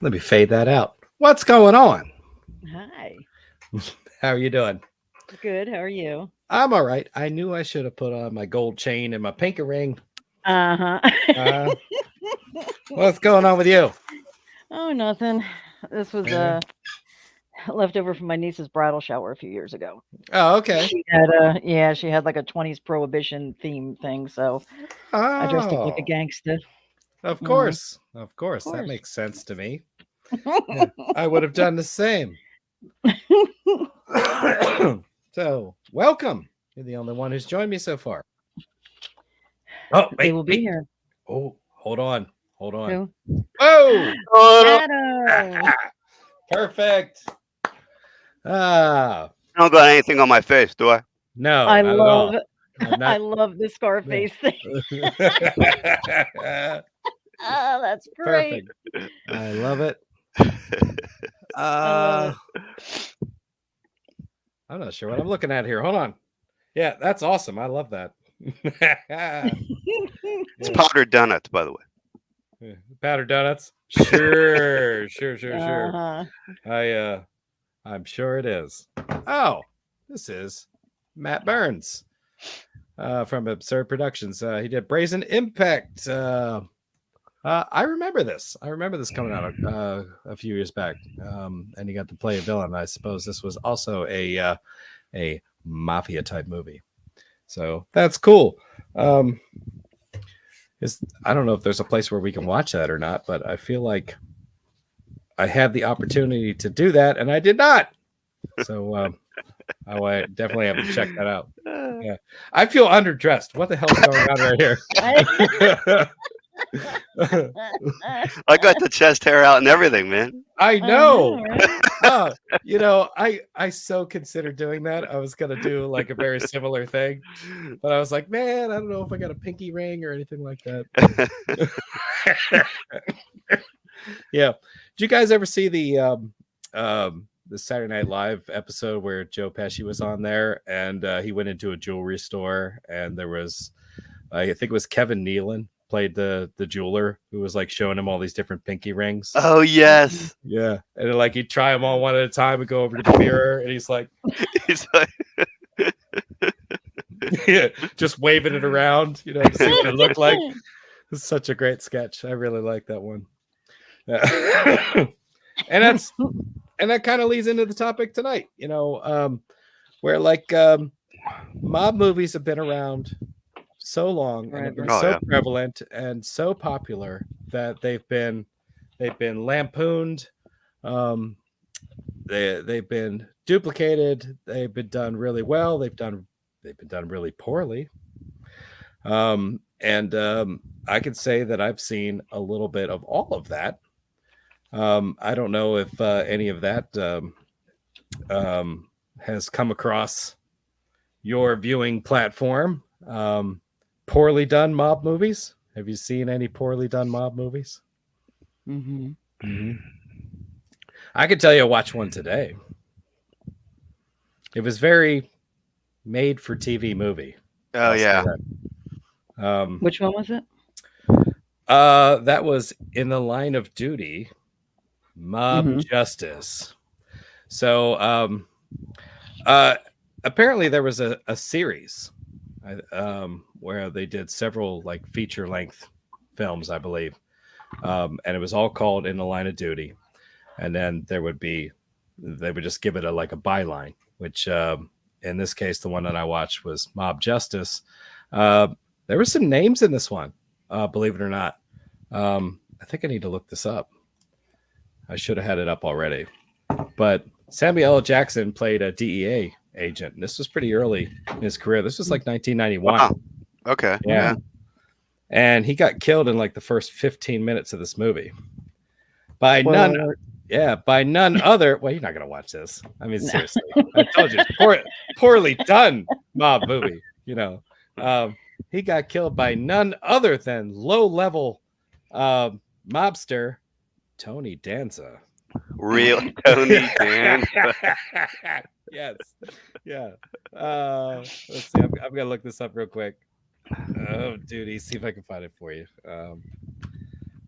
Let me fade that out. What's going on? Hi. How are you doing? Good. How are you? I'm all right. I knew I should have put on my gold chain and my pinky ring. Uh-huh. Uh, what's going on with you? Oh, nothing. This was Yeah. leftover from my niece's bridal shower a few years ago. Oh, okay. She had like a 20s prohibition theme thing, so I dressed up like a Oh, gangster. of Mm, course. Of of course. That course. makes sense to me. Yeah, I would have done the same. So, welcome. You're the only one who's joined me so far. Oh, They wait, will be wait. here. Oh, hold on. Hold on. Who? Oh, Oh, Adam. perfect. Ah, I don't got anything on my face, do I? no, I not at love all. I'm I not. love the Yeah. Scarface thing. Oh, that's great. Perfect. I love it. I love Uh, it. I'm not sure what I'm looking at here. Hold on. Yeah, that's awesome. I love that. Yeah. It's powdered donuts, by the way. Yeah. Powdered donuts. Sure, sure. Uh-huh. I'm sure it is. Oh, this is Matt Burns from Absurd Productions. He did Brazen Impact. I remember this. I remember this coming out a few years back, and he got to play a villain. I suppose this was also a mafia type movie. So that's cool. Um, I don't know if there's a place where we can watch that or not, but I feel like I had the opportunity to do that, and I did not. So I definitely have to check that out. Yeah, I feel underdressed. What the hell's going on right here? I got the chest hair out and everything, man. I I know. know, right? I so considered doing that. I was gonna do like a very similar thing, but I was like, man, I don't know if I got a pinky ring or anything like that. Yeah. Did you guys ever see the Saturday Night Live episode where Joe Pesci was on there and he went into a jewelry store and there was I think it was Kevin Nealon played the jeweler who was like showing him all these different pinky rings. Oh Mhm. yes. Yeah, and like he'd try them on one at a time and go over to the mirror, and he's like, He's like, yeah, just waving it around, to see what it looked like. It's such a great sketch. I really like that one. and that's and that kind of leads into the topic tonight. Where like mob movies have been around so long and have been Forever. oh so yeah. prevalent and so popular that they've been lampooned. Um, they've been duplicated. They've been done really well. They've been done really poorly. And I can say that I've seen a little bit of all of that. I don't know if any of that has come across your viewing platform. Poorly done mob movies. Have you seen any poorly done mob movies? Mm-hmm. Mm-hmm. I could tell you I watched one today. It was very made for TV movie. Oh I'll say yeah. that. Which one was it? That was In the Line of Duty, Mob Mm-hmm. Justice. So, uh, apparently there was a series, where they did several like feature length films, I believe, and it was all called In the Line of Duty, and then they would just give it like a byline, which in this case, the one that I watched was Mob Justice. Uh, there were some names in this one, believe it or not. I think I need to look this up. I should have had it up already. But Samuel L. Jackson played a DEA agent. And this was pretty early in his career. This was like 1991. Wow. Okay. Yeah. Yeah. And he got killed in like the first 15 minutes of this movie by Spoiler none. alert. Yeah, by none other. Well, you're not going to watch this. I mean, No. seriously. I told you, poorly done mob movie. He got killed by none other than low-level mobster Tony Danza. Real Tony Dan. Yes. Yeah. Let's see. I'm going to look this up real quick. Oh, duty. See if I can find it for you.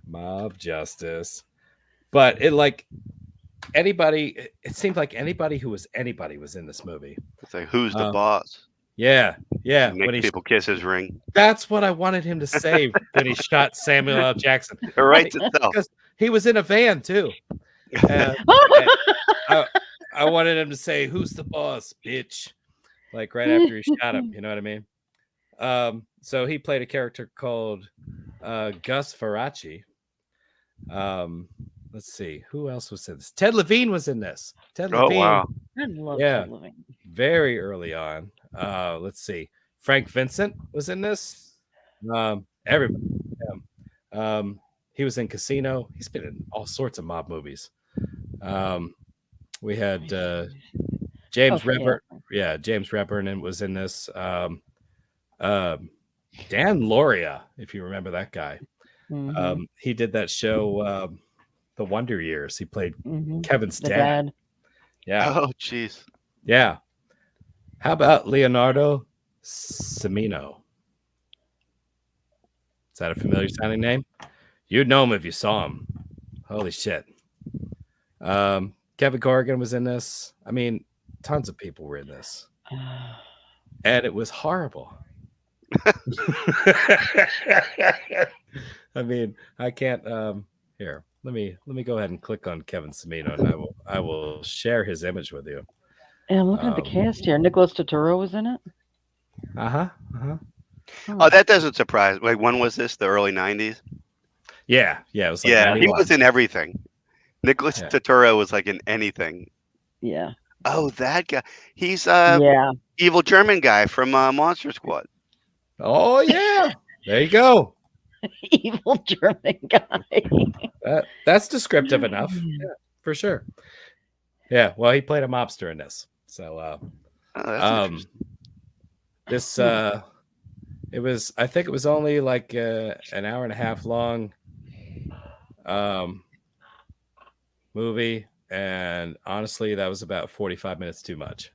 Mob Justice. but it like anybody. It seemed like anybody who was anybody was in this movie. It's like, who's the boss? Yeah. Make people kiss his ring. That's what I wanted him to say when he shot Samuel L. Jackson. It writes itself. Because he was in a van too. And I wanted him to say, "Who's the boss, bitch?" Like right after he shot him. You know what I mean? So he played a character called Gus Faraci. Let's see, who else was in this? Ted Levine was in this. Ted Levine. Wow. I love Yeah. Ted Levine. Very early on. Let's see. Frank Vincent was in this. Everybody. Yeah. He was in Casino. He's been in all sorts of mob movies. We had James Redburn. Yeah, James Redburn was in this. Dan Lauria, if you remember that guy. Mm-hmm. He did that show, The Wonder Years. He played Kevin's dad. Yeah. Oh, jeez. Yeah. How about Leonardo Cimino? Is that a familiar sounding name? You'd know him if you saw him. Holy shit. Kevin Corrigan was in this. I mean, tons of people were in this. And it was horrible. I mean, I can't here. Let me go ahead and click on Kevin Cimino, and I will share his image with you. And I'm looking at the cast here. Nicholas Turturro was in it. Oh, that doesn't surprise. Like, when was this? The early 90s? Yeah, it was like 91. He was in everything. Nicholas Turturro was like in anything. Yeah. Oh, that guy. He's evil German guy from Monster Squad. Oh yeah. There you go. Evil German guy. That's descriptive enough. Yeah, for sure. Yeah, well, he played a mobster in this. So this I think it was only like an hour and a half long movie, and honestly that was about 45 minutes too much.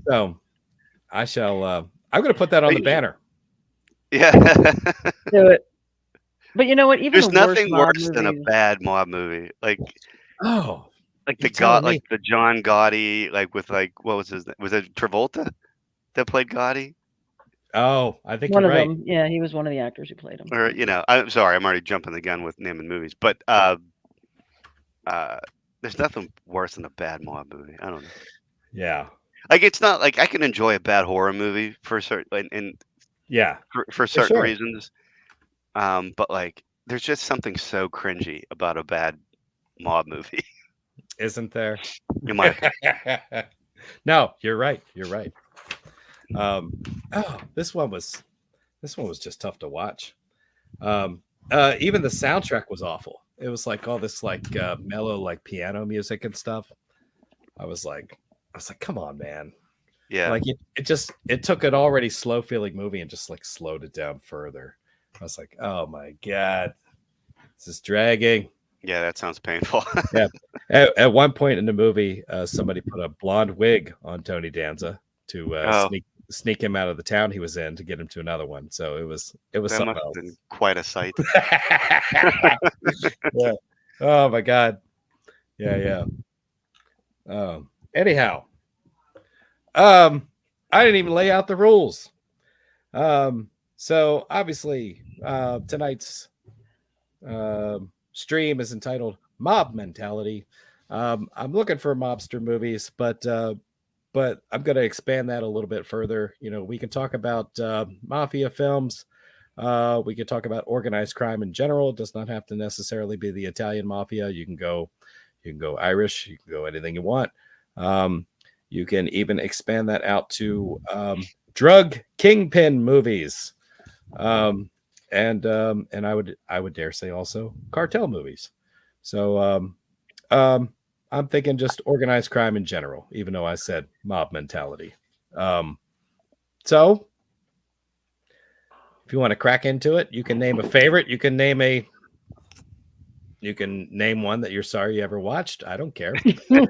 So I shall I'm going to put that on the banner. Yeah. Do it. But you know what? Even there's nothing worse than a bad mob movie. Like like the John Gotti, like with like what was his name? Was it Travolta that played Gotti? Oh, I think one you're of right. them. Yeah, he was one of the actors who played him. Or I'm sorry, I'm already jumping the gun with naming movies, but there's nothing worse than a bad mob movie. I don't know. Yeah. Like, it's not like I can enjoy a bad horror movie for certain for certain reasons. But like there's just something so cringy about a bad mob movie. Isn't there? In my opinion. No, you're right. You're right. This one was just tough to watch. Even the soundtrack was awful. It was like all this like mellow like piano music and stuff. I was like, come on, man. Yeah. Like it took an already slow feeling movie and just like slowed it down further. I was like, oh my God, this is dragging. Yeah, that sounds painful. Yeah. At one point in the movie, somebody put a blonde wig on Tony Danza to sneak him out of the town he was in to get him to another one. So it was that something must else. have been quite a sight. Yeah. Oh my God. Yeah. Anyhow, I didn't even lay out the rules. So obviously, tonight's stream is entitled Mob Mentality. I'm looking for mobster movies, but I'm going to expand that a little bit further. We can talk about mafia films. We could talk about organized crime in general. It does not have to necessarily be the Italian mafia. You can go Irish. You can go anything you want. You can even expand that out to drug kingpin movies, and I would dare say also cartel movies. So I'm thinking just organized crime in general, even though I said mob mentality. So if you want to crack into it, you can name a favorite. You can name one that you're sorry you ever watched. I don't care. There's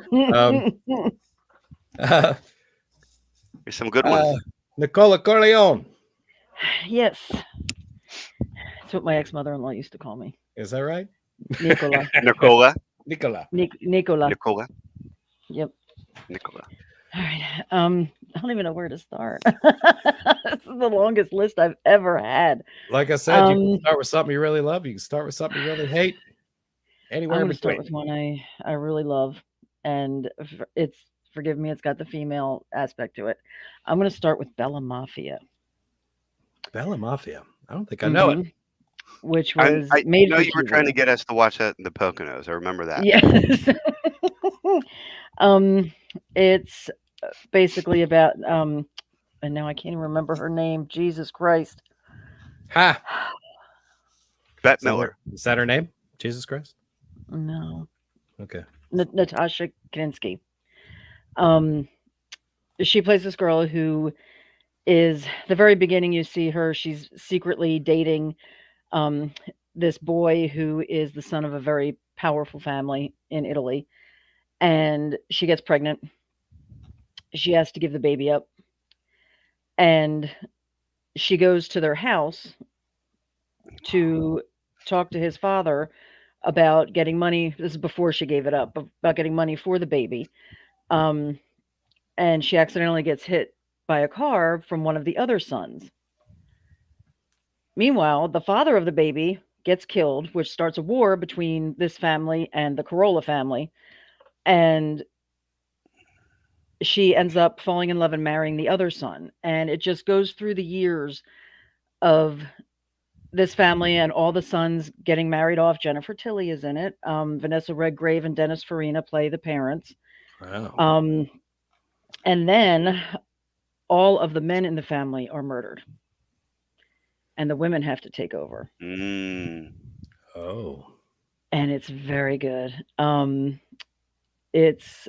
some good ones. Nicola Corleone. Yes. That's what my ex-mother-in-law used to call me. Is that right? Nicola. Nicola. Nicola. Nicola. Nicola. Yep. Nicola. All right. I don't even know where to start. This is the longest list I've ever had. Like I said, you can start with something you really love. You can start with something you really hate. Anywhere I'm in going to start between. with one I really love, and it's forgive me, it's got the female aspect to it. I'm going to start with Bella Mafia. Bella Mafia. I don't think I know it. Which I was I made know for you were trying to TV. get us to watch that in the Poconos. I remember that. Yes. It's basically about and now I can't even remember her name. Jesus Christ. Ha! Bette Miller. Is that her name? Jesus Christ? No. Okay. Natasha Kinsky. Um, she plays this girl who is the very beginning. You see her; she's secretly dating um, this boy who is the son of a very powerful family in Italy, and she gets pregnant. She has to give the baby up, and she goes to their house to talk to his father about getting money. This is before she gave it up, about getting money for the baby. Um, and she accidentally gets hit by a car from one of the other sons. Meanwhile, the father of the baby gets killed, which starts a war between this family and the Corolla family. And she ends up falling in love and marrying the other son. And it just goes through the years of this family and all the sons getting married off. Jennifer Tilly is in it. Vanessa Redgrave and Dennis Farina play the parents. Wow. And then all of the men in the family are murdered, and the women have to take over. Oh. And it's very good. It's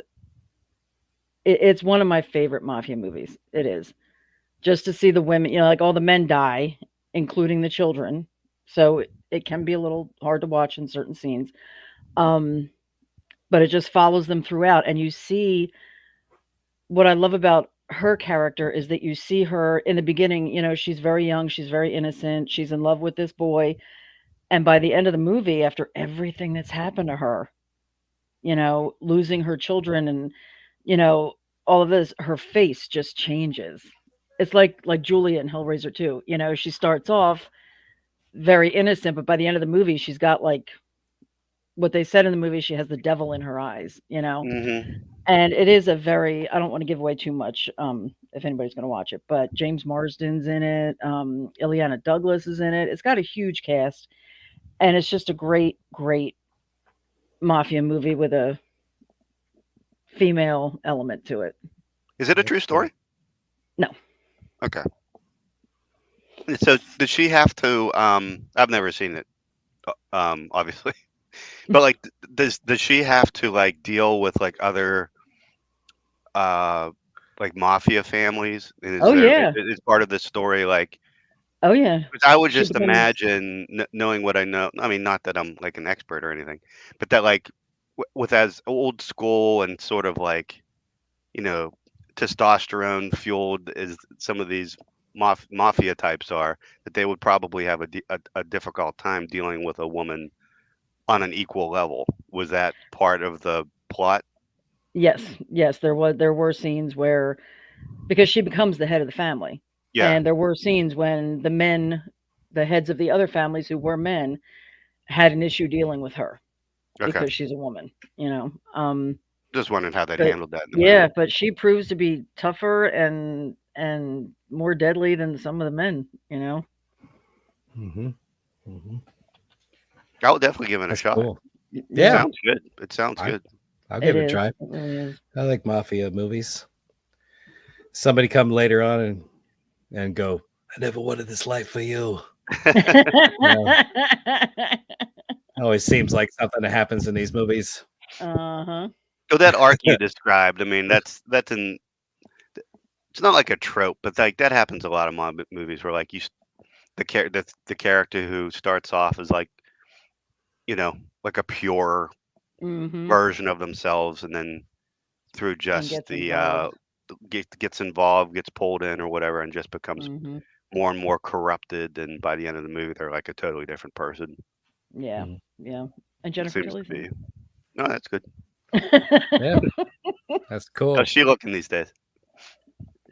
it's one of my favorite mafia movies. It is. Just to see the women, like all the men die, including the children. So it can be a little hard to watch in certain scenes. But it just follows them throughout, and you see what I love about her character is that you see her in the beginning, she's very young, she's very innocent, she's in love with this boy, and by the end of the movie, after everything that's happened to her, losing her children and, you know, all of this, her face just changes. It's like Julia in Hellraiser 2. She starts off very innocent, but by the end of the movie, she's got like what they said in the movie, she has the devil in her eyes, And it is a very, I don't want to give away too much if anybody's going to watch it, but James Marsden's in it. Ileana Douglas is in it. It's got a huge cast, and it's just a great, great mafia movie with a female element to it. Is it a true story? No. Okay. So did she have to? I've never seen it, obviously, but like, does she have to like deal with like other, like mafia families? And Oh yeah. is part of the story like? Oh yeah. 'Cause I would She just becomes. imagine knowing what I know. I mean, not that I'm like an expert or anything, but that like with as old school and sort of like, you know, testosterone fueled as some of these mafia types are, that they would probably have a difficult time dealing with a woman on an equal level. Was that part of the plot? Yes, yes. There were scenes where because she becomes the head of the family, Yeah. and there were scenes when the men, the heads of the other families who were men, had an issue dealing with her Okay. because she's a woman. Just wondering how they But handled that in the yeah, movie. but she proves to be tougher and more deadly than some of the men. Mm-hmm. Mm-hmm. I would definitely give it a That's shot. cool. It Yeah. sounds good. It sounds good. I'll It give it a is. try. It really is. I like mafia movies. Somebody come later on and go, I never wanted this life for you. Always seems like something that happens in these movies. Uh-huh. So that arc you described, I mean, that's an it's not like a trope, but like that happens a lot of movies where like the character who starts off as like, like a pure Mhm. version of themselves, and then through And just gets the involved. gets involved, gets pulled in or whatever, and just becomes Mhm. more and more corrupted, and by the end of the movie, they're like a totally different person. Yeah, Mhm. yeah. And It Jennifer seems to Tilly's in be. No, that's good. Yeah, that's cool. How's she looking these days?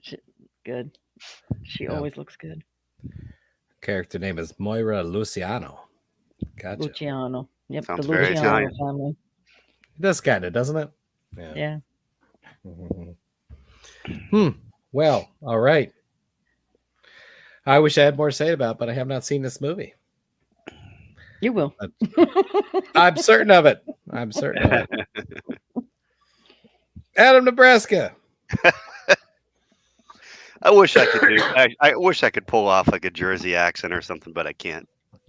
She, good. She Yeah. always looks good. Character name is Moira Luciano. Gotcha. Luciano. Yep, the Sounds very Luciano Italian. family. It does kind of, doesn't it? Yeah. Yeah. Well, all right. I wish I had more to say about it, but I have not seen this movie. You will. I'm certain of it. I'm certain of it. Adam, Nebraska. I wish I could do. I wish I could pull off like a Jersey accent or something, but I can't.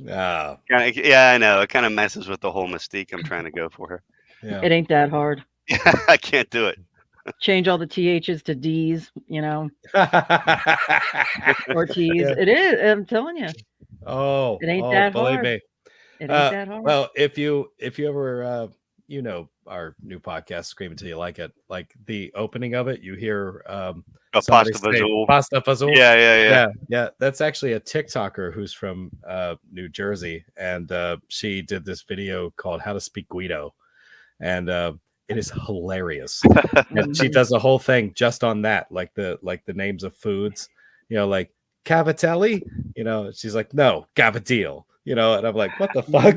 Oh, Yeah, I know. It kind of messes with the whole mystique I'm trying to go for. yeah. It ain't that hard. I can't do it. Change all the THs to Ds, you know, or Ts. Yeah. It is. I'm telling you. Oh, It ain't that believe hard. me. It ain't that hard. Well, if you ever our new podcast, Scream Until You Like It, like the opening of it, you hear somebody Pasta say, Fazool. Pasta Fazool. Yeah. That's actually a TikToker who's from New Jersey, and she did this video called "How to Speak Guido," and it is hilarious. And she does the whole thing just on that, like the names of foods, like Cavatelli. She's like, no, Gavadil. And I'm like, what the fuck?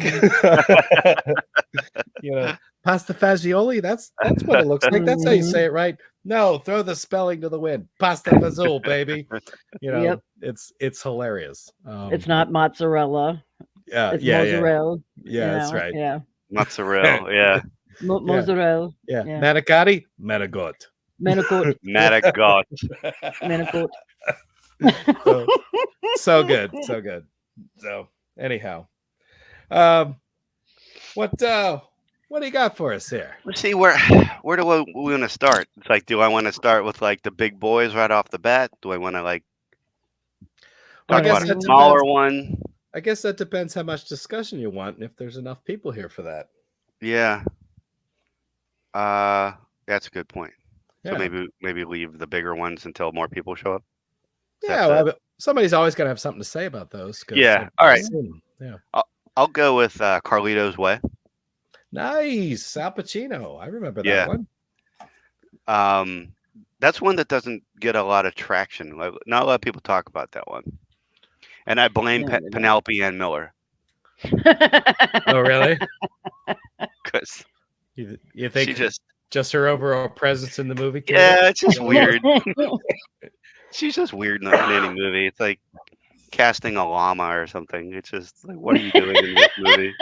Pasta fagioli. That's what it looks like. That's how you say it, right? No, throw the spelling to the wind. Pasta fazool, baby. Yep. It's hilarious. It's not mozzarella. It's mozzarella. That's right. Yeah. Mozzarella. Yeah. Mozzarella. Yeah. Manicotti, Metagot. Manicotti. Madagot. Manicotti. So good. So anyhow, what do you got for us here? Let's see where do we want to start? It's like, do I want to start with like the big boys right off the bat? Do I want to like talk about a smaller one? I guess that depends how much discussion you want and if there's enough people here for that. Yeah. That's a good point. So maybe leave the bigger ones until more people show up. Yeah, somebody's always got to have something to say about those. Yeah. All right. Yeah. I'll go with Carlito's Way. Nice. Al Pacino. I remember that one. That's one that doesn't get a lot of traction. Like, not a lot of people talk about that one. And I blame Penelope Ann Miller. Oh, really? Because you think she just her overall presence in the movie? Yeah, it's just weird. She's just weird in any movie. It's like casting a llama or something. It's just like, what are you doing in this movie?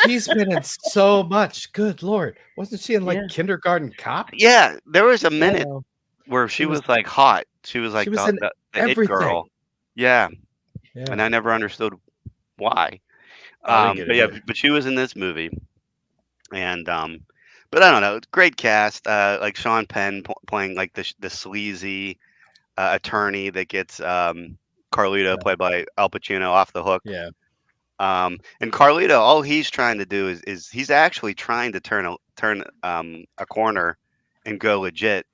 She's been in so much. Good Lord. Wasn't she in like Kindergarten Cop? Yeah, there was a minute where she was like hot. She was like the it girl. Yeah. And I never understood why. But she was in this movie. And but I don't know. Great cast. Like Sean Penn playing like the sleazy attorney that gets Carlito, played by Al Pacino, off the hook. Yeah. And Carlito, all he's trying to do is he's actually trying to turn a corner and go legit,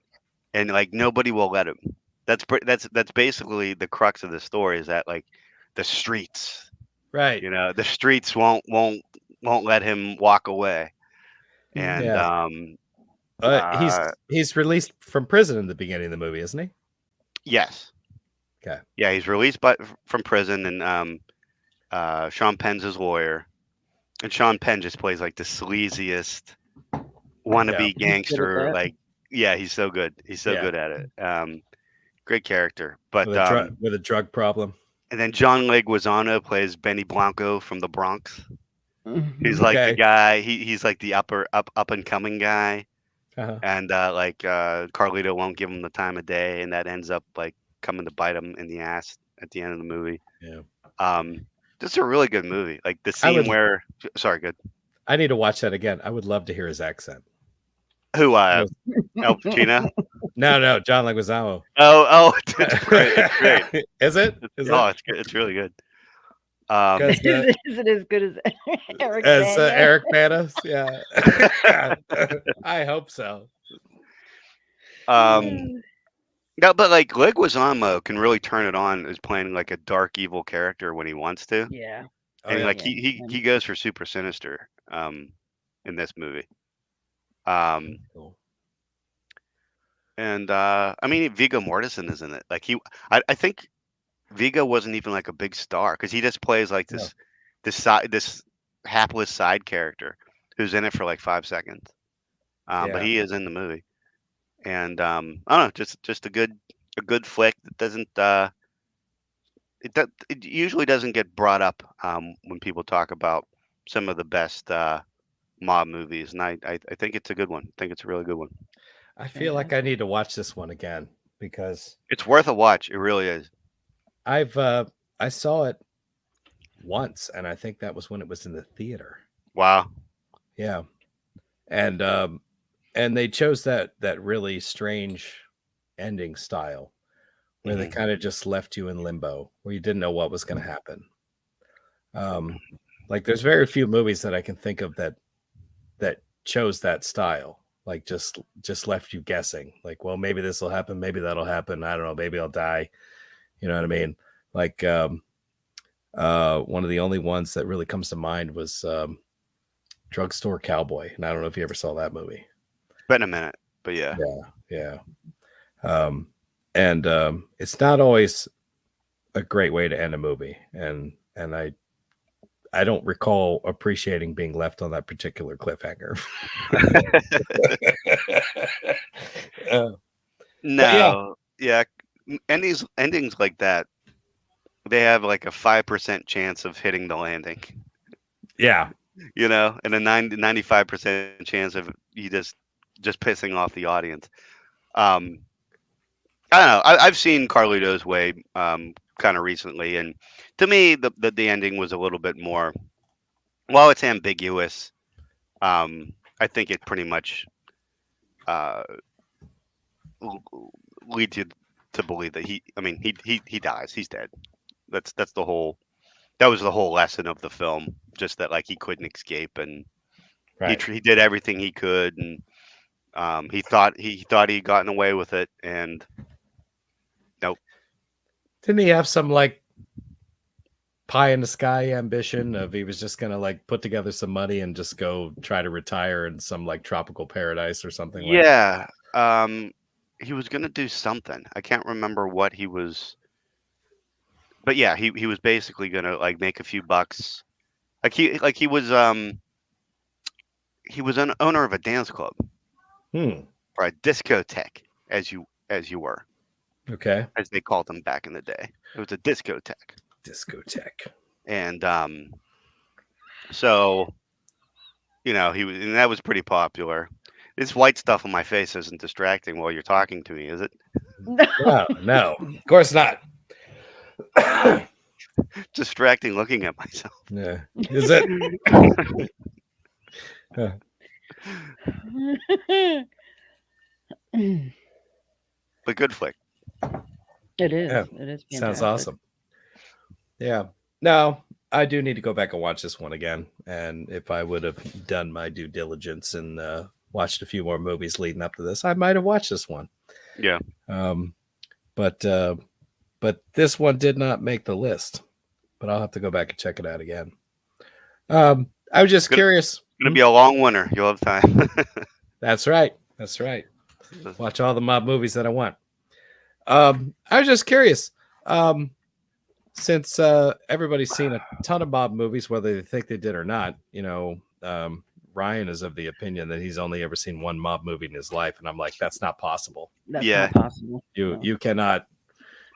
and like nobody will let him. That's basically the crux of the story, is that like the streets, right? The streets won't let him walk away. And he's released from prison in the beginning of the movie, isn't he? Yes. Okay. Yeah, he's released from prison, and Sean Penn's his lawyer, and Sean Penn just plays like the sleaziest wannabe gangster. Like, he's so good. He's so good at it. Great character, but with a drug problem. And then John Leguizamo plays Benny Blanco from the Bronx. He's like the guy. He's like the up and coming guy. And Carlito won't give him the time of day, and that ends up like coming to bite him in the ass at the end of the movie. Yeah. This is a really good movie. Like the scene where, sorry, good. I need to watch that again. I would love to hear his accent. Who? Al Pacino? No, John Leguizamo. Oh, it's great. It's great. Is it? It's good. It's really good. Is it as good as Eric? Eric Bana? Yeah. I hope so. No, but like Leguizamo can really turn it on as playing like a dark evil character when he wants to, Yeah. Oh and yeah. like Yeah. he goes for super sinister in this movie. Um, Cool. and I mean Viggo Mortensen is in it. Like I think Viggo wasn't even like a big star because he just plays like No. this hapless side character who's in it for like 5 seconds. But Yeah. he is in the movie, and I don't know, just a good flick that doesn't it usually doesn't get brought up when people talk about some of the best mob movies, and I think it's a good one. I think it's a really good one. I feel like I Fantastic. need to watch this one again because It's worth a watch. It really is. I've I saw it once, and I think that was when it was in the theater. Wow. Yeah, and they chose that really strange ending style where they Hmm. kind of just left you in limbo, where you didn't know what was going to happen. Um, like there's very few movies that I can think of that chose that style. Like just left you guessing. Like, well, maybe this will happen, maybe that'll happen. I don't know. Maybe I'll die. You know what I mean? Like one of the only ones that really comes to mind was Drugstore Cowboy, and I don't know if you ever saw that movie. It's been a minute, but yeah. Yeah, yeah. Um, and it's not always a great way to end a movie, and I don't recall appreciating being left on that particular cliffhanger. uh, but yeah, No, yeah. Endings like that, they have like a 5% chance of hitting the landing, yeah, and a 95% chance of you just pissing off the audience. Um, I don't know. I've seen Carlito's Way kind of recently, and to me, the ending was a little bit more. While it's ambiguous, I think it pretty much uh, l- leads you to believe that I mean, he dies. He's dead. That's the whole. That was the whole lesson of the film. Just that like he couldn't escape, and right. he did everything he could, and he thought he'd gotten away with it, and nope. Didn't he have some like pie in the sky ambition of he was just gonna like put together some money and just go try to retire in some like tropical paradise or something like that? Yeah. He was gonna do something. I can't remember what he was, but yeah, he was basically gonna like make a few bucks. He was an owner of a dance club Hmm. or a discotheque, as you were, Okay. as they called them back in the day. It was a discotheque, Discotheque. and so he was, and that was pretty popular. This white stuff on my face isn't distracting while you're talking to me, is it? No. No, no, of course not. Distracting looking at myself. Yeah. Is it? Uh, But good flick. It is. yeah. It is Sounds fantastic. awesome. Yeah. No, I do need to go back and watch this one again. And if I would have done my due diligence and watched a few more movies leading up to this, I might have watched this one. Yeah. Um, but this one did not make the list. But I'll have to go back and check it out again. I was just Gonna, curious. gonna be a long winter. You'll have time. That's right. That's right. Watch all the mob movies that I want. I was just curious. Um, since everybody's seen a ton of mob movies, whether they think they did or not, Ryan is of the opinion that he's only ever seen one mob movie in his life, and I'm like, that's not possible. That's Yeah. not possible. You No. you cannot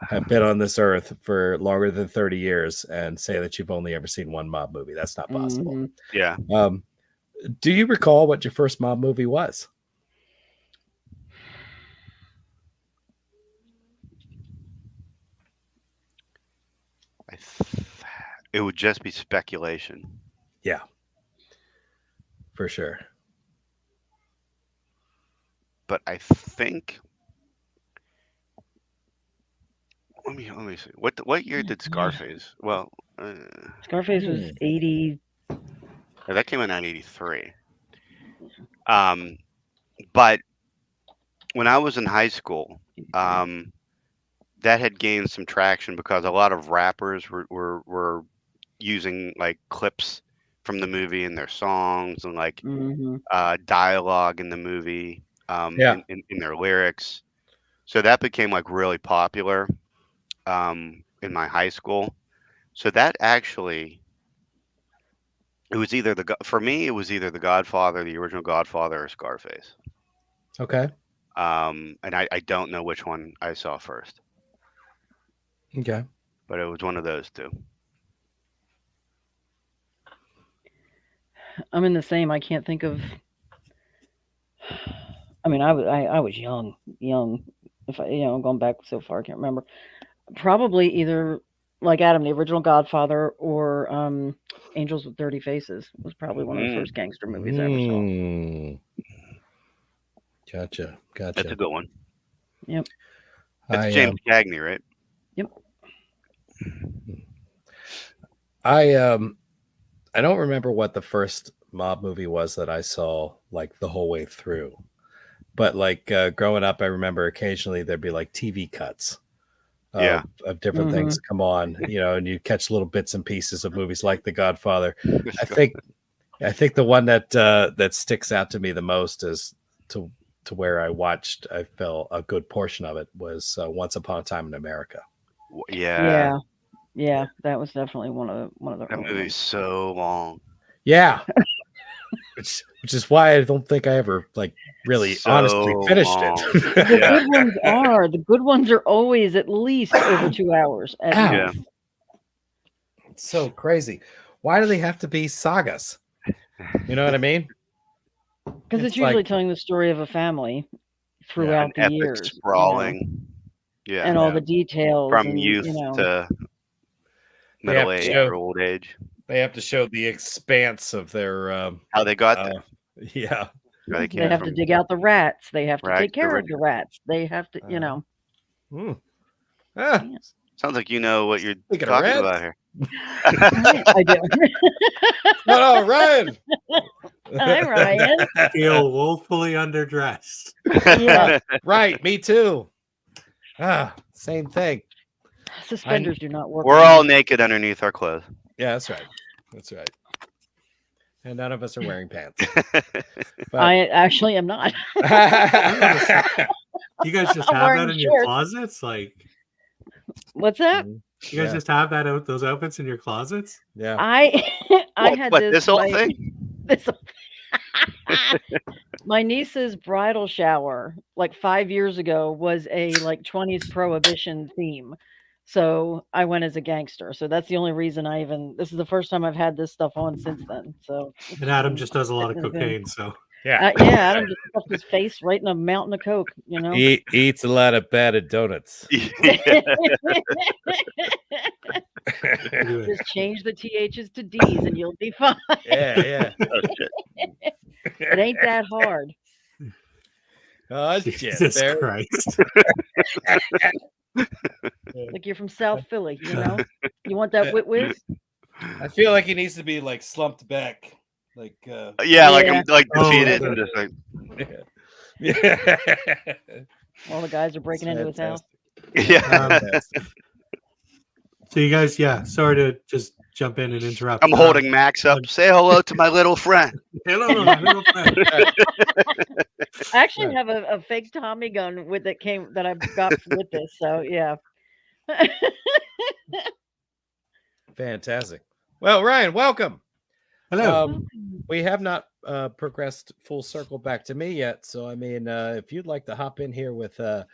have been on this earth for longer than 30 years and say that you've only ever seen one mob movie. That's not possible. Mhm. Yeah. Do you recall what your first mob movie was? It would just be speculation. Yeah, for sure. But I think. Let me see. What year did Scarface? Well, Scarface was 80. that came out in '83. Um, but when I was in high school, that had gained some traction because a lot of rappers were using like clips from the movie in their songs and like dialogue in the movie, in their lyrics. So that became like really popular in my high school. So that actually, it was either for me, it was either the Godfather, the original Godfather, or Scarface. Okay. And I don't know which one I saw first. Okay. But it was one of those two. I'm in the same. I can't think of. I mean, I was young. If I, going back so far, I can't remember. Probably either like Adam, the original Godfather, or Angels with Dirty Faces was probably one of the first gangster movies I ever saw. Gotcha. That's a good one. Yep. That's James Cagney, right? Yep. I don't remember what the first mob movie was that I saw like the whole way through, but like growing up, I remember occasionally there'd be like TV cuts of different things come on, and you catch little bits and pieces of movies like The Godfather. I think the one that sticks out to me the most is to where I felt a good portion of it was Once Upon a Time in America. Yeah, that was definitely one of the. That movie's so long. Yeah, which is why I don't think I ever like really honestly finished it. The good ones are always at least over 2 hours. Yeah, it's so crazy. Why do they have to be sagas? You know what I mean? Because it's usually telling the story of a family throughout the years, sprawling, and all the details from youth to middle age or old age. They have to show the expanse of their how they got there. Yeah, they have to dig out the rats. They have to take care of the rats. They have to, Sounds like you know what you're talking about here. I do. No, Ryan. Hi, Ryan. I feel woefully underdressed. Yeah, right. Me too. Same thing. Suspenders do not work. We're all naked underneath our clothes. Yeah, that's right. That's right. And none of us are wearing pants. But I actually am not. You guys just have that in your closets? Like, what's that? You guys just have those outfits in your closets? Yeah. I had this whole thing. My niece's bridal shower, like 5 years ago, was a like 20s prohibition theme. So I went as a gangster. So that's the only reason this is the first time I've had this stuff on since then. So. And Adam just does a lot of cocaine, so. Yeah. Adam just stuffed his face right in a mountain of coke, He eats a lot of battered donuts. Just change the THs to Ds and you'll be fine. Yeah. It ain't that hard. Oh, Jesus Christ. Like you're from South Philly, You want that whiz? I feel like he needs to be like slumped back. Like like defeated and just like all the guys are breaking into his house. So you guys, sorry to just jump in and interrupt. I'm holding Max up. Say hello to my little friend. Hello, my little friend. I actually have a fake Tommy gun that I got with this. So yeah. Fantastic. Well, Ryan, welcome. Hello. We have not progressed full circle back to me yet, so I mean, if you'd like to hop in here with a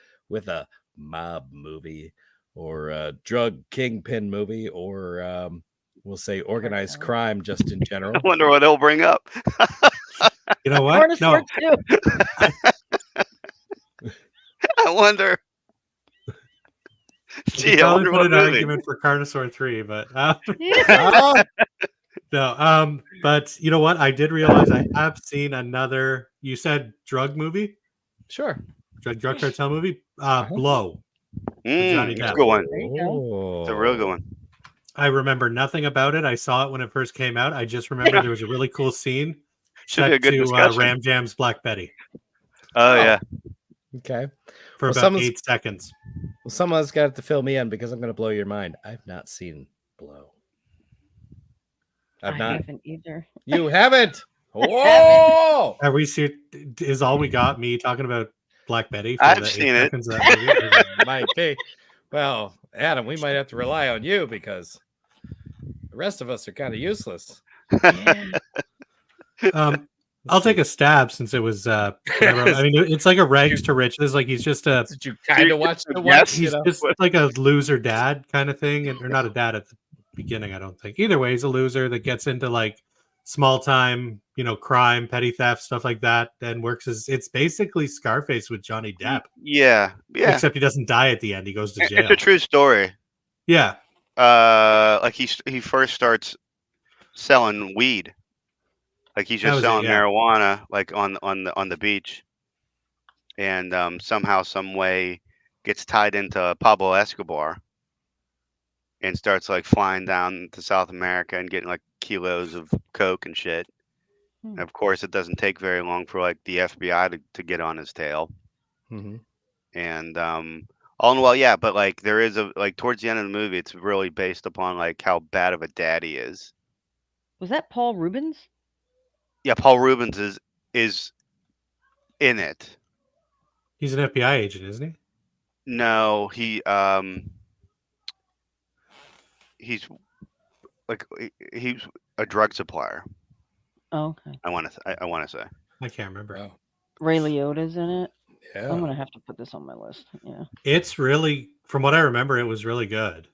mob movie or a drug kingpin movie, or we'll say organized crime, just in general. I wonder what he'll bring up. You know what? No. I wonder. Gee, I wonder what an argument for Carnosaur 3, but no. But you know what? I did realize I have seen another. You said drug movie? Sure. Drug cartel movie. Blow. Johnny Depp. It's a good one. It's a real good one. I remember nothing about it. I saw it when it first came out. I just remember there was a really cool scene set to Ram Jam's Black Betty. Oh yeah. Okay. For about 8 seconds. Well, someone's got to fill me in because I'm going to blow your mind. I've not seen Blow. I haven't either. You haven't? Whoa! Are we serious? Is all we got me talking about Black Betty for I've the 8 seen it. seconds of that movie? Might be. Well, Adam, we might have to rely on you because the rest of us are kind of useless. Yeah. I'll take a stab since it was whatever. I mean, it's like a rags to riches. Like he's just a. Did you kind of watch the Yes, once? He's just like a loser dad kind of thing, or not a dad at the beginning. I don't think. Either way, he's a loser that gets into like small time, crime, petty theft, stuff like that, and works as it's basically Scarface with Johnny Depp. Yeah. Except he doesn't die at the end. He goes to jail. It's a true story. Yeah. Like he first starts selling weed. Like he's just selling marijuana, like on the beach, and somehow, some way, gets tied into Pablo Escobar, and starts like flying down to South America and getting like kilos of coke and shit. And of course, it doesn't take very long for like the FBI to get on his tail. Mm-hmm. And all in all, yeah, but like there is towards the end of the movie, it's really based upon like how bad of a dad he is. Was that Paul Rubens? Yeah, Paul Rubens is in it. He's an FBI agent, isn't he? No, he's a drug supplier. Oh, okay. I want to say. I can't remember. Oh. Ray Liotta's in it. Yeah. I'm gonna have to put this on my list. Yeah. It's really, from what I remember, it was really good.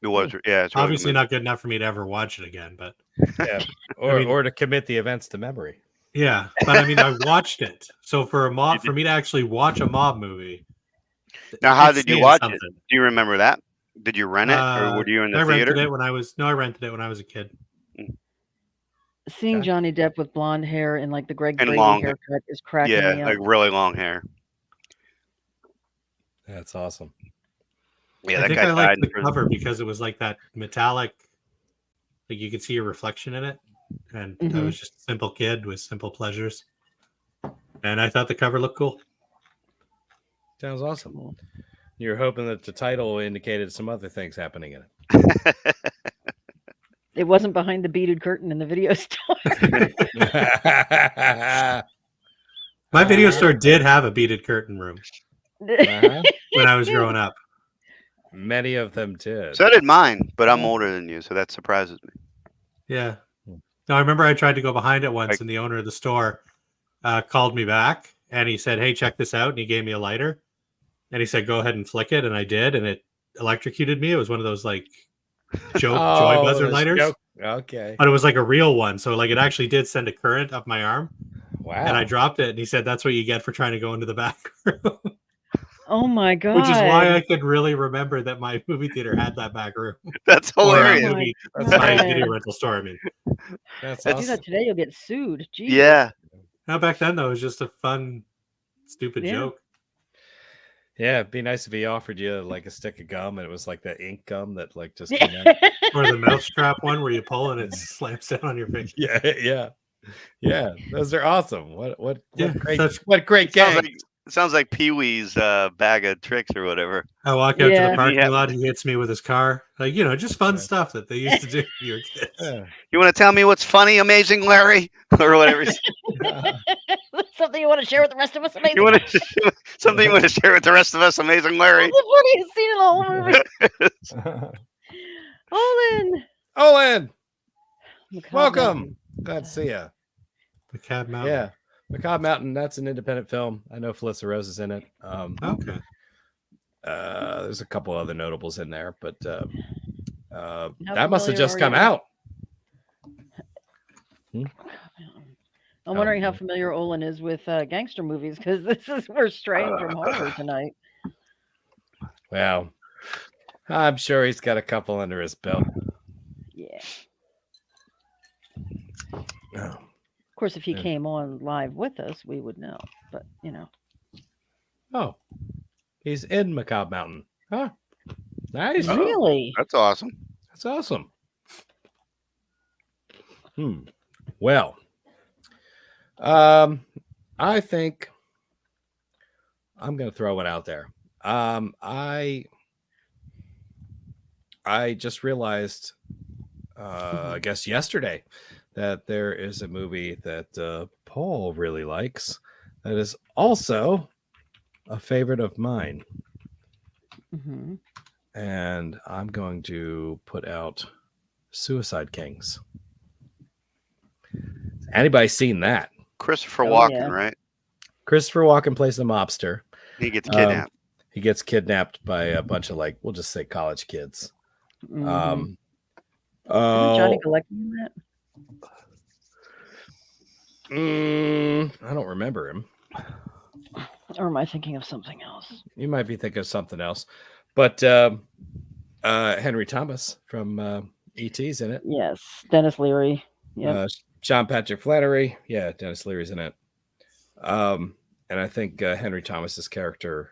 It was, yeah. It's really obviously not good enough for me to ever watch it again, but yeah, or to commit the events to memory. Yeah, but I mean, I watched it. So for me to actually watch a mob movie. Now, how did you watch it? Do you remember that? Did you rent it, or were you in the theater? I rented it when I was a kid. Seeing Johnny Depp with blonde hair and like the Greg and Brady long haircut is cracking me up. Like really long hair. That's awesome. Yeah, I think I liked the cover because it was like that metallic, like you could see your reflection in it, and I was just a simple kid with simple pleasures, and I thought the cover looked cool. Sounds awesome. You're hoping that the title indicated some other things happening in it. It wasn't behind the beaded curtain in the video store. My video store did have a beaded curtain room when I was growing up. Many of them did. So did mine, but I'm older than you, so that surprises me. Yeah. No, I remember I tried to go behind it once, and the owner of the store called me back, and he said, "Hey, check this out," and he gave me a lighter, and he said, "Go ahead and flick it," and I did, and it electrocuted me. It was one of those like joy buzzer lighters. Okay. But it was like a real one, so like it actually did send a current up my arm. Wow. And I dropped it, and he said, "That's what you get for trying to go into the back room." Oh my god! Which is why I could really remember that my movie theater had that back room. That's hilarious. My video rental store. I mean, that's awesome. Do that today, you'll get sued. Jesus. Yeah. Now back then though, it was just a fun, stupid joke. Yeah, it'd be nice if he offered you like a stick of gum, and it was like that ink gum that like just came out. Or the mousetrap one where you pull and it slams down on your face. Yeah. Those are awesome. What great game. Sounds like Pee-wee's bag of tricks or whatever. I walk out to the parking lot. He hits me with his car. Like, just fun stuff that they used to do when you were kids. Yeah. You want to tell me what's funny, Amazing Larry? Or whatever. Something you want to share with the rest of us, Amazing Something you want to share with the rest of us, Amazing Larry? That's the funniest scene in the whole movie. Olin! Welcome. Glad to see you. Macabre Mountain. Yeah. Macabre Mountain, that's an independent film. I know Felissa Rose is in it. Okay. There's a couple other notables in there, but that must have just come out. I'm wondering how familiar Olin is with gangster movies, because we're straying from horror tonight. Wow. I'm sure he's got a couple under his belt. Yeah. Oh. Of course, if he came on live with us, we would know. But, Oh, he's in Macabre Mountain. Huh. Nice. Really? That's awesome. That's awesome. Well, I think I'm going to throw one out there. I just realized, I guess yesterday, that there is a movie that Paul really likes that is also a favorite of mine. Mm-hmm. And I'm going to put out Suicide Kings. Anybody seen that? Christopher Walken, yeah. right? Christopher Walken plays the mobster. He gets kidnapped. He gets kidnapped by a bunch of, like, we'll just say college kids. Mm-hmm. Oh, Johnny Galecki in that? I don't remember him. Or am I thinking of something else? You might be thinking of something else. But Henry Thomas from E.T.'s in it. Yes, Dennis Leary. Yeah. Sean Patrick Flannery. Yeah, Dennis Leary's in it. And I think Henry Thomas's character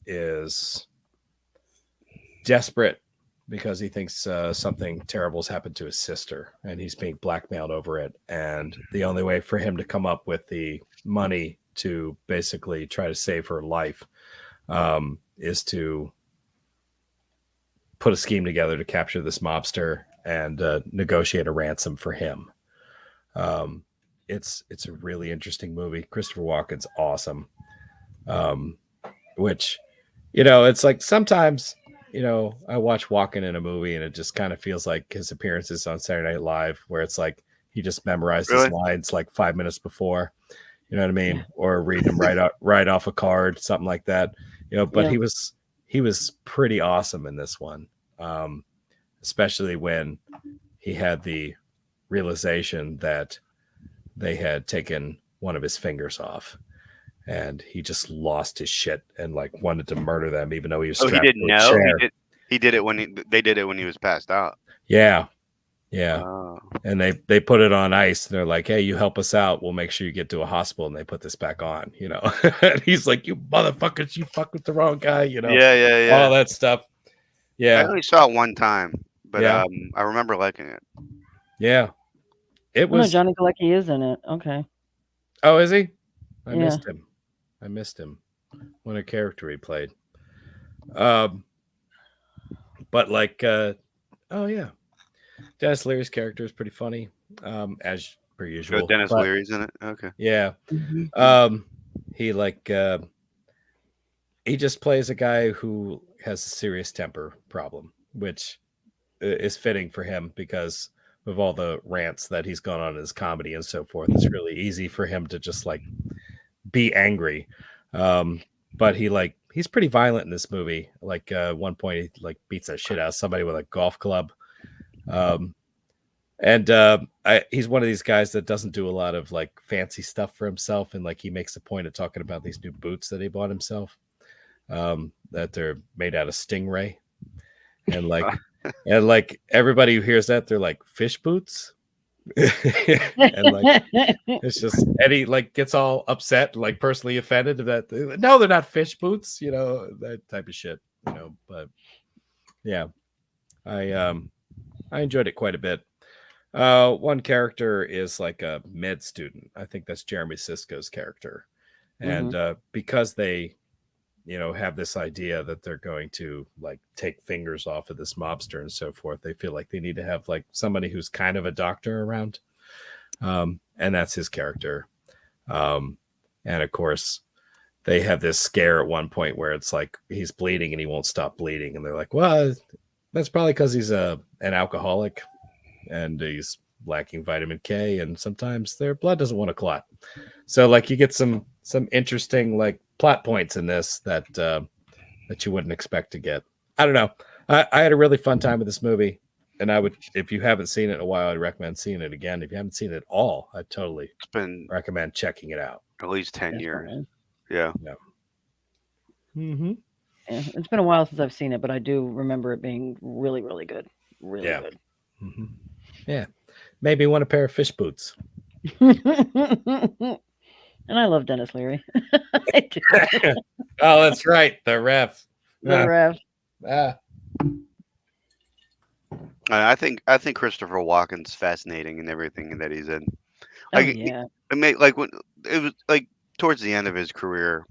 is desperate because he thinks something terrible's happened to his sister, and he's being blackmailed over it. And the only way for him to come up with the money to basically try to save her life is to put a scheme together to capture this mobster and negotiate a ransom for him. It's a really interesting movie. Christopher Walken's awesome. Which, it's like sometimes, I watch Walken in a movie and it just kind of feels like his appearances on Saturday Night Live, where it's like he just memorized his lines like 5 minutes before. You know what I mean? Yeah. Or read them right off a card, something like that. But he was pretty awesome in this one, especially when he had the realization that they had taken one of his fingers off, and he just lost his shit and like wanted to murder them, even though he was. Oh, he didn't know. He did it when they did it when he was passed out. Yeah. And they put it on ice. And they're like, "Hey, you help us out, we'll make sure you get to a hospital." And they put this back on. And he's like, "You motherfuckers, you fuck with the wrong guy." Yeah. All that stuff. Yeah. I only saw it one time, but I remember liking it. Yeah. It was. No, Johnny Galecki is in it. Okay. Oh, is he? I missed him. What a character he played. But like, oh yeah, Dennis Leary's character is pretty funny, as per usual. Dennis Leary's in it. Okay. Yeah. He just plays a guy who has a serious temper problem, which is fitting for him because of all the rants that he's gone on in his comedy and so forth. It's really easy for him to just like be angry. But he's pretty violent in this movie. Like at one point he like beats the shit out of somebody with a golf club. He's one of these guys that doesn't do a lot of like fancy stuff for himself. And like, he makes a point of talking about these new boots that he bought himself, that they're made out of stingray. And like everybody who hears that, they're like, fish boots. And like, it's just, Eddie like gets all upset, like personally offended that no, they're not fish boots, that type of shit, but yeah, I enjoyed it quite a bit. One character is like a med student. I think that's Jeremy Sisko's character. And because they have this idea that they're going to like take fingers off of this mobster and so forth, they feel like they need to have like somebody who's kind of a doctor around. And that's his character. And of course they have this scare at one point where it's like he's bleeding and he won't stop bleeding. And they're like, well, that's probably because he's an alcoholic and he's lacking vitamin K, and sometimes their blood doesn't want to clot. So like you get some interesting like plot points in this that you wouldn't expect to get. I don't know. I had a really fun time with this movie, and I would, if you haven't seen it in a while, I'd recommend seeing it again. If you haven't seen it at all, I'd totally recommend checking it out. At least 10 years. Yeah. Mm-hmm. Yeah, it's been a while since I've seen it, but I do remember it being really, really good. Really good. Mm-hmm. Yeah. Maybe want a pair of fish boots. And I love Dennis Leary. I do. Oh, that's right. The ref. The ref. I think Christopher Walken's fascinating in everything that he's in. It made like when it was like towards the end of his career,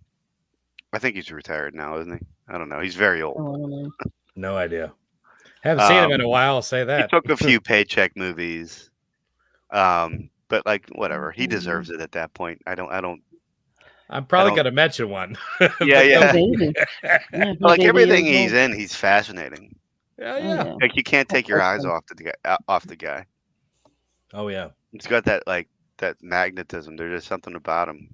I think he's retired now, isn't he? I don't know. He's very old. Oh, No idea. Haven't seen him in a while. I'll say He that. took a few paycheck movies, but like whatever. He deserves it at that point. I don't. I'm probably going to mention one. Yeah, yeah. baby. Yeah, Like 80 everything years he's old. in, he's fascinating. Yeah, Oh, yeah. yeah. Like you can't take your eyes Awesome. off the guy. Oh yeah. He's got that that magnetism. There's just something about him.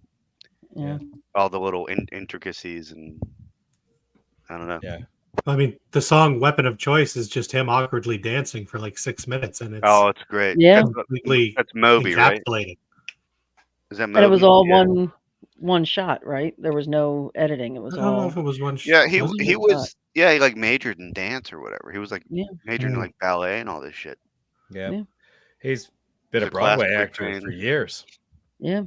Yeah. All the little intricacies and I don't know. Yeah. I mean, the song "Weapon of Choice" is just him awkwardly dancing for like 6 minutes, and it's great. Yeah. completely That's Moby, right? encapsulated. Is that Moby? And it was all one shot, right? There was no editing. It was I don't know all. if it was one. Yeah, he was it? he was. Yeah, he like majored in dance or whatever. He was like Yeah. majored in like ballet and all this shit. Yeah. Yeah. He's been He's a a Broadway classically actor trained- for years. Yeah.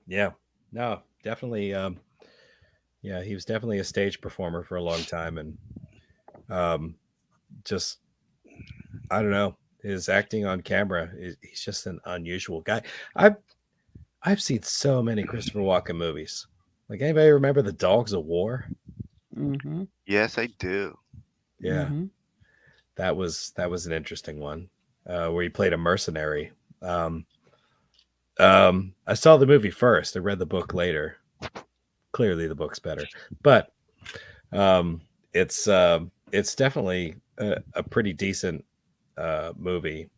Yeah. No, definitely. Yeah, he was definitely a stage performer for a long time, and just I don't know, his acting on camera. He's just an unusual guy. I've seen so many Christopher Walken movies. Like anybody remember The Dogs of War? Mm-hmm. Yes, I do. Yeah, Mm-hmm. that was an interesting one where he played a mercenary. I saw the movie first. I read the book later. Clearly, the book's better, but it's definitely a pretty decent movie,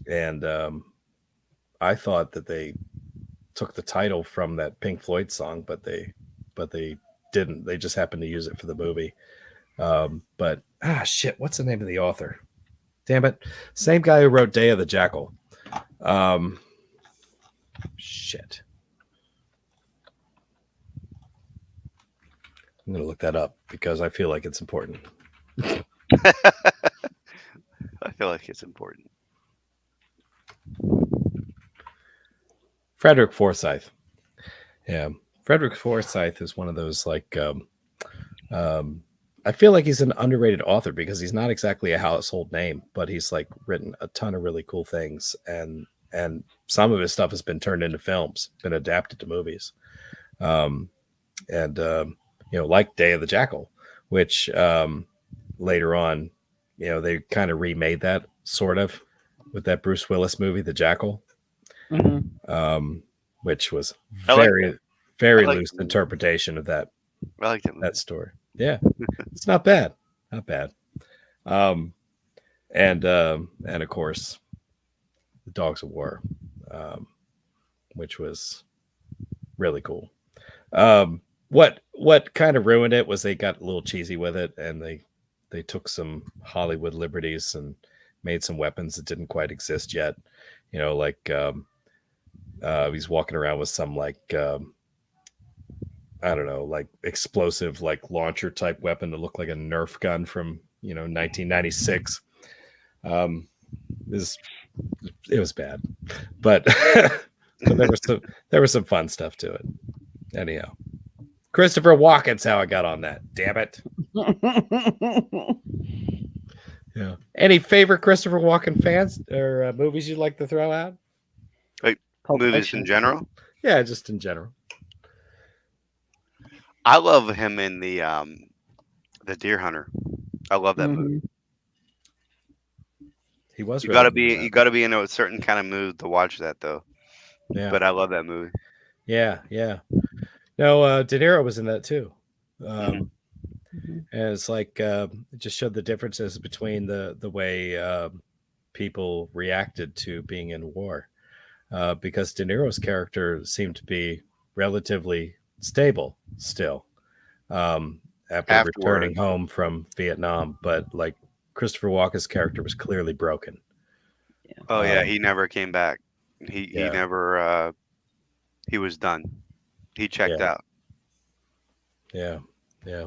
and I thought that they took the title from that Pink Floyd song, but they didn't. They just happened to use it for the movie. But shit, what's the name of the author? Damn it, same guy who wrote Day of the Jackal. Shit. I'm going to look that up because I feel like it's important. I feel like it's important. Frederick Forsyth. Yeah. Frederick Forsyth is one of those like, I feel like he's an underrated author because he's not exactly a household name, but he's like written a ton of really cool things. And some of his stuff has been turned into films, been adapted to movies. Like Day of the Jackal, which later on, they kind of remade that sort of with that Bruce Willis movie, The Jackal, which was very loose interpretation of that. I like that story. Yeah, it's not bad, not bad. And of course, The Dogs of War, which was really cool. What kind of ruined it was they got a little cheesy with it, and they took some Hollywood liberties and made some weapons that didn't quite exist yet. He's walking around with some like I don't know, like explosive like launcher type weapon that looked like a Nerf gun from 1996. It was bad, but there was some fun stuff to it. Anyhow, Christopher Walken's how I got on that. Damn it. Yeah. Any favorite Christopher Walken fans or movies you'd like to throw out? Like movies in general? Yeah, just in general. I love him in the Deer Hunter. I love that movie. He was. You gotta be in a certain kind of mood to watch that though. Yeah. But I love that movie. Yeah, yeah. No, De Niro was in that too. And it's like it just showed the differences between the way people reacted to being in war. Because De Niro's character seemed to be relatively stable still after returning home from Vietnam, but like Christopher Walken's character was clearly broken. Yeah. Oh yeah, he never came back. He never he was done. He checked out. Yeah, yeah.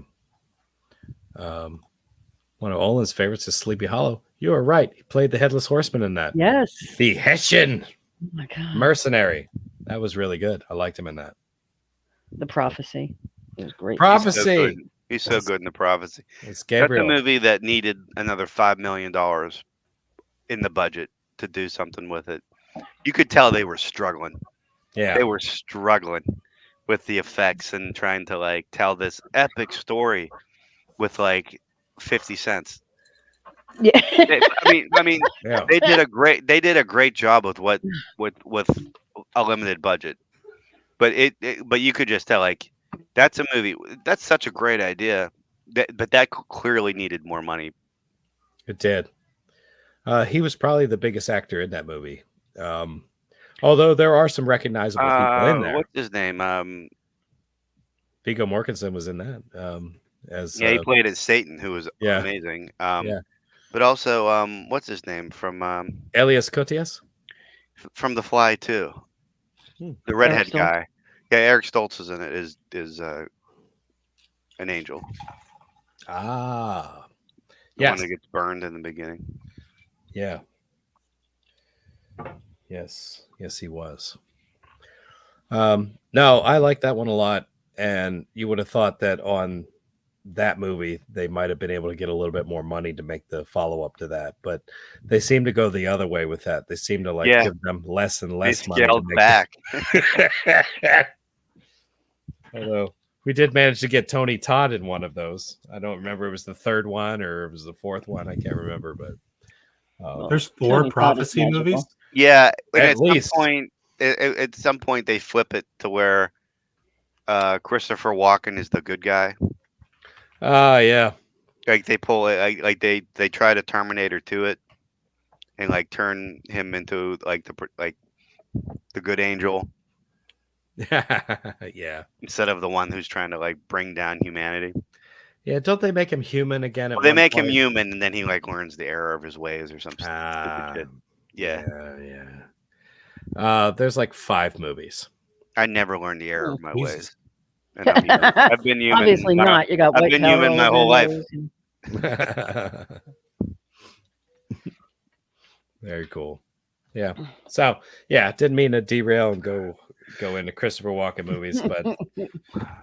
One of Olin's favorites is Sleepy Hollow. You are right. He played the Headless Horseman in that. Yes. The Hessian my God. mercenary. That was really good. I liked him in that. The Prophecy. It was great. Prophecy. He's so good in The Prophecy. It's Gabriel. That's a movie that needed another $5 million in the budget to do something with it. You could tell they were struggling. They were struggling with the effects and trying to like tell this epic story with like 50 cents. Yeah. I mean, they did a great job with a limited budget. But but you could just tell like that's a movie. That's such a great idea. But that clearly needed more money. It did. He was probably the biggest actor in that movie. Although there are some recognizable people in there. What's his name? Viggo Mortensen was in that. He played as Satan, who was amazing. But also, what's his name from Elias Koteas? From The Fly too. The redhead guy. Yeah, Eric Stoltz is in it. Is an angel. Ah, the one that gets burned in the beginning. Yeah. Yes, he was. No, I like that one a lot, and you would have thought that on that movie they might have been able to get a little bit more money to make the follow-up to that, but they seem to go the other way with that. They seem to give them less and less money to make back. Although we did manage to get Tony Todd in one of those. I don't remember if it was the third one or it was the fourth one. I can't remember, but there's 4 prophecy movies. Yeah, at least at some point they flip it to where Christopher Walken is the good guy. Yeah. Like they pull it, like they try to Terminator to it, and like turn him into like the good angel. Yeah. Instead of the one who's trying to like bring down humanity. Yeah, don't they make him human again? They make him human, and then he like learns the error of his ways or something. Yeah. There's like 5 movies. I never learned the error of my ways. And I've been human. Obviously not. You got white I've been human my whole life. Very cool. Yeah. So didn't mean to derail and go into Christopher Walken movies, but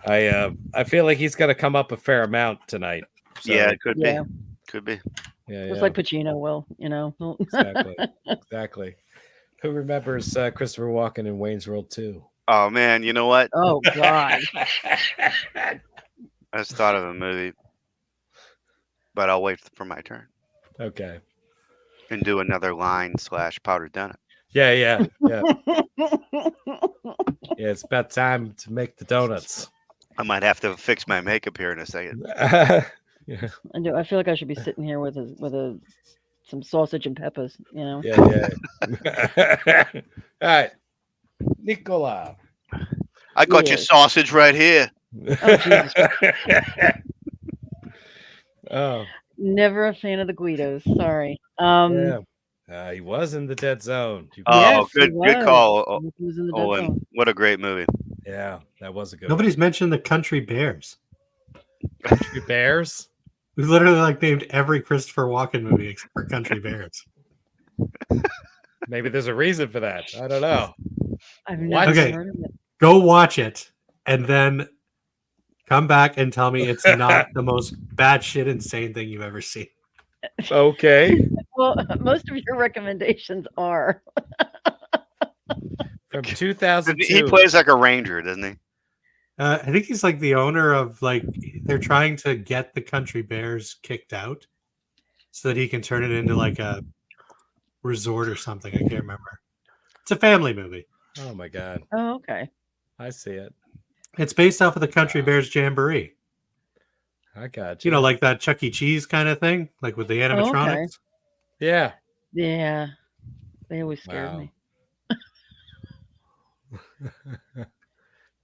I feel like he's going to come up a fair amount tonight. So, yeah, it could be. Could be. Yeah, just like Pacino will, Exactly. Who remembers Christopher Walken in Wayne's World 2? Oh man, you know what? Oh God. I just thought of a movie, but I'll wait for my turn. Okay. And do another line / powdered donut. Yeah. Yeah, it's about time to make the donuts. I might have to fix my makeup here in a second. Yeah. I feel like I should be sitting here with some sausage and peppers, Yeah. All right. Nicola. I got your sausage right here. Oh, Jesus. Oh. Never a fan of the Guidos. Sorry. He was in the Dead Zone. Yes, good call. Owen. What a great movie. Yeah, that was a good Nobody's mentioned the Country Bears. Country Bears? We literally named every Christopher Walken movie except for Country Bears. Maybe there's a reason for that. I don't know. I've never heard of it. Go watch it and then come back and tell me it's not the most batshit insane thing you've ever seen. Okay. Well, most of your recommendations are from 2002. He plays like a ranger, doesn't he? I think he's like the owner of they're trying to get the Country Bears kicked out so that he can turn it into like a resort or something. I can't remember. It's a family movie. Oh my God. Oh, okay. I see it. It's based off of the Country Bears Jamboree. I got you. Like that Chuck E. Cheese kind of thing, like with the animatronics. Okay. Yeah. Yeah. They always scared me.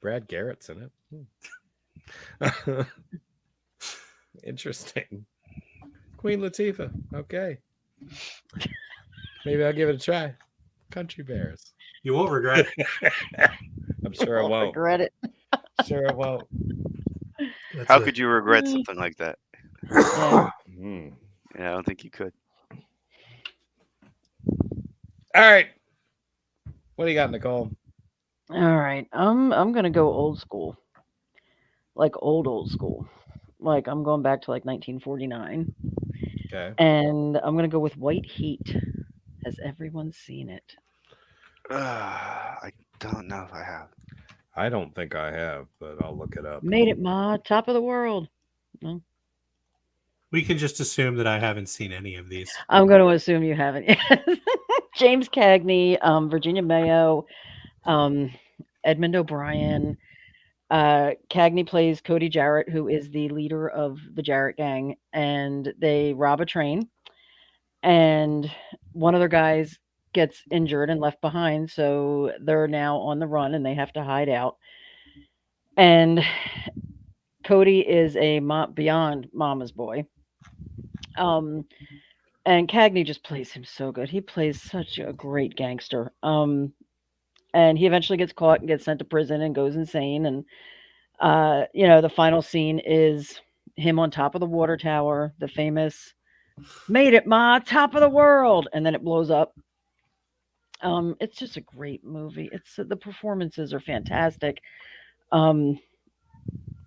Brad Garrett's in it. Interesting. Queen Latifah. Okay. Maybe I'll give it a try. Country Bears. You won't regret it. I'm sure I won't. Regret it. Sure I won't. How could you regret something like that? Yeah. Yeah, I don't think you could. All right. What do you got, Nicole? All right. I'm gonna go old school. Like old school. Like I'm going back to like 1949. Okay. And I'm gonna go with White Heat. Has everyone seen it? I don't know if I have. I don't think I have, but I'll look it up. Made it, Ma, top of the world. No. We can just assume that I haven't seen any of these. I'm going to assume you haven't. James Cagney, Virginia Mayo, Edmund O'Brien. Cagney plays Cody Jarrett, who is the leader of the Jarrett gang, and they rob a train. And one of their guys gets injured and left behind, so they're now on the run and they have to hide out. And Cody is a beyond mama's boy. And Cagney just plays him so good. He plays such a great gangster. And he eventually gets caught and gets sent to prison and goes insane. And the final scene is him on top of the water tower, the famous "Made it, Ma, top of the world," and then it blows up. It's just a great movie. The performances are fantastic.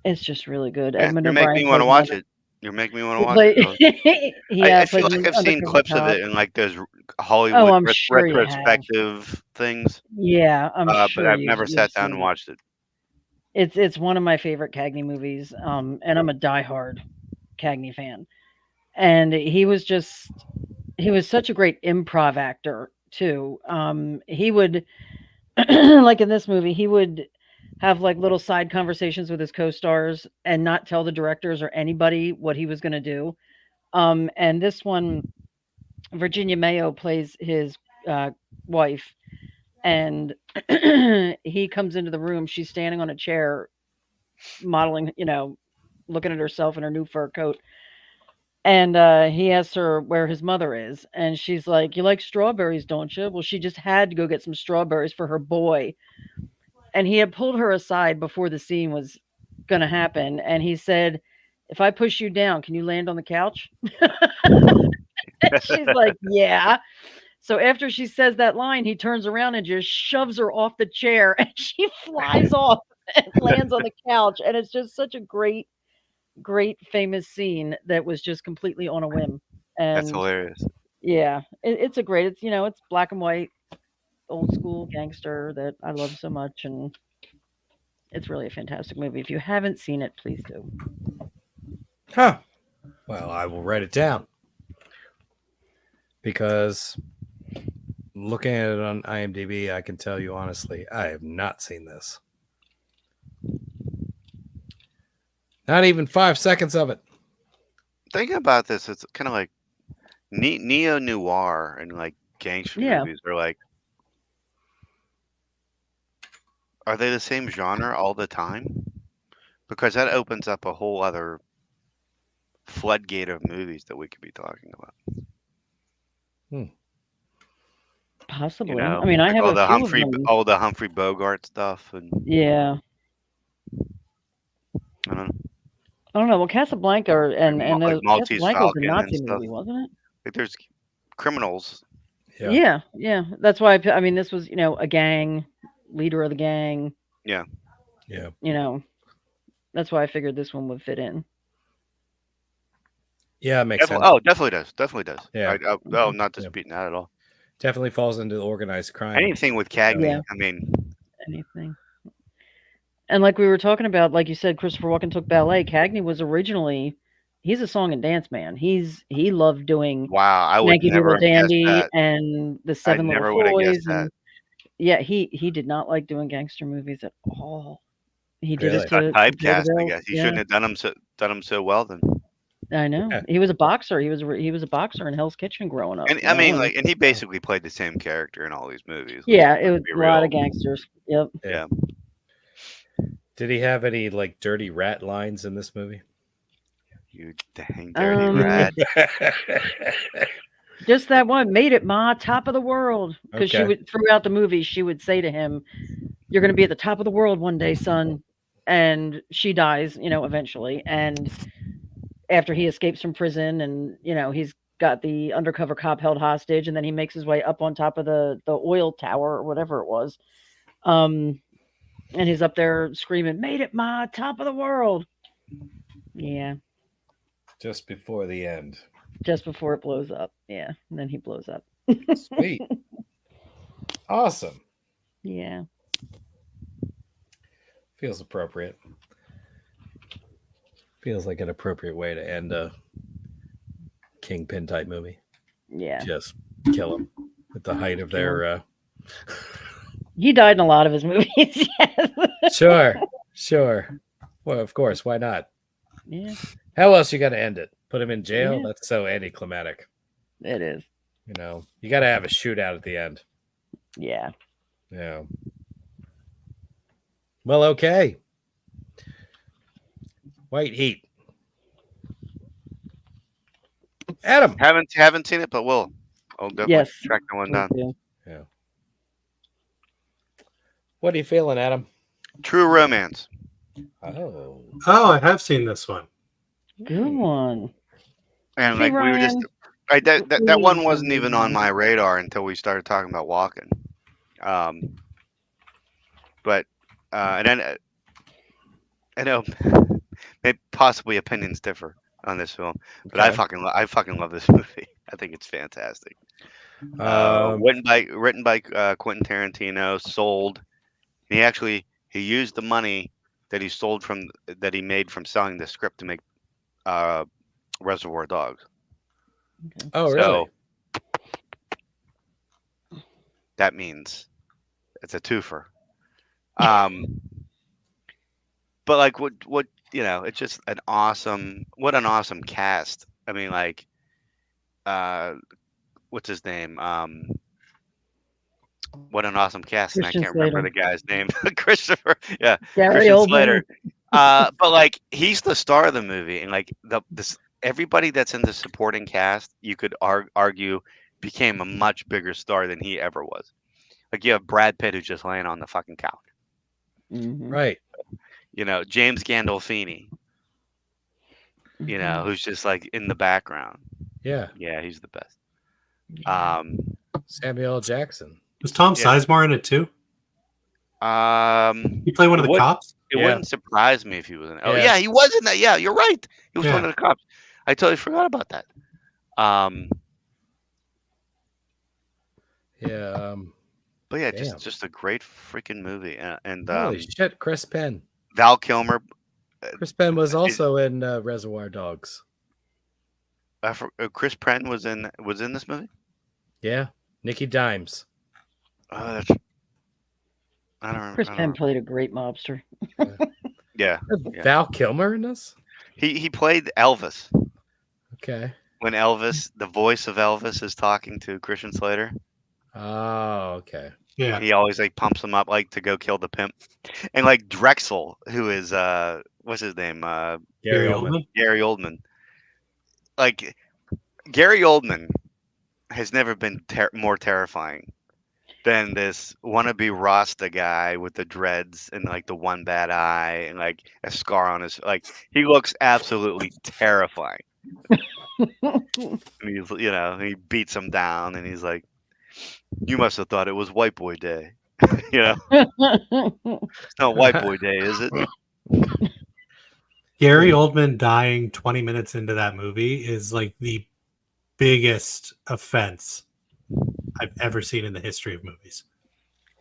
It's just really good. Yeah, Edmund you're making me want to watch it. You're making me want to watch it. I feel like I've seen clips of it in like those Hollywood retrospective things. Yeah, I'm sure. But I've never sat down and watched it. It's one of my favorite Cagney movies. And I'm a diehard Cagney fan. And he was such a great improv actor too. He would like in this movie, he would have like little side conversations with his co-stars and not tell the directors or anybody what he was going to do. And this one, Virginia Mayo plays his wife, and he comes into the room. She's standing on a chair, modeling, looking at herself in her new fur coat. And he asks her where his mother is. And she's like, "You like strawberries, don't you?" Well, she just had to go get some strawberries for her boy. And he had pulled her aside before the scene was going to happen. And he said, "If I push you down, can you land on the couch?" And she's like, "Yeah." So after she says that line, he turns around and just shoves her off the chair. And she flies off and lands on the couch. And it's just such a great famous scene that was just completely on a whim. And that's hilarious. Yeah, it's it's black and white, old school gangster that I love so much, and it's really a fantastic movie. If you haven't seen it, please do. Huh. Well, I will write it down, because looking at it on IMDb, I can tell you honestly, I have not seen this. Not even 5 seconds of it. Thinking about this, it's kind of like neo-noir and like gangster movies are like, are they the same genre all the time? Because that opens up a whole other floodgate of movies that we could be talking about. Possibly. I mean, I have all the Humphrey Bogart stuff, and yeah. I don't know. Well, Casablanca and like Maltese Casablanca was a Falcon Nazi and stuff. movie, wasn't it? Like there's criminals. Yeah. That's why I mean, this was a gang, leader of the gang. Yeah. That's why I figured this one would fit in. Yeah, it makes sense. Oh, definitely does. Yeah. Not disputing that at all. Definitely falls into organized crime. Anything with Cagney, I mean, anything. And like we were talking about, like you said, Christopher Walken took ballet. Cagney was originally, he's a song and dance man. He loved doing I would Yankee never Doodle have guessed Dandy that. and the Seven I never Little would have Boys. guessed that. Yeah, he did not like doing gangster movies at all. He did it a to typecast, I guess. He shouldn't have done them so well then. I know. Yeah. He was a boxer. He was a boxer in Hell's Kitchen growing up. And I mean, like, and he basically played the same character in all these movies. Yeah, it was a lot of gangsters. Yep. Yeah. Did he have any like dirty rat lines in this movie? You dang dirty rat. Just that one. "Made it, Ma, top of the world." Because she would, throughout the movie, she would say to him, "You're going to be at the top of the world one day, son." And she dies, eventually. And after he escapes from prison, and he's got the undercover cop held hostage, and then he makes his way up on top of the oil tower or whatever it was. And he's up there screaming, "Made it, Ma, top of the world." Yeah. Just before the end. Just before it blows up. Yeah. And then he blows up. Sweet. Awesome. Yeah. Feels appropriate. Feels like an appropriate way to end a Kingpin type movie. Yeah. Just kill him at the height of their. He died in a lot of his movies. Yes. Sure. Well, of course. Why not? Yeah. How else you got to end it? Put him in jail? Yeah. That's so anticlimactic. It is. You know, you got to have a shootout at the end. Yeah. Yeah. Well, okay. White Heat. Adam. Haven't seen it, but will. I'll definitely track that one down. Yeah. What are you feeling, Adam? True Romance. Oh, I have seen this one. Good one. And See, like we were just Ryan, that one wasn't even on my radar until we started talking about Walken. But and then I know maybe possibly opinions differ on this film, but I fucking love this movie. I think it's fantastic. Written by Quentin Tarantino, sold. He used the money that he made from selling the script to make Reservoir Dogs. Okay. Oh, really? So that means it's a twofer. But like what it's just an awesome cast. I mean, like what's his name? What an awesome cast, and I can't remember the guy's name. Christopher, yeah, Gary Christian Oldman. Slater. But like he's the star of the movie, and like everybody that's in the supporting cast, you could argue became a much bigger star than he ever was. Like you have Brad Pitt who's just laying on the fucking couch. Mm-hmm. Right. James Gandolfini. Who's just like in the background. Yeah. Yeah, he's the best. Samuel L. Jackson. Was Tom Sizemore in it too? He played one of the cops? It wouldn't surprise me if he was in it. Oh, yeah, he was in that. Yeah, you're right. He was one of the cops. I totally forgot about that. But yeah, just a great freaking movie. And holy shit, Chris Penn. Val Kilmer. Chris Penn was also in Reservoir Dogs. Chris Penn was in this movie? Yeah. Nicky Dimes. I don't remember. Chris Penn played a great mobster. Yeah. Val Kilmer in this? He played Elvis. Okay. When Elvis, the voice of Elvis, is talking to Christian Slater. Oh, okay. Yeah. He always like pumps him up like to go kill the pimp. And like Drexel, who is what's his name? Gary Oldman. Gary Oldman. Like Gary Oldman has never been more terrifying than this wannabe Rasta guy with the dreads and like the one bad eye and like a scar on his he looks absolutely terrifying. And he's he beats him down and he's like, "You must have thought it was White Boy Day." It's not White Boy Day, is it? Gary Oldman dying 20 minutes into that movie is like the biggest offense I've ever seen in the history of movies.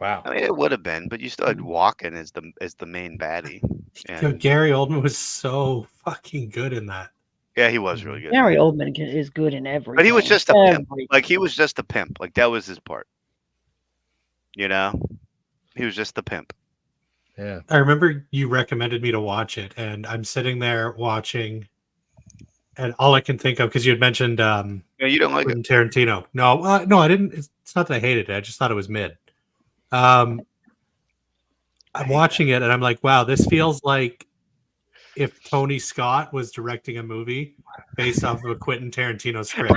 Wow. I mean, it would have been, but you still had Walken as the main baddie. And Gary Oldman was so fucking good in that. Yeah, he was really good. Gary Oldman is good in everything. But he was just a pimp. Like he was just a pimp. Like that was his part. He was just the pimp. Yeah. I remember you recommended me to watch it, and I'm sitting there watching, and all I can think of, because you had mentioned you don't like it. Tarantino. No, I didn't. It's not that I hated it. I just thought it was mid. I'm watching it, and I'm like, wow, this feels like if Tony Scott was directing a movie based off of a Quentin Tarantino script.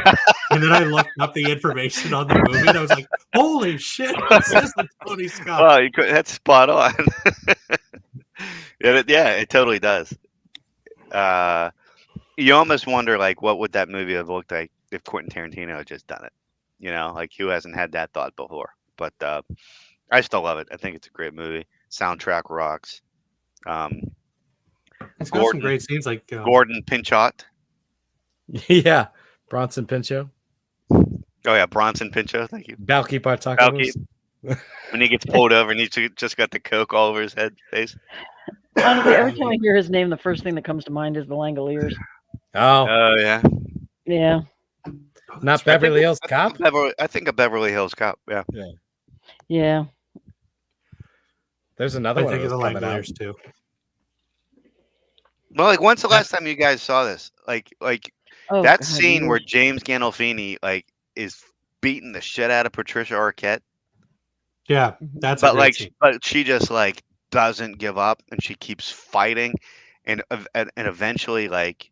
And then I looked up the information on the movie, and I was like, holy shit, this is a Tony Scott. Oh, that's spot on. Yeah, it totally does. You almost wonder, like, what would that movie have looked like if Quentin Tarantino had just done it? Like, who hasn't had that thought before? But I still love it. I think it's a great movie. Soundtrack rocks. It's got some great scenes, like Gordon Pinchot. Yeah, Bronson Pinchot. Oh yeah, Bronson Pinchot. Thank you. Balky Bartakos. When he gets pulled over and he's just got the coke all over his face. Honestly, every time I hear his name, the first thing that comes to mind is the Langoliers. Oh, yeah. Yeah. Not Beverly Hills Cop? I think a Beverly Hills Cop. Yeah. Yeah. There's another one I think of of those the coming out. Langoliers too. Well, like, when's the last time you guys saw this? Like Oh, that God, scene where years. James Gandolfini is beating the shit out of Patricia Arquette, Yeah, that's a great scene. but she just like doesn't give up and she keeps fighting, and eventually like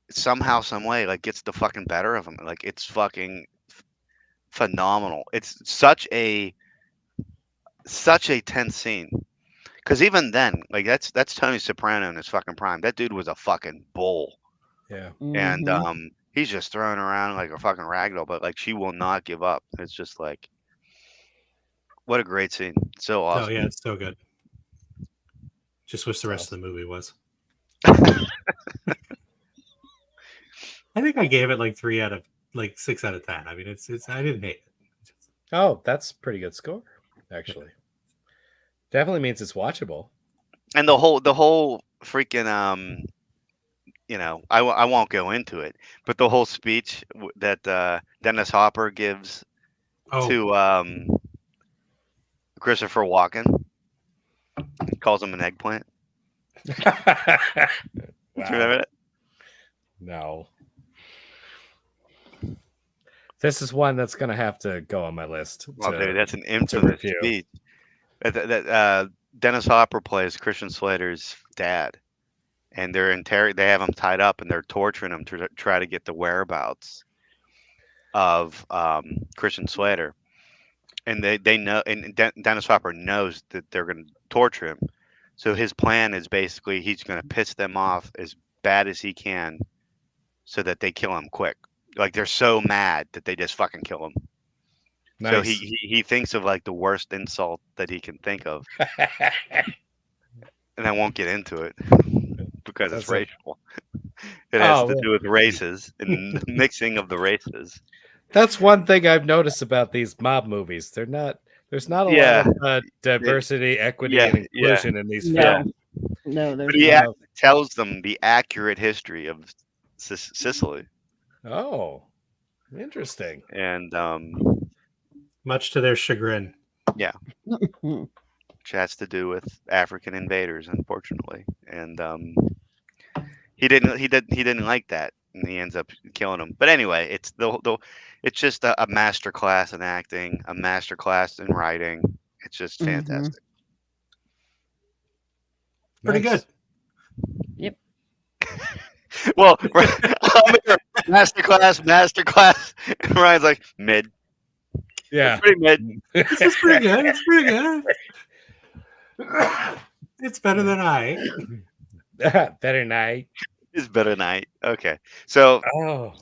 somehow, some way, like gets the fucking better of him. Like it's fucking phenomenal. It's such a tense scene. Because even then, like that's Tony Soprano in his fucking prime. That dude was a fucking bull. Yeah. And Mhm. he's just throwing around like a fucking ragdoll, but like she will not give up. It's just like, what a great scene. So Oh awesome. yeah, it's so good. Just wish the rest of the movie was. I think I gave it like 6 out of 10. I mean, it's I didn't hate it. Oh, that's a pretty good score, actually. Definitely means it's watchable. And the whole freaking you know, I won't go into it, but the whole speech that Dennis Hopper gives to Christopher Walken, he calls him an eggplant. Wow. Do you remember that? No. This is one that's going to have to go on my list. Well, dude, that's an infamous speech. Dennis Hopper plays Christian Slater's dad, and they have him tied up, and they're torturing him to try to get the whereabouts of Christian Slater. And they know, and Dennis Hopper knows that they're going to torture him. So his plan is basically he's going to piss them off as bad as he can, so that they kill him quick. Like they're so mad that they just fucking kill him. Nice. So he thinks of like the worst insult that he can think of, and I won't get into it because it's racial. It has to do with races and mixing of the races. That's one thing I've noticed about these mob movies. There's not a lot of diversity, equity, and inclusion in these films. No, there's but he tells them the accurate history of Sicily. Oh, interesting. And much to their chagrin. Yeah. Which has to do with African invaders, unfortunately. And he didn't like that, and he ends up killing him. But anyway, it's it's just a master class in acting, a master class in writing. It's just fantastic. Pretty good. Yep. Well, master class, and Ryan's like mid. Yeah, it's pretty mid. This is pretty good. It's pretty good. It's better than I. Better than I. It's better than I. Okay, so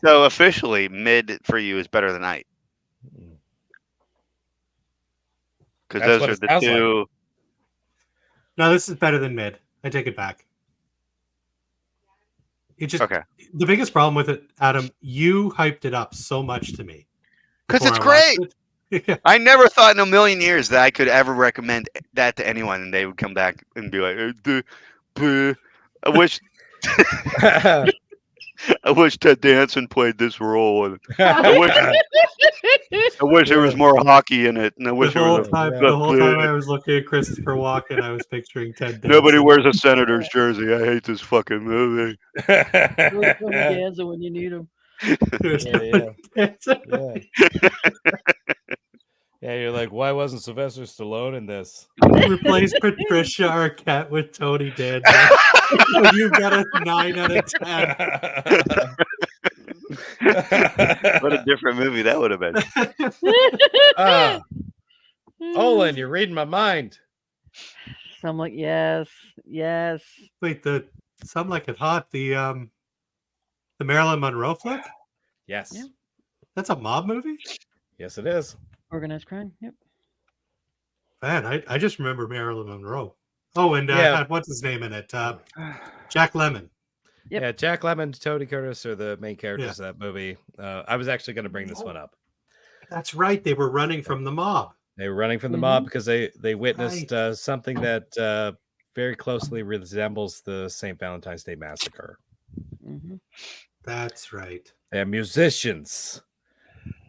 officially, mid for you is better than I. Because those are the two. Like. No, this is better than mid. I take it back. It just the biggest problem with it, Adam, you hyped it up so much to me. Because it's great. It. I never thought in a million years that I could ever recommend that to anyone, and they would come back and be like, I wish I wish Ted Danson played this role, and I wish there was more hockey in it, and I wish the whole time I was looking at Christopher Walken, I was picturing Ted Danson. Nobody wears a Senator's jersey. I hate this fucking movie. Where's Tony Danza when you need him? Yeah, you're like, why wasn't Sylvester Stallone in this? Replace Patricia Arquette with Tony Danza. You've got a 9 out of 10. What a different movie that would have been. Olin, you're reading my mind. Some like yes. Wait, Some Like It Hot, the Marilyn Monroe flick? Yes. Yeah. That's a mob movie? Yes, it is. Organized crime. Yep. Man, I just remember Marilyn Monroe. Oh, and had what's his name in it? Jack Lemmon. Yep. Yeah, Jack Lemmon and Tony Curtis are the main characters of that movie. I was actually going to bring this one up. That's right. They were running from the mob. They were running from the mob because they witnessed something that very closely resembles the St. Valentine's Day Massacre. Mm-hmm. That's right. They have musicians,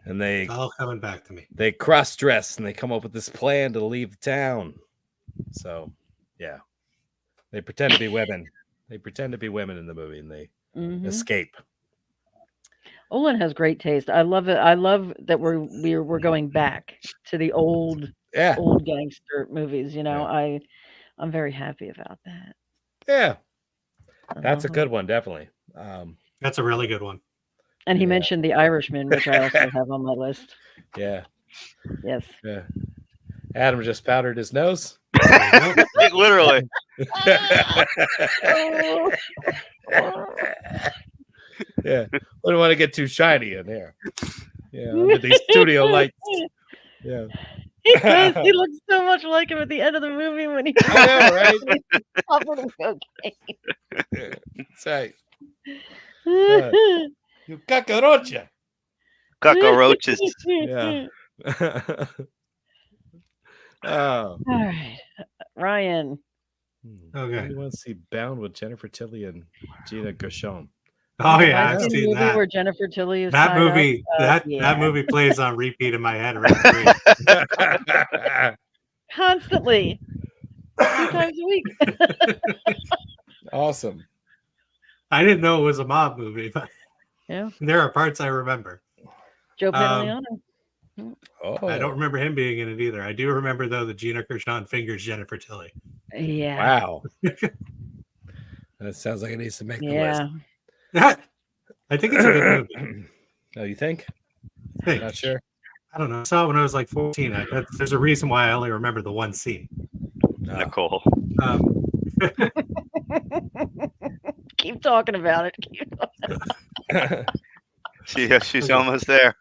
and It's all coming back to me. They cross-dress and they come up with this plan to leave town. So, yeah, they pretend to be women. They pretend to be women in the movie, and they escape. Olin has great taste. I love it. I love that we're going back to the old gangster movies. You know, I'm very happy about that. Yeah, that's a good one, definitely. That's a really good one. And he mentioned The Irishman, which I also have on my list. Yeah. Yes. Yeah. Adam just powdered his nose. Literally. Yeah. We don't want to get too shiny in here. Yeah, under these studio lights. Yeah. He does. He looks so much like him at the end of the movie when he. I know, right? Okay. That's right. You cucaracha. Cockroaches. Yeah. All right, Ryan. Okay. I want to see Bound with Jennifer Tilly and Gina Gershon. Oh yeah, I've seen that. Where Jennifer Tilly is that movie. That movie plays on repeat in my head constantly, 2 times a week. Awesome. I didn't know it was a mob movie, but yeah, there are parts I remember. Joe Pantoliano. I don't remember him being in it either. I do remember though that Gina Gershon fingers Jennifer Tilly. Yeah. Wow. That sounds like it needs to make the list. I think it's a good movie. Oh, you think? Hey, not sure. I don't know. I saw it when I was like 14. There's a reason why I only remember the one scene. Nicole. Keep talking about it. She's almost there.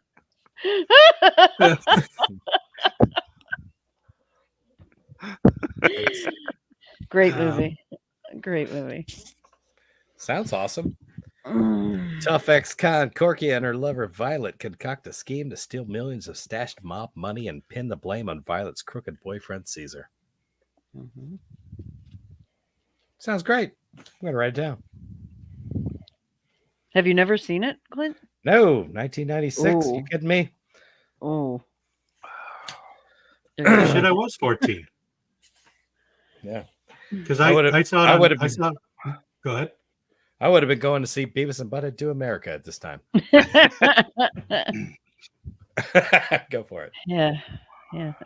Great movie. Great movie. Sounds awesome. Tough ex-con Corky and her lover Violet concoct a scheme to steal millions of stashed mob money and pin the blame on Violet's crooked boyfriend Caesar. Sounds great. I'm going to write it down. Have you never seen it, Clint? No, 1996. You kidding me? Oh. Shit, I was 14. Yeah. Because I saw it. Go ahead. I would have been going to see Beavis and Butthead Do America at this time. Go for it. Yeah.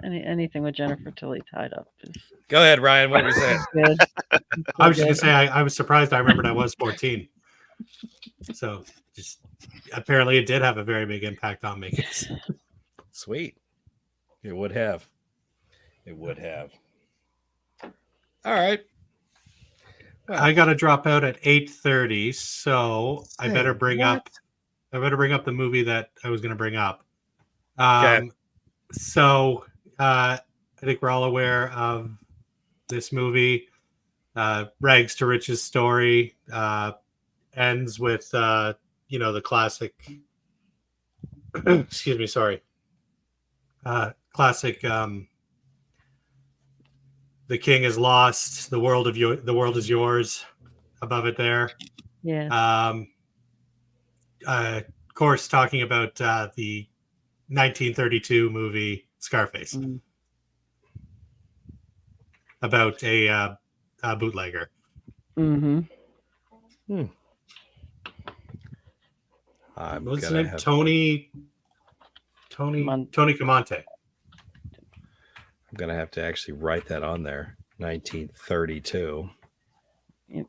Anything with Jennifer Tilly tied up. Go ahead, Ryan. What were you saying? I was just going to say I was surprised. I remembered I was 14. So just apparently it did have a very big impact on me. Sweet. It would have. It would have. All right. Well, I got to drop out at 8:30, so I better bring up the movie that I was going to bring up. Okay. So I think we're all aware of this movie, Rags to Riches story. Ends with the classic. Excuse me, sorry. Classic. The king is lost. The world is yours. Above it there. Yeah. Of course, talking about the 1932 movie Scarface, about a bootlegger. What's his name? Tony Camonte. I'm gonna have to actually write that on there. 1932. Yep.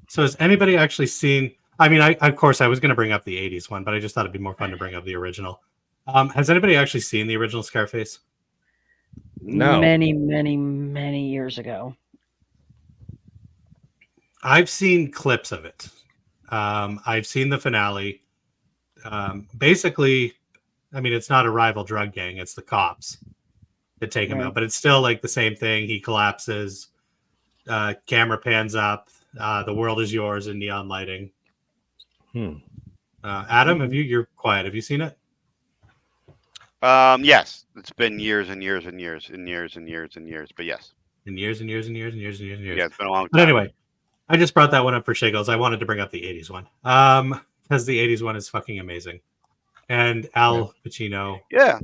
So has anybody actually seen? I mean, of course I was going to bring up the 80s one, but I just thought it'd be more fun to bring up the original. Has anybody actually seen the original Scarface? No. Many years ago. I've seen clips of it. I've seen the finale. Basically, I mean, it's not a rival drug gang; it's the cops that take him out. But it's still like the same thing. He collapses. Camera pans up. The world is yours in neon lighting. Adam, you're quiet. Have you seen it? Yes, it's been years and years and years and years and years and years, but yes. in years and years and years and years and years and years. Yeah, it's been a long time. But anyway, I just brought that one up for Shiggles. I wanted to bring up the 80s one. Because the 80s one is fucking amazing. And Al Pacino. Yeah.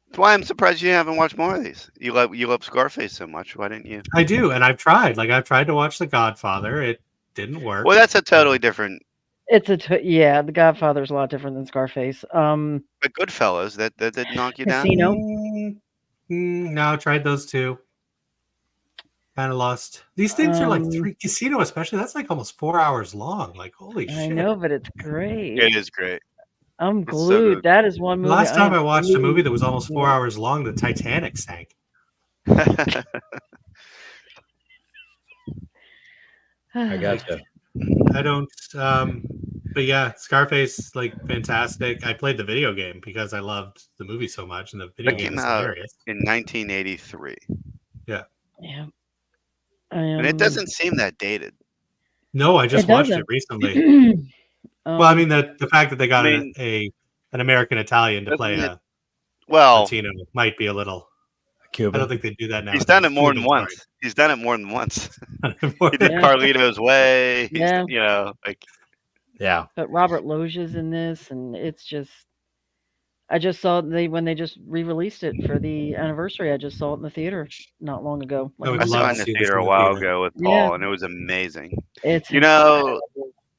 That's why I'm surprised you haven't watched more of these. You love Scarface so much. Why didn't you? I do, and I've tried. Like, I've tried to watch The Godfather. It didn't work. Well, that's a totally different. It's The Godfather's a lot different than Scarface. But Goodfellas, that did knock you down. Casino. No, tried those two. Kind of lost. These things are like Casino, especially. That's like almost 4 hours long. Like, holy shit! I know, but it's great. It is great. I'm glued. So that is one movie. Last time I watched a movie that was almost 4 hours long, the Titanic sank. I gotcha. I don't. But yeah, Scarface, like, fantastic. I played the video game because I loved the movie so much, and the video game is hilarious. In 1983. Yeah. And it doesn't seem that dated. No, I just watched it recently. Well, I mean, the fact that they got an American Italian to play a Latino might be a little. Cuban. I don't think they do that now. He's done it more than once. He's done it more than once. He did Carlito's Way. Yeah. You know, like. Yeah. But Robert Loggia's in this, and it's just. I just saw when they just re-released it for the anniversary. I just saw it in the theater not long ago. I saw it in the theater a while ago with Paul, and it was amazing. It's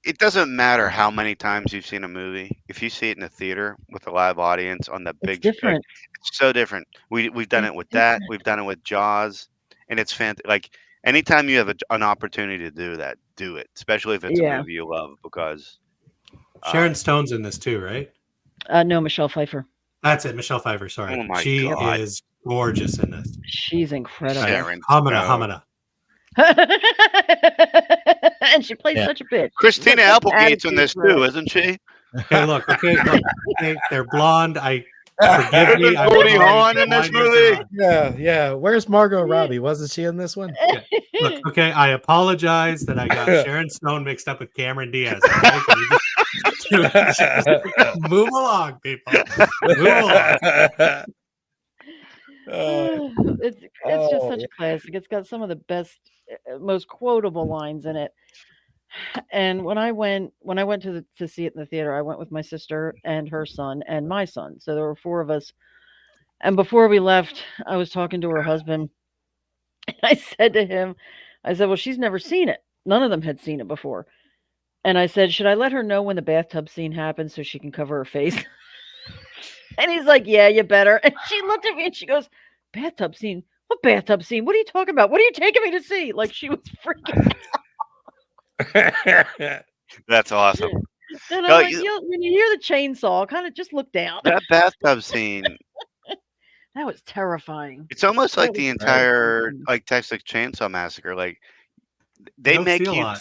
it doesn't matter how many times you've seen a movie. If you see it in the theater with a live audience on the big screen, it's so different. We've done it with that. We've done it with Jaws, and it's fantastic. Like anytime you have an opportunity to do that, do it. Especially if it's a movie you love, because Sharon Stone's in this too, right? No, Michelle Pfeiffer. That's it, Michelle Pfeiffer. Sorry, oh she is gorgeous in this. She's incredible. Sharon Hamana. And she plays such a bitch. Christina Applegate's in this too, isn't she? Okay, look. Okay, they're blonde. Forgive me. Goldie Hawn in this movie. Yeah. Where's Margot Robbie? Wasn't she in this one? Yeah. Look, okay, I apologize that I got Sharon Stone mixed up with Cameron Diaz. Okay? Move along, people. Move along. It's just such a classic. It's got some of the best, most quotable lines in it. And when I went to see it in the theater, I went with my sister and her son and my son. So there were 4 of us. And before we left, I was talking to her husband. And I said to him, well, she's never seen it. None of them had seen it before. And I said, should I let her know when the bathtub scene happens so she can cover her face? And he's like, yeah, you better. And she looked at me and she goes, bathtub scene? What bathtub scene? What are you talking about? What are you taking me to see? Like, she was freaking out. That's awesome. And I'm like, when you hear the chainsaw, kind of just look down. That bathtub scene. That was terrifying. It's almost like the entire Texas Chainsaw Massacre. Like they make you.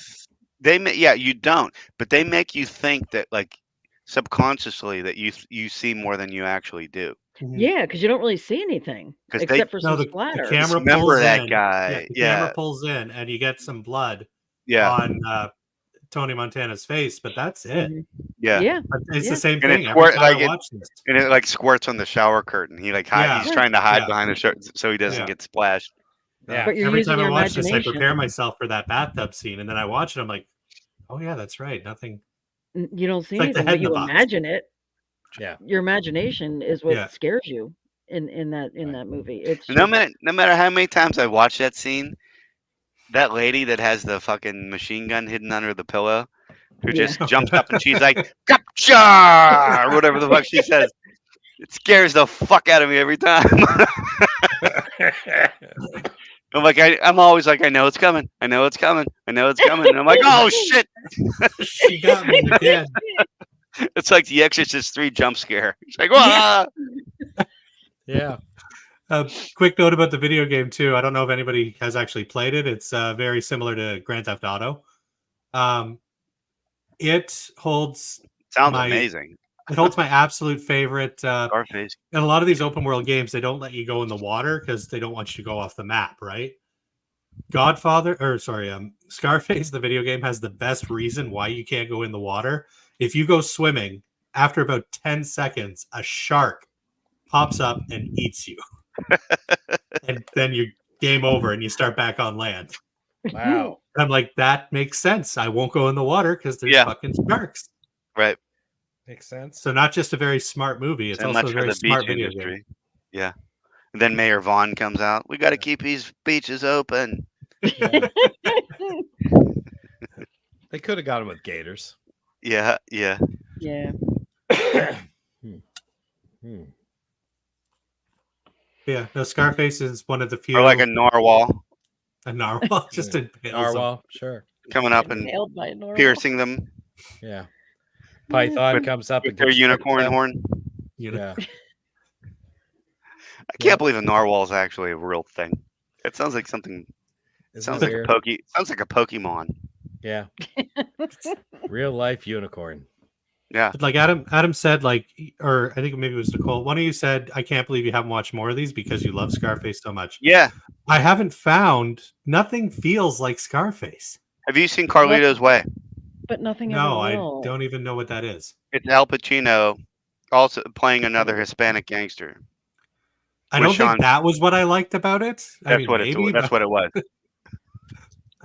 You don't, but they make you think that, like, subconsciously that you see more than you actually do. Yeah, because you don't really see anything except for some splatter. The camera remember that in. guy. The camera pulls in, and you get some blood on Tony Montana's face, but that's it. Yeah. But it's the same thing. And it like squirts on the shower curtain. He he's trying to hide behind the shirt so he doesn't get splashed. Yeah. But every time I watch this, I prepare myself for that bathtub scene, and then I watch it. I'm like, oh yeah, that's right. Nothing. You don't see anything, but you imagine it. Yeah. Your imagination is what scares you in that movie. It's no matter how many times I watch that scene, that lady that has the fucking machine gun hidden under the pillow, who just jumps up and she's like, "Gotcha!" or whatever the fuck she says. It scares the fuck out of me every time. I'm always like, I know it's coming. I know it's coming. I know it's coming. And I'm like, oh shit. She got me again. It's like the Exorcist 3 jump scare. It's like, wow. Yeah. Quick note about the video game too. I don't know if anybody has actually played it. It's very similar to Grand Theft Auto. It holds. Sounds amazing. It holds my absolute favorite. Scarface. In a lot of these open world games, they don't let you go in the water because they don't want you to go off the map, right? Scarface, the video game, has the best reason why you can't go in the water. If you go swimming, after about 10 seconds, a shark pops up and eats you. And then you're game over, and you start back on land. Wow. I'm like, that makes sense. I won't go in the water because there's fucking sharks. Right. Makes sense. So not just a very smart movie, it's So also much a for very the smart beach video industry. game. Yeah. And then Mayor Vaughn comes out. We got to keep these beaches open. Yeah. They could have got him with gators. Yeah. Yeah. Yeah. Yeah. No, Scarface is one of the few. Or like a narwhal. A narwhal just impales them. Narwhal, sure. Coming up and Nailed by a narwhal. piercing them. Yeah. Python comes up with and their gets unicorn horn. Yeah. I can't believe a narwhal is actually a real thing. It sounds like something. Sounds like weird? Sounds like a Pokemon. Yeah. Real life unicorn. Yeah. Like Adam said, like, or I think maybe it was Nicole. One of you said, "I can't believe you haven't watched more of these because you love Scarface so much." Yeah. I haven't found. Nothing feels like Scarface. Have you seen Carlito's Way? But nothing No, ever I will. don't even know what that is. It's Al Pacino, also playing another Hispanic gangster. I don't think that was what I liked about it. That's what it was.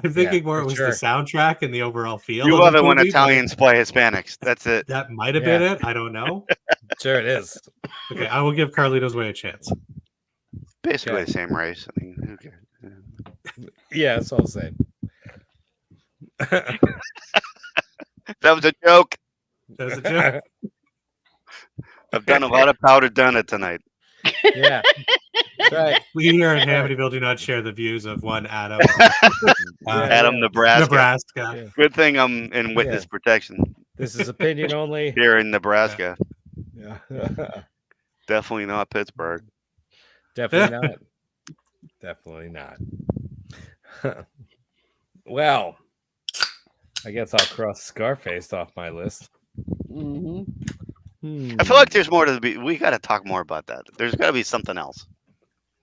I'm thinking more it was the soundtrack and the overall feel. You of love the it when movie, Italians play Hispanics. That's it. That might have been it. I don't know. Sure, it is. Okay, I will give Carlito's Way a chance. Basically the same race. I mean, who cares? Yeah, that's all I'm saying. That was a joke. That was a joke. I've done a lot of powdered donut tonight. Yeah. Right. We here in Amityville do not share the views of one Adam. Adam, Nebraska. Yeah. Good thing I'm in witness protection. This is opinion only. Here in Nebraska. Yeah. Definitely not Pittsburgh. Definitely not. Definitely not. Well, I guess I'll cross Scarface off my list. I feel like there's more to be. We got to talk more about that. There's got to be something else.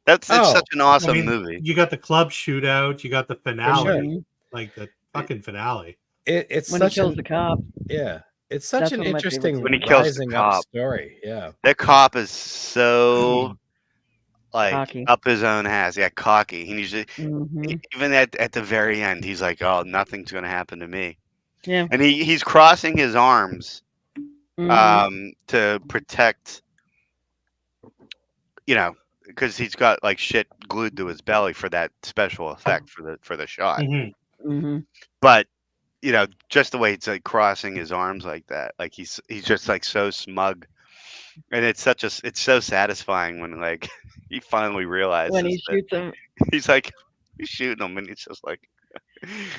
It's such an awesome movie. You got the club shootout. You got the finale, sure. like the fucking finale. It's when such he kills the cop. Yeah, it's such an interesting when he kills rising the cop. up story. Yeah, that cop is so like cocky. Up his own ass. Yeah, cocky. He usually even at the very end, he's like, "Oh, nothing's gonna happen to me." Yeah, and he's crossing his arms to protect, because he's got like shit glued to his belly for that special effect for the shot. But just the way it's like crossing his arms like that, like he's just like so smug, and it's so satisfying when like he finally realizes when he shoots him. He's like he's shooting him, and he's just like,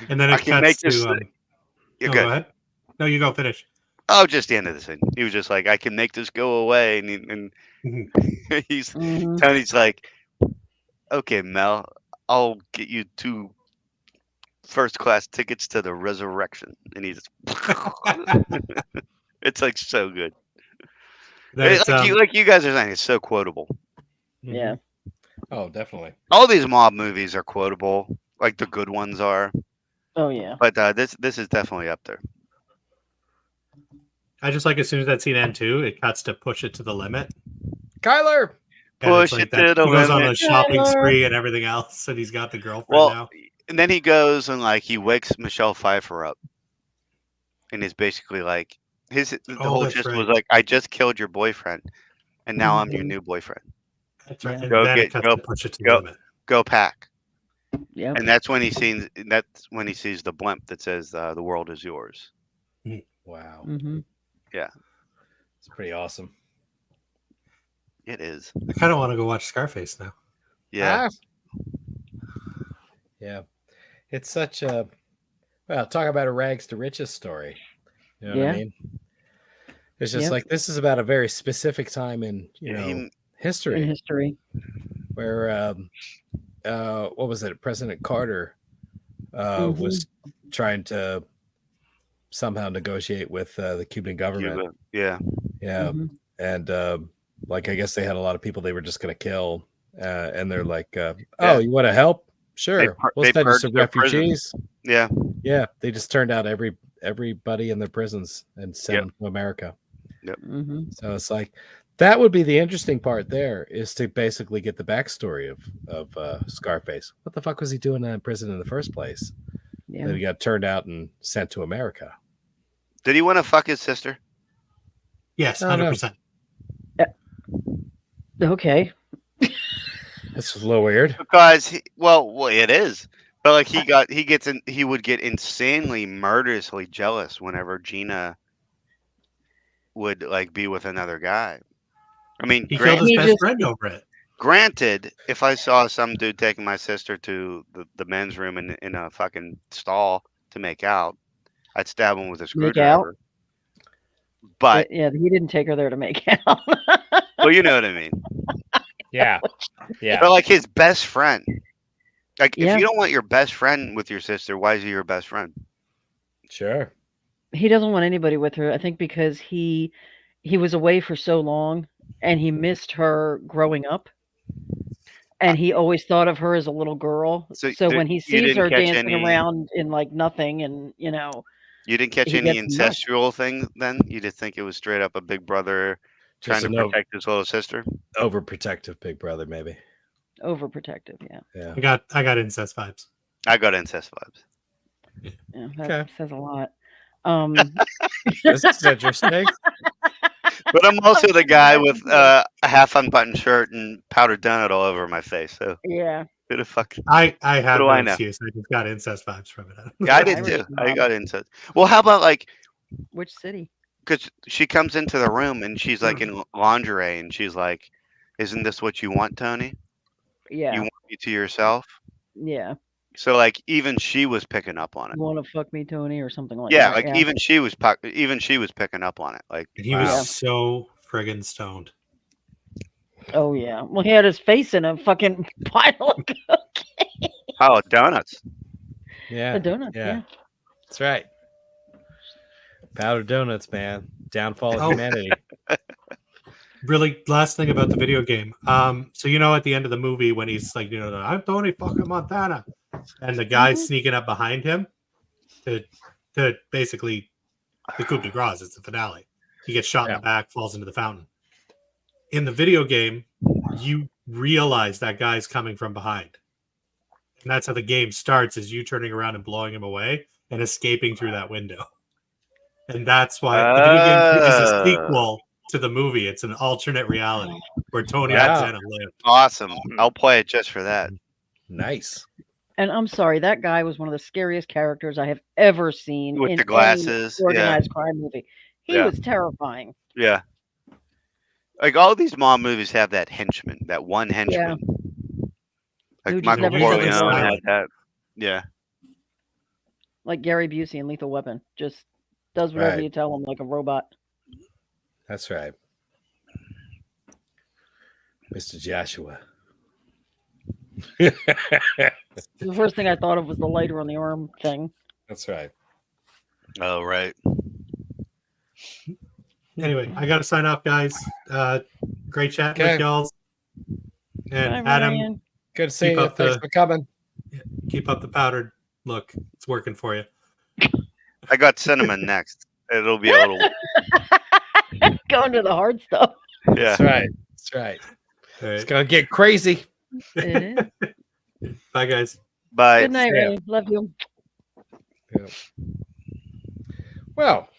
and then it cuts to. You're go good. ahead. No, you go finish. Oh, just the end of the scene. He was just like, I can make this go away, and he's Tony's like, okay, Mel, I'll get you 2 first-class tickets to the resurrection, and he's it's like so good. Like you guys are saying, it's so quotable. Yeah. Oh, definitely. All these mob movies are quotable, like the good ones are. Oh yeah. But this is definitely up there. I just like as soon as that scene ends too, it cuts to push it to the limit. Kyler, push it to the limit. He goes on a Kyler. shopping spree and everything else, and he's got the girlfriend now. And then he goes and like he wakes Michelle Pfeiffer up, and is basically like the whole gist was like, I just killed your boyfriend, and now I'm your new boyfriend. That's right. Yeah. And then push it to the limit. Go pack. Yeah. And that's when he sees the blimp that says the world is yours. Wow. Yeah. It's pretty awesome. It is. I kind of want to go watch Scarface now. Yeah. Yeah. It's such a talk about a rags to riches story. You know what I mean? It's just like this is about a very specific time in history. In history. Where what was it? President Carter was trying to somehow negotiate with the Cuban government. Yeah. And like I guess they had a lot of people they were just going to kill, and they're like, "Oh, you want to help? Sure, we'll send you some refugees." Yeah. They just turned out everybody in their prisons and sent them to America. Yep. So it's like That would be the interesting part. There is to basically get the backstory of Scarface. What the fuck was he doing in prison in the first place? Yeah. Then he got turned out and sent to America. Did he want to fuck his sister? Yes, I don't know. 100%. Okay. This is a little weird. Because well, it is. But like he would get insanely murderously jealous whenever Gina would like be with another guy. I mean, He killed his He best just- friend over it. granted, if I saw some dude taking my sister to the men's room in a fucking stall to make out, I'd stab him with a Make out? screwdriver. But Yeah, he didn't take her there to make out. well, you know what I mean. Yeah. Yeah. But like his best friend. Like Yeah. if you don't want your best friend with your sister, why is he your best friend? Sure. He doesn't want anybody with her. I think because he was away for so long and he missed her growing up. And he always thought of her as a little girl. So So when he you sees didn't her catch dancing any- around in like nothing and You didn't catch He any gets nuts. incestual thing then? You just think it was straight up a big brother trying Just to an protect his little sister? overprotective big brother, maybe. overprotective, yeah. Yeah. I got incest vibes. I got incest vibes. Yeah, that Okay. says a lot. This is interesting. But I'm also the guy with a half unbuttoned shirt and powdered donut all over my face. So Yeah. who the fuck? I have do no I know? excuse. I just got incest vibes from it. Yeah, I did Irish too. I mob. got incest. Well, how about like, Which city? because she comes into the room and she's like in lingerie and she's like, "Isn't this what you want, Tony? Yeah. You want me to yourself?" Yeah. So like even she was picking up on it. You want to fuck me, Tony, or something like Yeah, that. like even she was picking up on it. Like He wow. was so friggin' stoned. Oh yeah. Well, he had his face in a fucking pile of Oh, donuts. Yeah. donuts. Yeah. Yeah. That's right. Powdered donuts, man. Downfall of Oh. humanity. Really, last thing about the video game. So at the end of the movie when he's like, I'm Tony fucking Montana, and the guy's sneaking up behind him to basically the coup de grace. It's the finale. He gets shot in the back, falls into the fountain. In the video game, you realize that guy's coming from behind, and that's how the game starts: is you turning around and blowing him away and escaping through that window. And that's why the video game is a sequel to the movie. It's an alternate reality where Tony Montana lived. Awesome. I'll play it just for that. Nice. And I'm sorry, that guy was one of the scariest characters I have ever seen With in the glasses, any organized crime movie. He was terrifying. Yeah. Like all these mob movies have that henchman, that one henchman. Who Like just Michael never said Corleone anything. had that. Yeah. Like Gary Busey in Lethal Weapon. Just does whatever Right. you tell him like a robot. That's right. Mr. Joshua. The first thing I thought of was the lighter on the arm thing. That's right. Oh, right. Anyway, I got to sign off, guys. Great chatting Okay. with y'all. And Bye, Adam, Ryan. Good to see Keep you. up Thanks the- for coming. keep up the powdered look. It's working for you. I got cinnamon next. It'll be a little. Going to the hard stuff. Yeah. That's right. That's right. All It's right. gonna get crazy. It is. Bye, guys. Bye. Good night, Yeah. Ryan. Love you. Yeah. Well,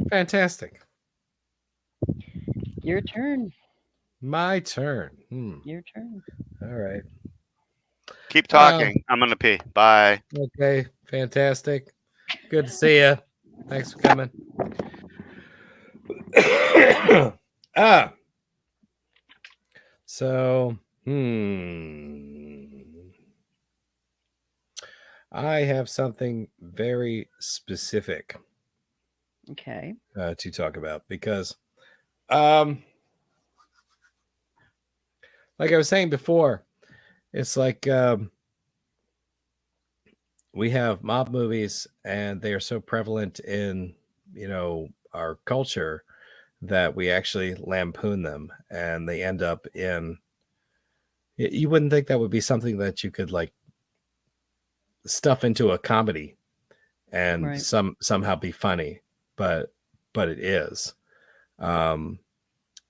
fantastic. Your turn. My turn. Your turn. All right. Keep talking. I'm gonna pee. Bye. Okay. Fantastic. Good to see you. Thanks for coming. So, I have something very specific Okay. to talk about because, like I was saying before, it's like we have mob movies and they are so prevalent in, our culture that we actually lampoon them and they end up in, you wouldn't think that would be something that you could like stuff into a comedy and Right. somehow be funny, but it is.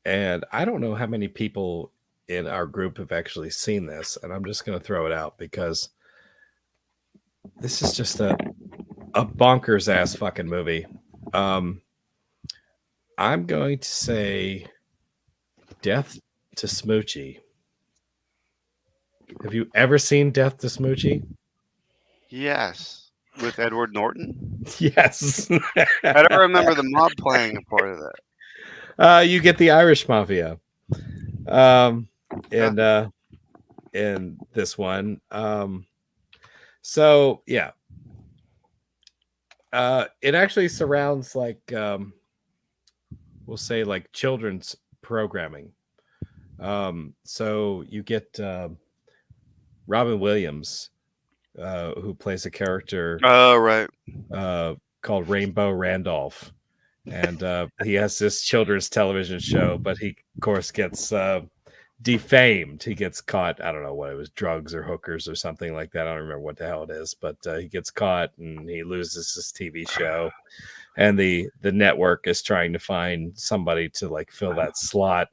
and I don't know how many people in our group have actually seen this, and I'm just going to throw it out because this is just a bonkers ass fucking movie. I'm going to say Death to Smoochie. Have you ever seen Death to Smoochie? Yes, with Edward Norton. Yes. I don't remember the mob playing a part of that. You get the Irish Mafia. In this one. So yeah. It actually surrounds like we'll say like children's programming. So you get Robin Williams, who plays a character Oh, right. called Rainbow Randolph. And he has this children's television show, but he, of course, gets defamed. He gets caught. I don't know what it was, drugs or hookers or something like that. I don't remember what the hell it is, but he gets caught and he loses his TV show. And the network is trying to find somebody to like fill that slot.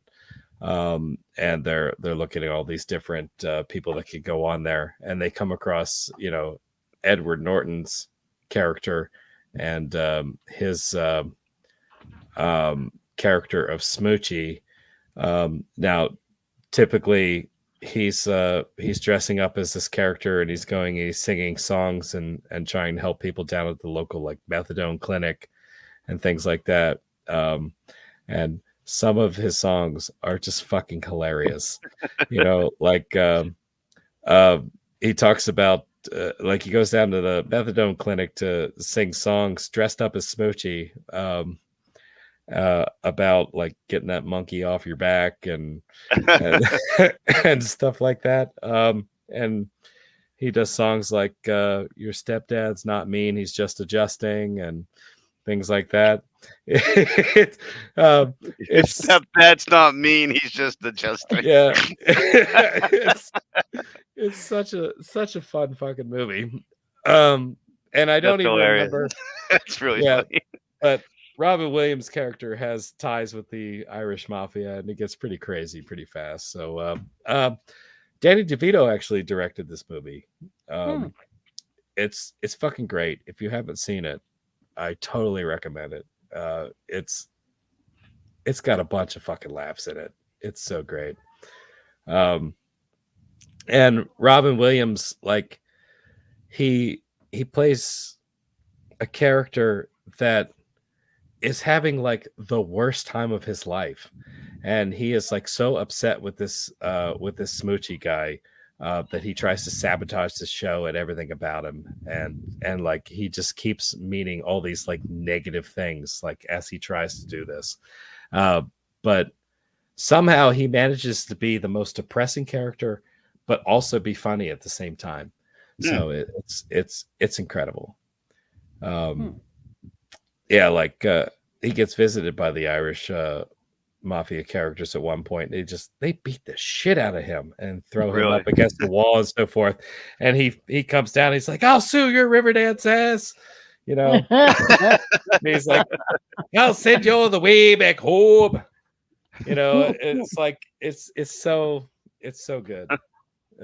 And they're looking at all these different people that could go on there, and they come across Edward Norton's character and his character of Smoochie. Now, typically he's dressing up as this character, and he's singing songs and trying to help people down at the local like methadone clinic and things like that. And some of his songs are just fucking hilarious. Like he talks about like he goes down to the methadone clinic to sing songs dressed up as Smoochie, about like getting that monkey off your back and and stuff like that. And he does songs like your stepdad's not mean, he's just adjusting, and things like that. It's Stepdad's not mean, he's just adjusting. Yeah. It's such a fun fucking movie. And I don't even remember. That's really funny. But Robin Williams' character has ties with the Irish Mafia, and it gets pretty crazy pretty fast. So Danny DeVito actually directed this movie. It's fucking great. If you haven't seen it, I totally recommend it. It's got a bunch of fucking laughs in it. It's so great. And Robin Williams, like he plays a character that is having like the worst time of his life, and he is like so upset with this Smoochie guy that he tries to sabotage the show and everything about him, and like he just keeps meaning all these like negative things like as he tries to do this, but somehow he manages to be the most depressing character but also be funny at the same time. So it's incredible. Yeah, like he gets visited by the Irish Mafia characters at one point. They beat the shit out of him and throw him up against the wall and so forth. And he comes down. He's like, "I'll sue your Riverdance ass," and he's like, "I'll send you all the way back home." It's like it's so good.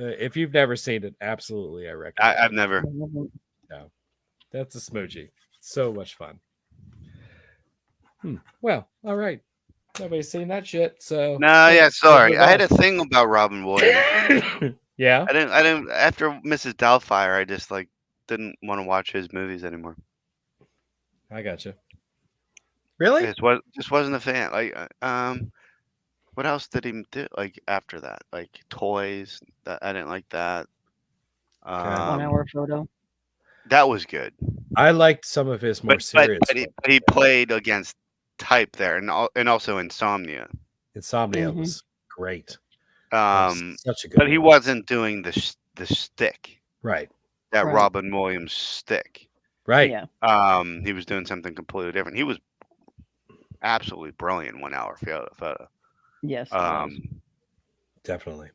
If you've never seen it, absolutely, I recommend. I've never. No, that's a Smoochie. So much fun. Well, all right. Nobody's seen that shit. So sorry. I had a thing about Robin Williams. Yeah. I didn't. After Mrs. Doubtfire, I just like didn't want to watch his movies anymore. I gotcha. Really? Just wasn't a fan. Like, what else did he do? Like after that, like Toys. I didn't like that. 1 Hour Photo. That was good. I liked some of his more serious. But he played against type there, and also Insomnia. Insomnia was great. Such a good. But he wasn't doing the stick. Right. That Robin Williams stick. Right. Yeah. He was doing something completely different. He was absolutely brilliant in 1 Hour Photo. Yes. Definitely.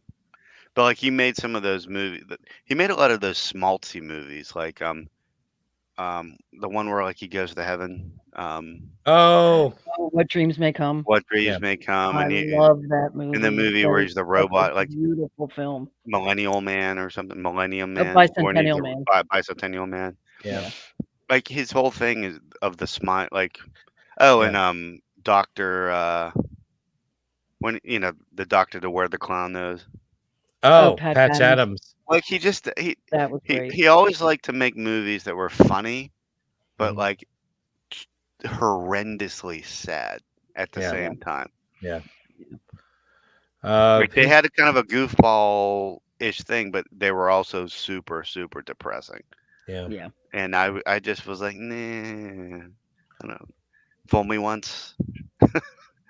But like he made some of those movies. He made a lot of those schmaltzy movies, like The one where like he goes to heaven. Oh, What Dreams May Come. What Dreams Yeah. May Come, I and love that movie. in the movie That where is he's the such a robot, like beautiful film. Millennial Man or something, Millennium A Man, or he's Bicentennial the Man. Bicentennial Man. yeah. Like his whole thing is of the smile. Like, oh, Yeah. and Doctor, when the doctor to wear the clown nose. Oh, Patch Patch Adams. Like he just That was great. he always liked to make movies that were funny, but Mhm. like horrendously sad at the Yeah. same time. Yeah. Like they had a kind of a goofball-ish thing, but they were also super, super depressing. Yeah. Yeah. And I just was like, nah, I don't know. Fool me once.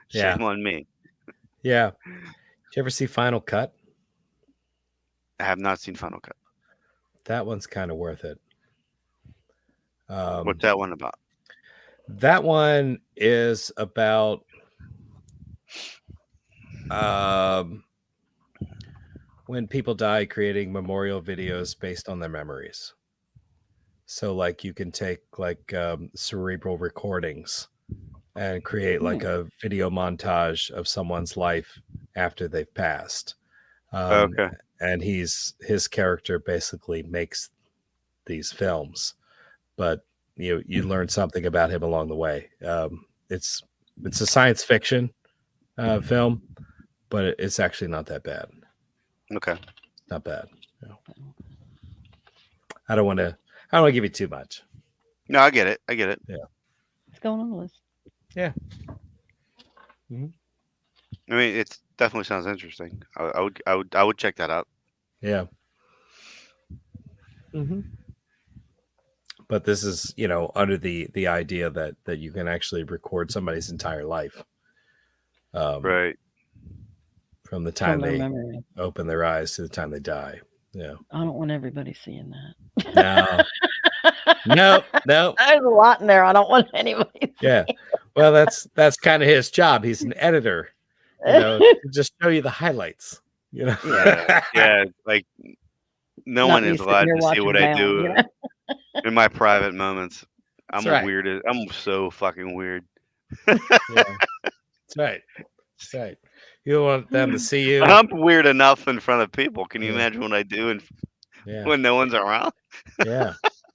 Yeah. Shame on me. Yeah. Did you ever see Final Cut? I have not seen Final Cut. That one's kind of worth it. What's that one about? That one is about when people die, creating memorial videos based on their memories. So like you can take like cerebral recordings and create like a video montage of someone's life after they've passed. Okay. And his character basically makes these films, but you learn something about him along the way. It's a science fiction film, but it's actually not that bad. Okay. Not bad. No. I don't want to give you too much. No, I get it. Yeah. It's going on the list. Yeah. Mm-hmm. I mean, it definitely sounds interesting. I would check that out. Yeah. Mm-hmm. But this is, under the idea that you can actually record somebody's entire life. Right. From the time they memory. open their eyes to the time they die. Yeah. I don't want everybody seeing that. No. There's a lot in there. I don't want anybody. Yeah. Well, that's kind of his job. He's an editor. To just show you the highlights. Yeah. Like no Not one me is sitting allowed here to see watching what I down, do in my private moments. I'm That's right. weird. I'm so fucking weird. Yeah. That's right. That's right. You don't want them to see you. I'm weird enough in front of people. Can you imagine what I do when no one's around? Yeah.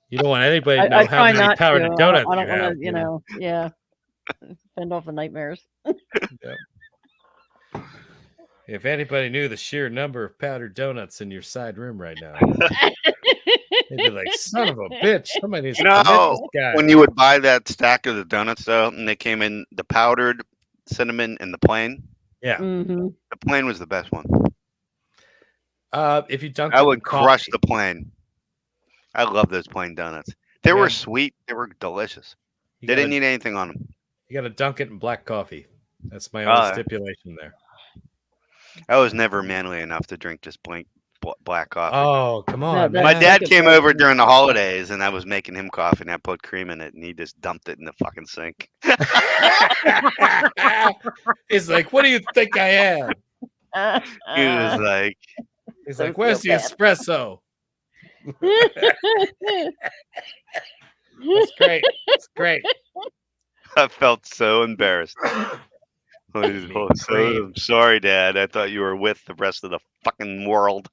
You don't want anybody to know I how try many not powdered to. donuts I don't you have. want to, yeah. Fend off the nightmares. Yep. If anybody knew the sheer number of powdered donuts in your side room right now, they'd be like, "Son of a bitch! Somebody needs to commit this guy." When you would buy that stack of the donuts, though, and they came in the powdered cinnamon and the plain. Yeah, mm-hmm. The plain was the best one. If you dunked, I it would in crush coffee. the plain. I love those plain donuts. They were sweet. They were delicious. They didn't need anything on them. You got to dunk it in black coffee. That's my only stipulation there. I was never manly enough to drink just black coffee. Oh, come on, man. My dad came over during the holidays, and I was making him coffee, and I put cream in it, and he just dumped it in the fucking sink. He's like, "What do you think I am?" He was like, "He's like, where's the espresso?" That's great. That's great. I felt so embarrassed. I'm sorry, Dad. I thought you were with the rest of the fucking world.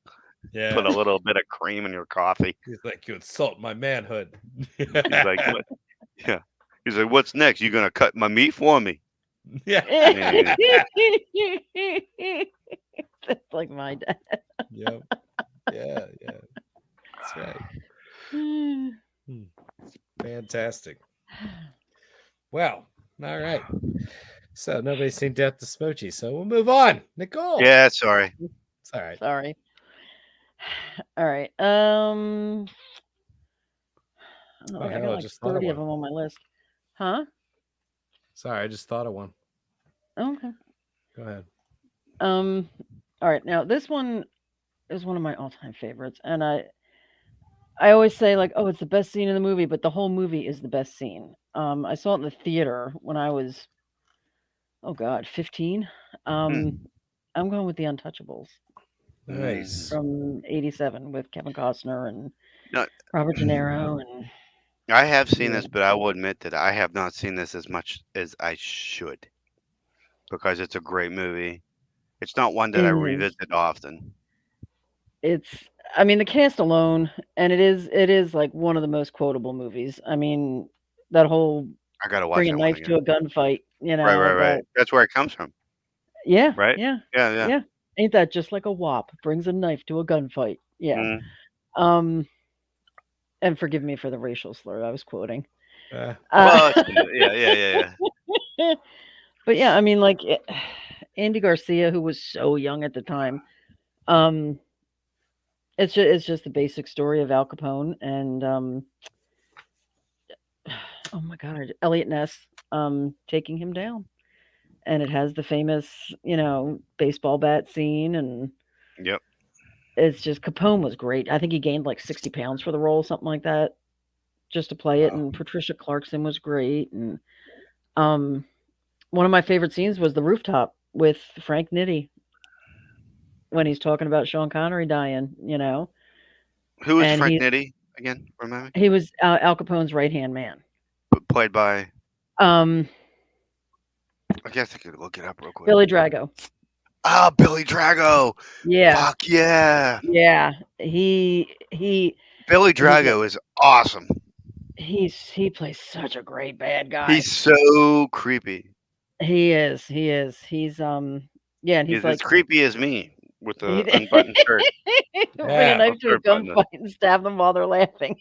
Yeah. Put a little bit of cream in your coffee. He's like, "You insult my manhood." He's like, what? Yeah. He's like, "What's next? You gonna cut my meat for me?" Yeah. That's like my dad. Yep. Yeah. That's right. Fantastic. Well, all right. So nobody's seen Death to Smoochie, so we'll move on. Nicole. Yeah, sorry. It's all right. Sorry. All right. I got like 30 of them on my list. Huh? Sorry, I just thought of one. Okay. Go ahead. All right. Now this one is one of my all-time favorites, and I always say like, oh, it's the best scene in the movie, but the whole movie is the best scene. I saw it in the theater when I was, 15. I'm going with The Untouchables. Nice. From '87 with Kevin Costner and Robert De Niro and I have seen this, but I will admit that I have not seen this as much as I should because it's a great movie. It's not one that I It is. revisit often. I mean, the cast alone, and it is like one of the most quotable movies. I mean, that whole I gotta watch bring a that one knife to again. a gunfight, Right. That's where it comes from, yeah, right? yeah, Yeah. yeah. Ain't that just like a wop brings a knife to a gunfight? Yeah. Mm. Um, and forgive me for the racial slur I was quoting. Well, yeah. But yeah, I mean, like Andy Garcia, who was so young at the time. Um, it's just the basic story of Al Capone and oh my god, Elliot Ness taking him down. And it has the famous, baseball bat scene, and Yep. it's just Capone was great. I think he gained like 60 pounds for the role, something like that, just to play it. And Patricia Clarkson was great. And one of my favorite scenes was the rooftop with Frank Nitti when he's talking about Sean Connery dying. Who is And Frank Nitti again? Remind me. he was Al Capone's right hand man. Played by. Um, I guess I could look it up real quick. Billy Drago. Ah, Billy Drago. Yeah. Fuck yeah. Yeah. He Billy Drago is awesome. He plays such a great bad guy. He's so creepy. He is. He's yeah, and he's like as creepy as me with the unbuttoned shirt. Bring a knife to a gunfight and stab them while they're laughing.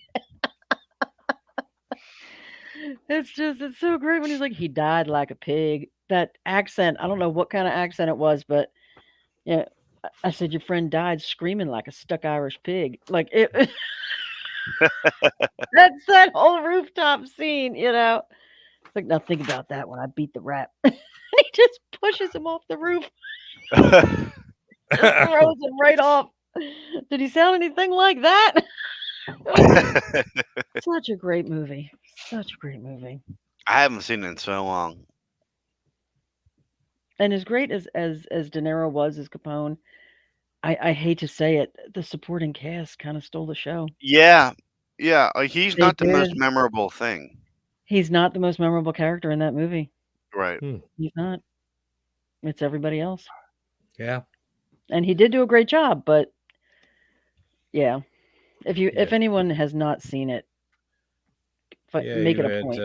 It's so great when he's like, he died like a pig. That accent, I don't know what kind of accent it was, but yeah, I said your friend died screaming like a stuck Irish pig. Like it. That's that whole rooftop scene, It's like, now think about that when I beat the rat. And he just pushes him off the roof. Just throws him right off. Did he sound anything like that? Such a great movie. Such a great movie. I haven't seen it in so long. And as great as De Niro was as Capone, I hate to say it, the supporting cast kind of stole the show. Yeah. He's not the most memorable thing. He's not the most memorable character in that movie. Right. He's not. It's everybody else. Yeah. And he did do a great job, but yeah. If anyone has not seen it, make it a point.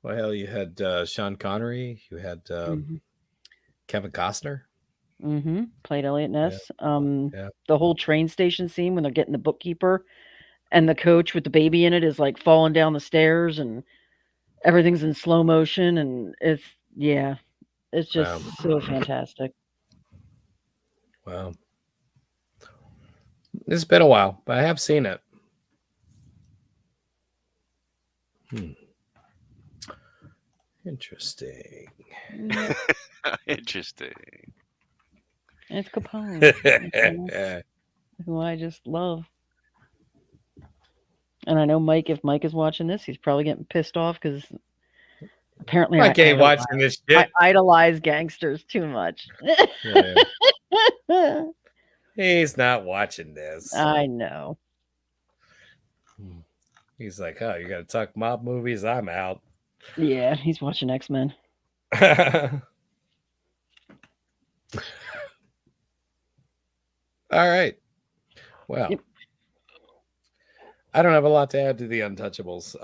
Well, hell, you had Sean Connery. You had Kevin Costner. Played Elliot Ness. The whole train station scene when they're getting the bookkeeper and the coach with the baby in it is like falling down the stairs and everything's in slow motion. And it's just so fantastic. Wow. It's been a while, but I have seen it. Interesting. Interesting. It's Capone, who I just love. And I know Mike, if Mike is watching this, he's probably getting pissed off because apparently Mike ain't watching this shit. I idolize gangsters too much. He's not watching this. I know. He's like, oh, you got to talk mob movies? I'm out. Yeah, he's watching X-Men. All right. Well, I don't have a lot to add to the Untouchables.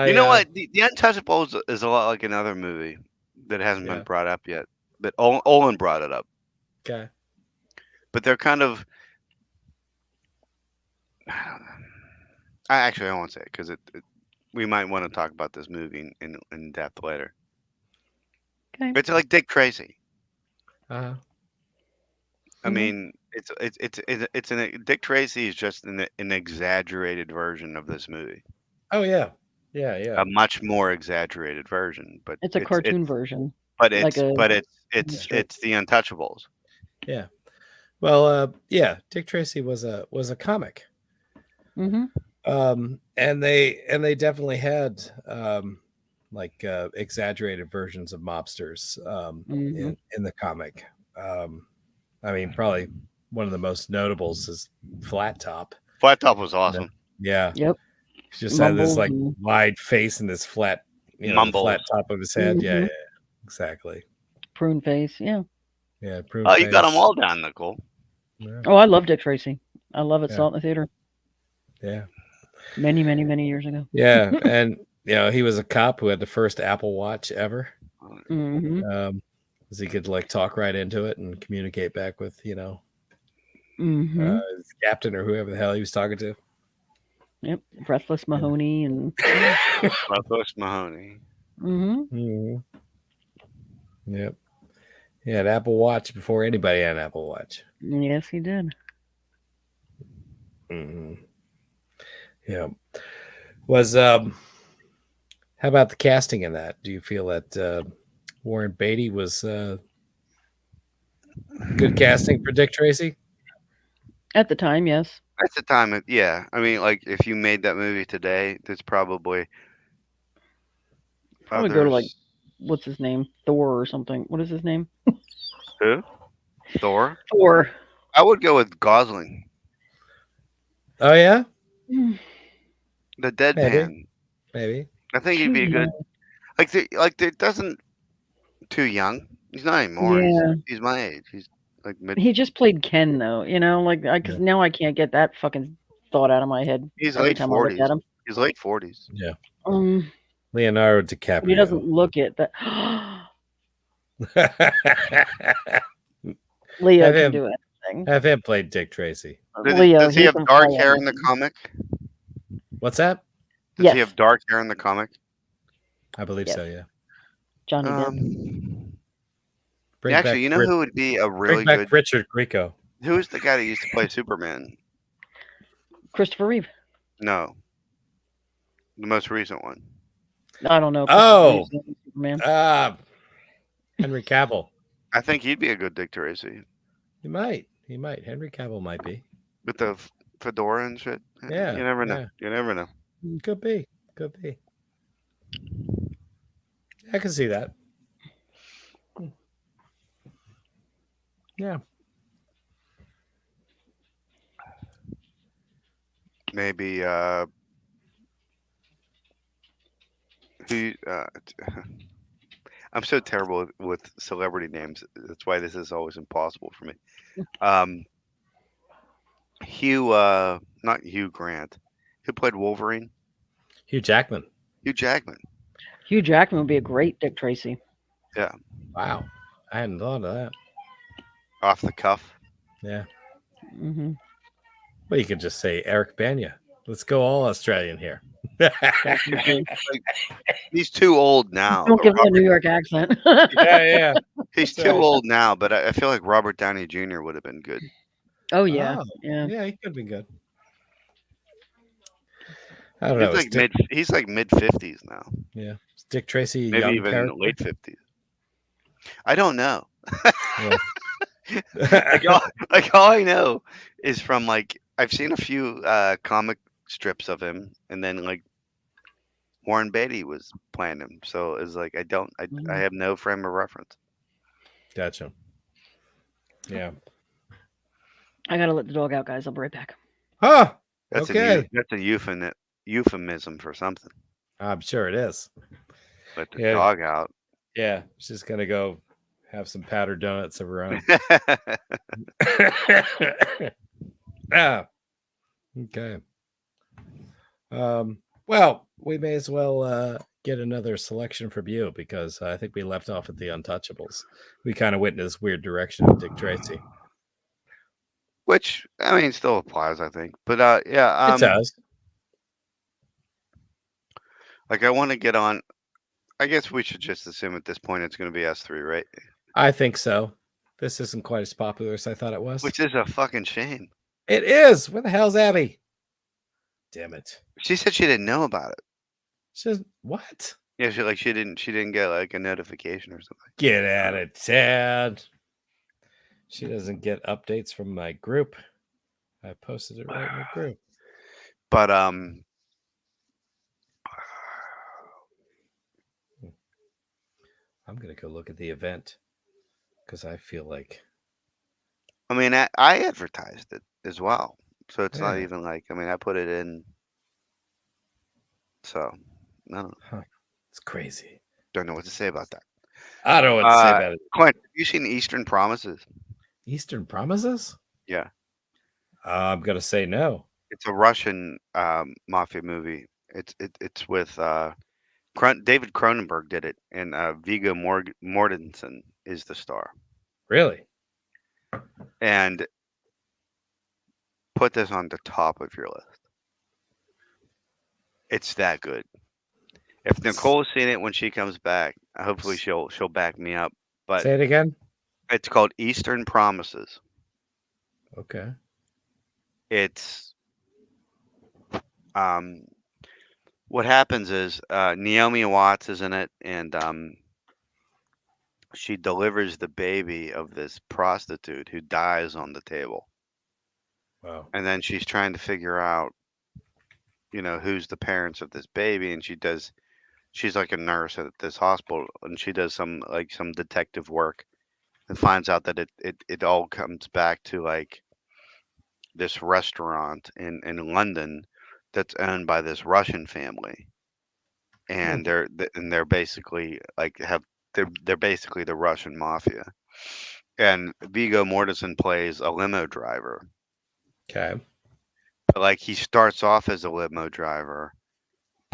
You know what? The Untouchables is a lot like another movie that hasn't been brought up yet. But Olin brought it up. Okay. But they're kind of... I don't know. I won't say it because we might want to talk about this movie in depth later. Okay. It's like Dick Tracy. Uh-huh. I mean, Dick Tracy is just an exaggerated version of this movie. Oh yeah. A much more exaggerated version, but it's a cartoon version. But it's the Untouchables. Yeah. Well, Dick Tracy was a comic. Mm-hmm. And they definitely had exaggerated versions of mobsters in the comic. I mean, probably one of the most notables is Flat Top. Flat Top was awesome. Yeah. Yep. He just had this like Mumbles. wide face and this flat, the Mumbles. flat top of his head. Yeah, Mhm. yeah, exactly. Prune face. Yeah. Yeah, prune Oh, face. you got them all down, Nicole. Yeah, Oh, I love Dick Tracy. I love it. Yeah. Saw it in the theater yeah, many, many, many years ago. yeah. And he was a cop who had the first Apple Watch ever. Hmm. Because he could like talk right into it and communicate back with Hmm. his captain or whoever the hell he was talking to. Yep. Breathless Mahoney and. Breathless Mahoney. Hmm. Yep. He had Apple Watch before anybody had an Apple Watch. Yes, he did. Yeah. Was how about the casting in that? Do you feel that Warren Beatty was good casting for Dick Tracy? At the time, yes. At the time, yeah. I mean, like if you made that movie today, there's probably I would go to like, others. what's his name? Thor or something. What is his name? Who? Thor. Thor. I would go with Gosling, Oh yeah, the dead Maybe. man. maybe. I think he'd be a good. There doesn't too young. He's not anymore. Yeah. He's my age. He's like mid. He just played Ken though, because now I can't get that fucking thought out of my head He's every late time I look 40s. at him. He's late 40s. Yeah. Um, Leonardo but he DiCaprio. doesn't look it. That Leo Have can him- do anything. Have him play Dick Tracy. Leo, Does he have can dark play hair in the anything. comic? What's that? Does Yes, he have dark hair in the comic? I believe Yes. so. Yeah. Johnny Depp. Bring Actually, back you know Ri- who would be a bring really back good? Richard Grieco. Who is the guy that used to play Superman? Christopher Reeve. No, the most recent one. I don't know. Oh. Christopher Reeve's Superman. Henry Cavill. I think he'd be a good Dick Tracy He might. Henry Cavill might be. with the fedora and shit. Yeah, You never know. yeah. You never know. Could be. I can see that. Yeah. Maybe who? I'm so terrible with celebrity names. That's why this is always impossible for me. Hugh, not Hugh Grant. Who played Wolverine? Hugh Jackman. Hugh Jackman. Hugh Jackman would be a great Dick Tracy. Wow. I hadn't thought of that. Off the cuff. Yeah. Hmm. Well, you could just say Eric Banya. Let's go all Australian here. He's too old now. Don't but give him a Robert- New York accent. yeah. He's That's too right. old now, but I feel like Robert Downey Jr. would have been good. Oh yeah, Oh, yeah. Yeah, he could be good. I don't know. He's like mid 50s now. Yeah. Is Dick Tracy, a Maybe young even character? late 50s. I don't know. Yeah. Like all I know is from like I've seen a few comic strips of him, and then like Warren Beatty was playing him, so it's like I have no frame of reference. Gotcha. Yeah. I gotta let the dog out, guys. I'll be right back. Huh. That's Okay. that's a euphemism for something. I'm sure it is. Let the Yeah. dog out. Yeah. She's going to go have some powdered donuts of her own. Ah. Okay. Well, we may as well get another selection from you because I think we left off at the Untouchables. We kind of went in this weird direction of Dick Tracy. Which I mean still applies, I think. But yeah, It does. like I want to get on. I guess we should just assume at this point it's going to be S3, right? I think so. This isn't quite as popular as I thought it was. Which is a fucking shame. It is. Where the hell's Abby? Damn it. She said she didn't know about it. She says, what? Yeah, she didn't get like a notification or something. Get at it, Ted. She doesn't get updates from my group. I posted it right in the group. But I'm gonna go look at the event because I feel like I mean I advertised it as well. So it's not Yeah. even like, I mean, I put it in. So I It's crazy. don't know what to say about that. I don't know what to say about it. Clint, have you seen Eastern Promises? Eastern Promises? Yeah, I'm gonna say no. it's a Russian mafia movie. It's with David Cronenberg did it, and Viggo Mortensen is the star. Really? And put this on the top of your list. It's that good. If Nicole's seen it when she comes back, hopefully she'll back me up. But Say it again. it's called Eastern Promises. Okay. It's what happens is Naomi Watts is in it, and she delivers the baby of this prostitute who dies on the table. Wow. And then she's trying to figure out, who's the parents of this baby, and she's like a nurse at this hospital, and she does some detective work and finds out that it all comes back to like this restaurant in London that's owned by this Russian family, and they're basically like they're basically the Russian mafia. And Viggo Mortensen plays a limo driver, Okay. but like he starts off as a limo driver.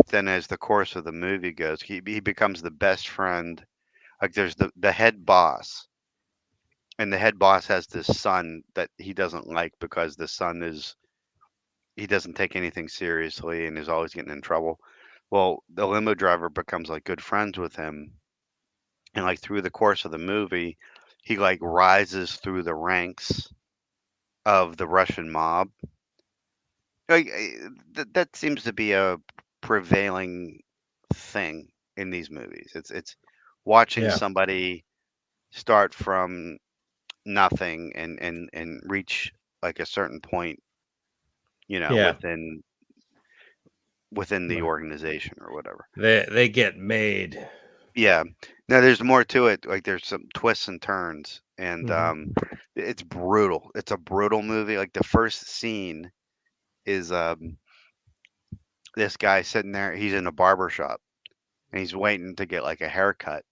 Then, as the course of the movie goes, he becomes the best friend. Like there's the head boss, and the head boss has this son that he doesn't like because the son he doesn't take anything seriously and is always getting in trouble. Well, the limo driver becomes like good friends with him, and like through the course of the movie, he like rises through the ranks of the Russian mob. Like that seems to be a prevailing thing in these movies. It's watching Yeah. somebody start from nothing and reach like a certain point, Yeah. within the Right. organization or whatever. They get made. Yeah. Now there's more to it. Like there's some twists and turns, and Mhm. it's brutal. It's a brutal movie. Like the first scene is this guy sitting there. He's in a barber shop and he's waiting to get like a haircut.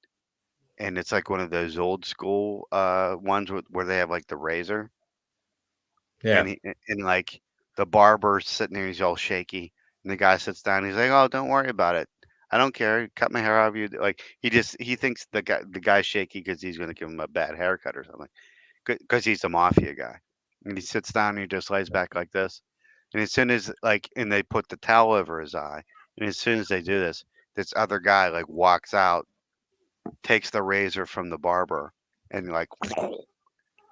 And it's like one of those old school ones where they have like the razor, Yeah. and like the barber's sitting there, he's all shaky, and the guy sits down, he's like, "Oh, don't worry about it. I don't care. Cut my hair however you like." He thinks the guy's shaky because he's gonna give him a bad haircut or something, because he's a mafia guy, and he sits down and he just lays back like this, and as soon as and they put the towel over his eye, and as soon as they do this, this other guy like walks out, takes the razor from the barber, and like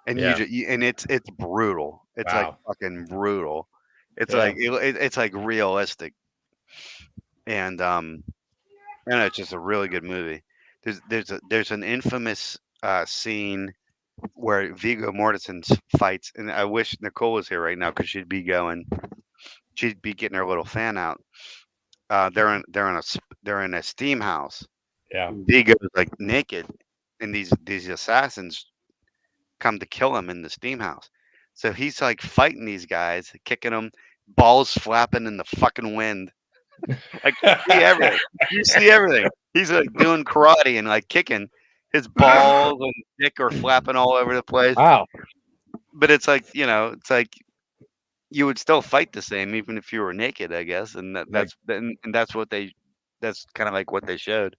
and Yeah. and it's brutal. It's like Wow. fucking brutal. It's Yeah. like it's like realistic, and it's just a really good movie. There's an infamous scene where Viggo Mortensen fights, and I wish Nicole was here right now because she'd be getting her little fan out. They're in a steam house. Yeah. Viggo's like naked, and these assassins come to kill him in the steam house. So he's like fighting these guys, kicking them, balls flapping in the fucking wind. Like you see everything. You see everything. He's like doing karate and like kicking. His balls and dick are flapping all over the place. Wow. But it's like, it's like you would still fight the same even if you were naked, I guess. And Like, that's that's kind of like what they showed.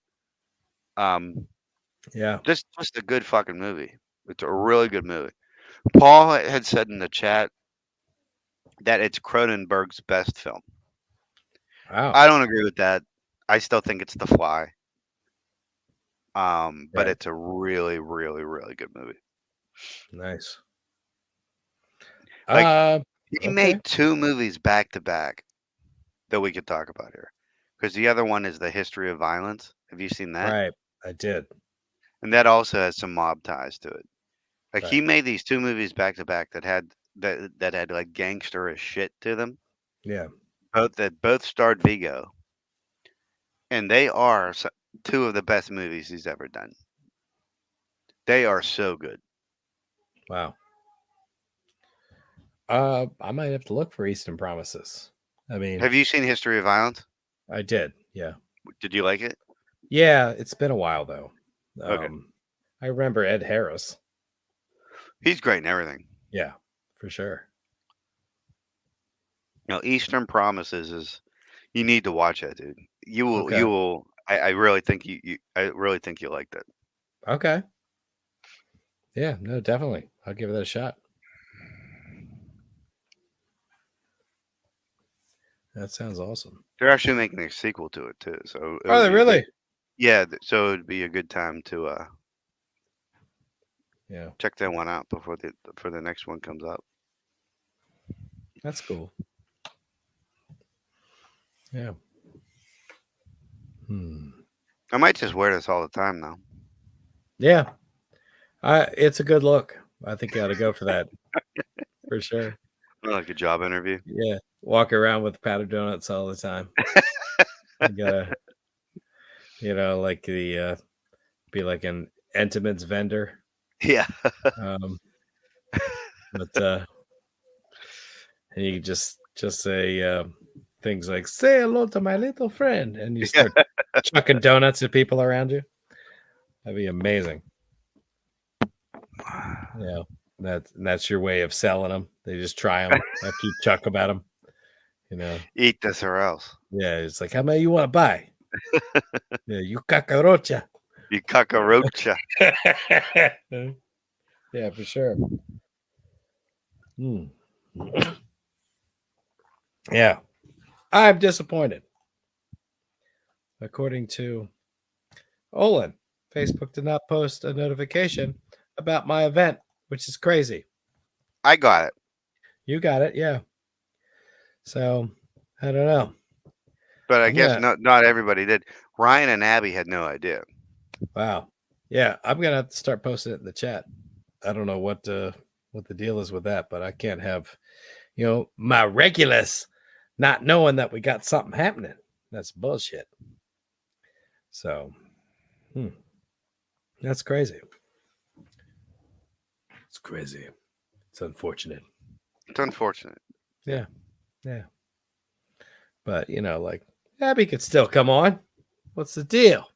yeah. Just a good fucking movie. It's a really good movie. Paul had said in the chat that it's Cronenberg's best film. Wow. I don't agree with that. I still think it's The Fly. But Okay. it's a really, really, really good movie. Nice. Like he Okay. made 2 movies back to back that we could talk about here. Because the other one is The History of Violence. Have you seen that? Right. I did. And that also has some mob ties to it. Like he Right. made these 2 movies back to back that had like gangsterish shit to them. Yeah. Both starred Vigo. And they are 2 of the best movies he's ever done. They are so good. Wow. I might have to look for Eastern Promises. I mean, have you seen History of Violence? I did. Yeah. Did you like it? Yeah, it's been a while though. Okay. I remember Ed Harris. He's great in everything. Yeah, for sure. Now, Eastern Promises is you need to watch that, dude. You will. Okay. You will. I really think I really think you liked it. Okay. Yeah, no, definitely. I'll give it a shot. That sounds awesome. They're actually making a sequel to it too. So Are they really? Yeah. So it'd be a good time to Yeah, check that one out before the next one comes up. that's cool. Yeah. I might just wear this all the time now. Yeah. It's a good look. I think you ought to go for that. For sure. Like a job interview. Yeah. Walk around with powdered donuts all the time. You gotta, like the be like an Entenmann's vendor. Yeah. But and you just say things like "Say hello to my little friend," and you start chucking donuts at people around you. That'd be amazing. Yeah, that's your way of selling them. They just try them after you chuck them at them. Eat this or else. Yeah, it's like, how many you want to buy? Yeah, you cacarocha. You cacarocha. Yeah, for sure. Yeah, I'm disappointed. According to Olin, Facebook did not post a notification about my event, which is crazy. I got it. You got it, yeah. So I don't know. But I guess not everybody did. Ryan and Abby had no idea. Wow. Yeah, I'm gonna have to start posting it in the chat. I don't know what the deal is with that, but I can't have my regulars not knowing that we got something happening. That's bullshit. So that's crazy. It's crazy. It's unfortunate. It's unfortunate. Yeah. But like Abby could still come on. What's the deal?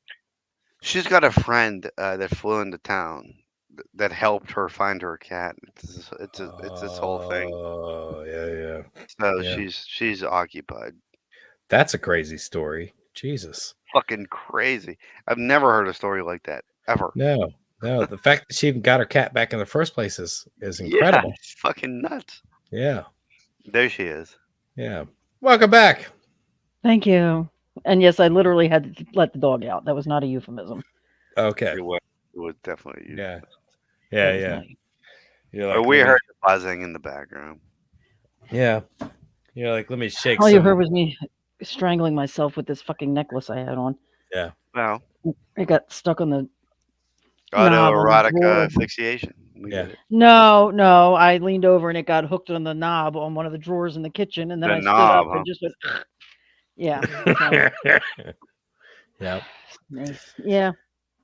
She's got a friend that flew into town that helped her find her cat. It's this whole thing. Oh yeah. So yeah. she's occupied. That's a crazy story. Jesus. Fucking crazy. I've never heard a story like that ever. No. The fact that she even got her cat back in the first place is incredible. Yeah, it's fucking nuts. Yeah. There she is. Yeah. Welcome back. Thank you. And yes, I literally had to let the dog out. That was not a euphemism. Okay. It was definitely Yeah. Like, we heard the buzzing in the background. Yeah. You're like, let me shake. All you heard was me strangling myself with this fucking necklace I had on. Yeah. Well, it got stuck on the autoerotic asphyxiation. Yeah. No, I leaned over and it got hooked on the knob on one of the drawers in the kitchen, and then I stood up and just went. Yeah. Yep. Nice. Yeah.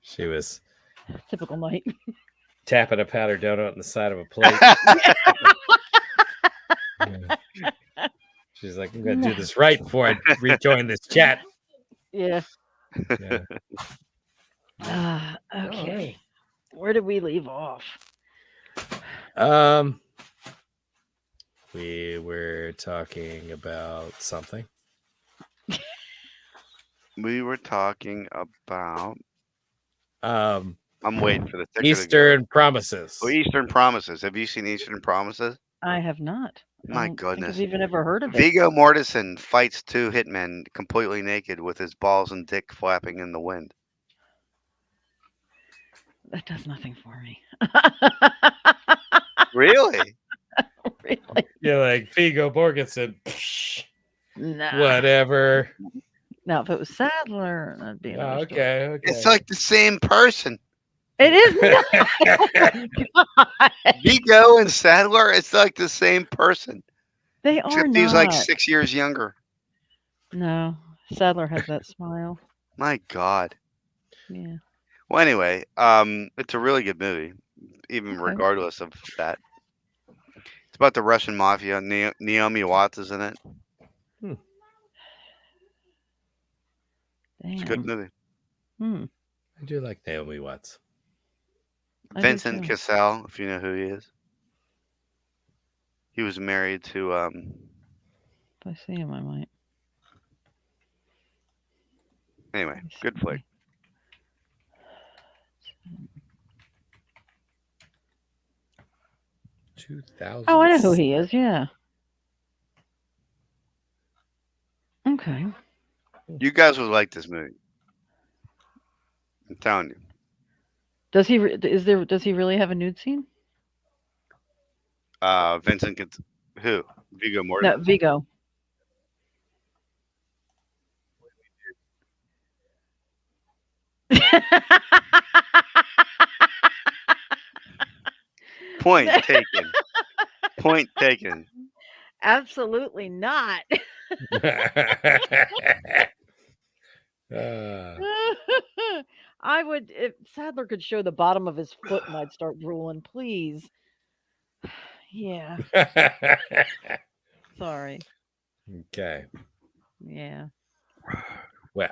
She was typical night. Tapping a powdered donut on the side of a plate. Yeah. She's like, I'm gonna do this right before I rejoin this chat. Yeah. Okay. Where did we leave off? We were talking about something. We were talking about. I'm waiting for the Eastern Promises. Oh, Eastern Promises. Have you seen Eastern Promises? I have not. My goodness. I've even ever heard of it. Viggo Mortensen fights two hitmen completely naked with his balls and dick flapping in the wind. That does nothing for me. Really? Really? You're like Viggo Mortensen. Nah. Whatever. Now, if it was Sadler, that'd be okay. It's like the same person. It is not. Viggo and Sadler, it's like the same person. They are Except not. he's like 6 years younger. No, Sadler has that smile. My God. Yeah. Well, anyway, it's a really good movie, even regardless of that. It's about the Russian mafia. Naomi Watts is in it. It's a good movie. I do like Naomi Watts. Vincent Cassel, if you know who he is. He was married to. If I see him, I might. Anyway, good flick. Oh, I know who he is. Yeah. Okay. You guys would like this movie. I'm telling you. Does he? Does he really have a nude scene? Vincent who? Viggo Mortensen. No, Viggo. Point taken. Point taken. Absolutely not. I would, if Sadler could show the bottom of his foot and I'd start drooling, please. Yeah. Sorry. Okay. Yeah. Well,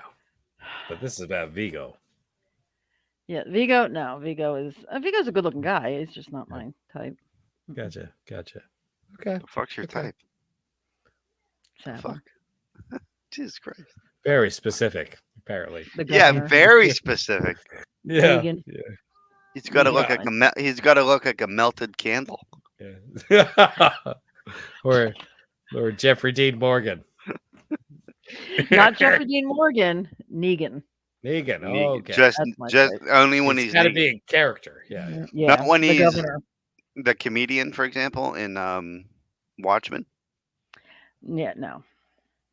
but this is about Viggo. Yeah, Viggo. No, Viggo's a good-looking guy. He's just not my type. Gotcha. Okay. The fuck's your type? Sadler. Fuck. Jesus Christ. Very specific, apparently. Yeah, very specific. Yeah. He's got to look like he's got to look like a melted candle. Yeah. or Jeffrey Dean Morgan. Not Jeffrey Dean Morgan. Negan. Oh, okay. Just only when he's got to be a character. Yeah. Not when he's governor. The comedian, for example, in Watchmen. Yeah, no.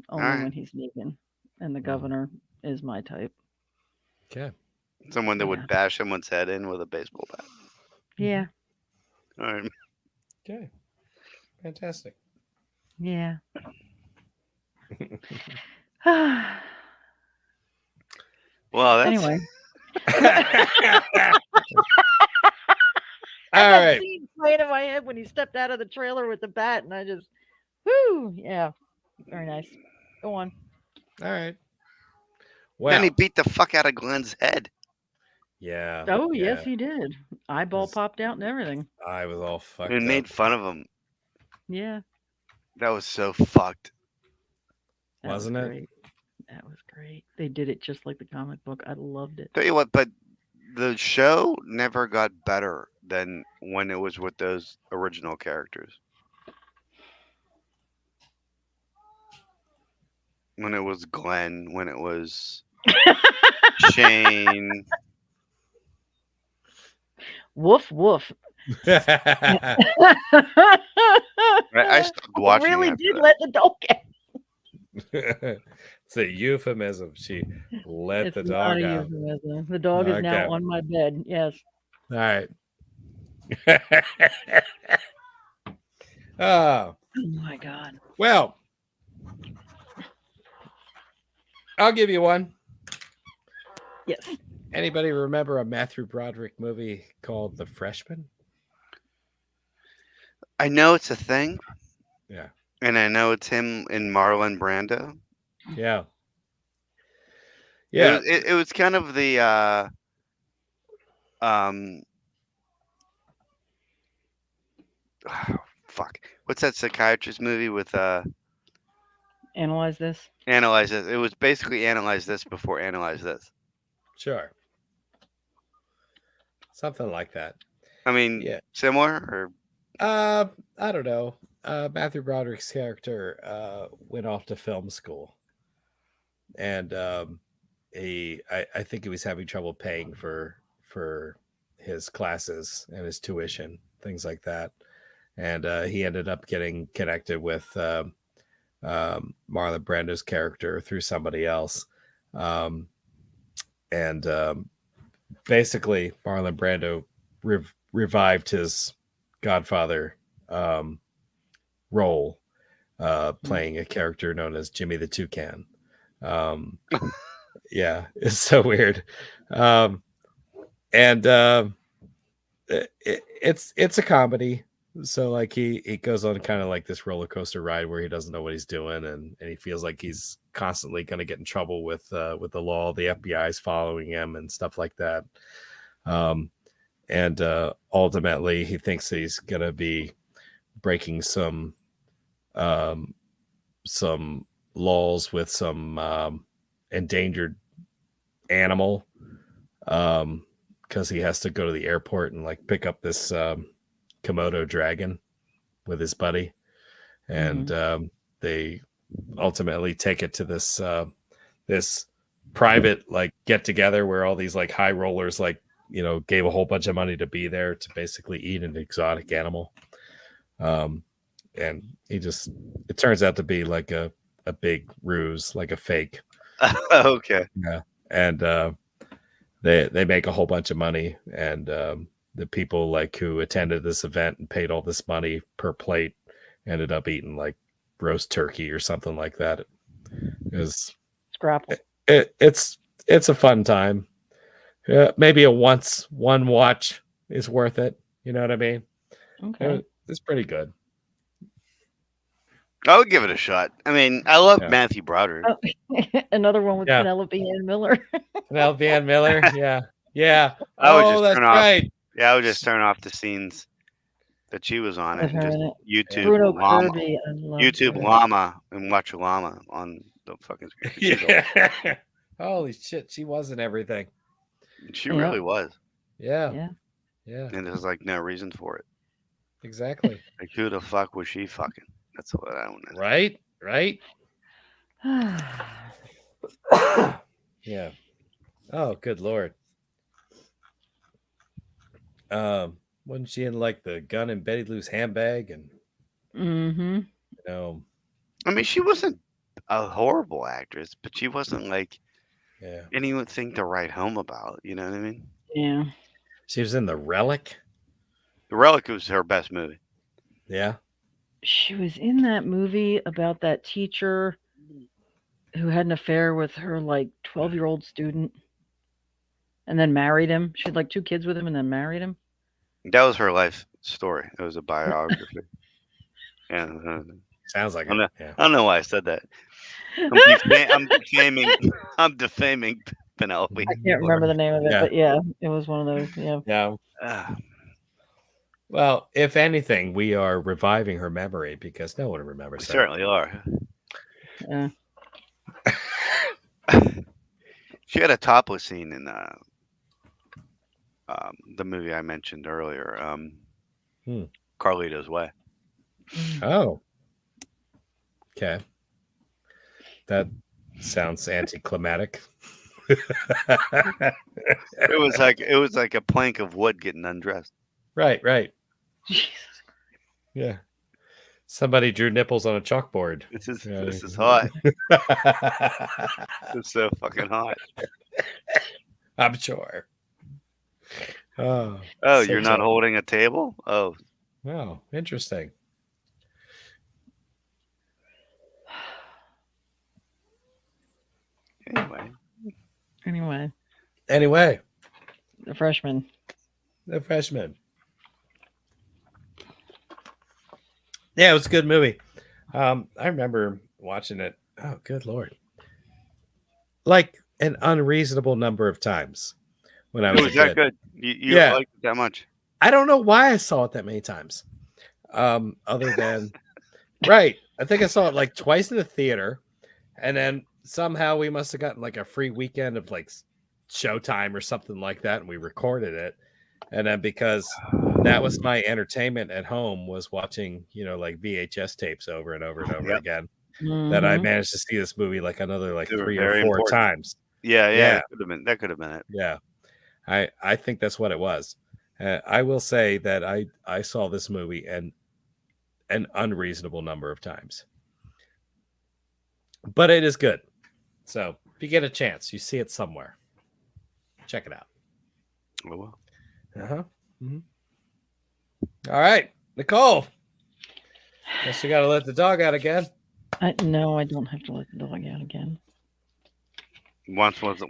Only when he's Negan, and the governor is my type. Okay. Someone that would bash someone's head in with a baseball bat. Yeah. All right. Okay. Fantastic. Yeah. Well, that's... Anyway. All right. Scene playing in my head when he stepped out of the trailer with the bat, and I just, whoo, yeah, very nice. Go on. All right. Well, then he beat the fuck out of Glenn's head. Yeah. Oh, yes, he did. Eyeball popped out and everything. I was all fucked and up. Made fun of him. Yeah. That was so fucked. Wasn't it? That was great. They did it just like the comic book. I loved it. Tell you what, but the show never got better than when it was with those original characters. When it was Glenn, when it was Shane. Woof, woof. I stopped watching. I really did let the dog out. It's a euphemism. She let the dog out. Euphemism. The dog is now on my bed. Yes. All right. Oh my God. Well, I'll give you one. Yes. Anybody remember a Matthew Broderick movie called The Freshman? I know it's a thing. Yeah. And I know it's him and Marlon Brando. Yeah. Yeah. It was kind of the fuck. What's that psychiatrist movie with Analyze This? Analyze This. It was basically Analyze This before Analyze This. Sure. Something like that. I mean, similar or I don't know. Matthew Broderick's character went off to film school, and I think he was having trouble paying for his classes and his tuition, things like that, and he ended up getting connected with Marlon Brando's character through somebody else, and basically Marlon Brando revived his Godfather role, playing a character known as Jimmy the Toucan. Yeah, it's so weird. And it's a comedy. So like he goes on kind of like this roller coaster ride where he doesn't know what he's doing, and he feels like he's constantly going to get in trouble with the law. The FBI is following him and stuff like that. And ultimately he thinks that he's going to be breaking some laws with some endangered animal, because he has to go to the airport and like pick up this Komodo dragon with his buddy, and they ultimately take it to this private like get together where all these like high rollers like gave a whole bunch of money to be there to basically eat an exotic animal. And it turns out to be like a big ruse, like a fake. Okay. Yeah. And they make a whole bunch of money, and the people like who attended this event and paid all this money per plate ended up eating like roast turkey or something like that. It was Scrapple. It's a fun time. Maybe one watch is worth it. You know what I mean? Okay. It's pretty good. I would give it a shot. I mean, I love Matthew Broderick. Oh, another one with Penelope Ann Miller. Penelope Ann Miller, yeah. That's right. Yeah, I would just turn off the scenes that she was on it and just YouTube Bruno Llama, Kirby, YouTube her. Llama, and watch Llama on the fucking screen. Yeah. Holy shit, she was in everything. She really was. Yeah. And there's like no reason for it. Exactly. Like who the fuck was she fucking? That's what I want to know. Right. Yeah. Oh, good Lord. Wasn't she in like the gun in Betty Lou's handbag? And I mean, she wasn't a horrible actress, but she wasn't like anything to write home about. You know what I mean? Yeah. She was in The Relic. The Relic was her best movie. Yeah. She was in that movie about that teacher who had an affair with her like 12-year-old student and then married him. She had like 2 kids with him and then married him. That was her life story. It was a biography. Sounds like I don't know why I said that. I'm defaming Penelope. I can't remember the name of it, but it was one of those. Yeah. Well, if anything, we are reviving her memory because no one remembers her. Certainly are. Yeah. She had a topless scene in the movie I mentioned earlier, Carlito's Way. Oh. Okay. That sounds anticlimactic. It was like a plank of wood getting undressed. Right. Jesus. Yeah. Somebody drew nipples on a chalkboard. This is hot. It's so fucking hot. I'm sure. Oh, you're not holding a table? Oh, interesting. Anyway. The freshman. Yeah, it was a good movie. I remember watching it. Oh, good Lord. Like an unreasonable number of times when I was a kid. That good? You liked it that much? I don't know why I saw it that many times. Other than, right. I think I saw it like twice in the theater. And then somehow we must have gotten like a free weekend of like Showtime or something like that. And we recorded it. And then because that was my entertainment at home was watching, like VHS tapes over and over and over again, that I managed to see this movie like another like 3 or 4 times. Yeah. That could have been it. Yeah. I think that's what it was. I will say that I saw this movie an unreasonable number of times. But it is good. So if you get a chance, you see it somewhere, check it out. Oh, well. Mm-hmm. All right, Nicole. Guess you got to let the dog out again. No, I don't have to let the dog out again. Once was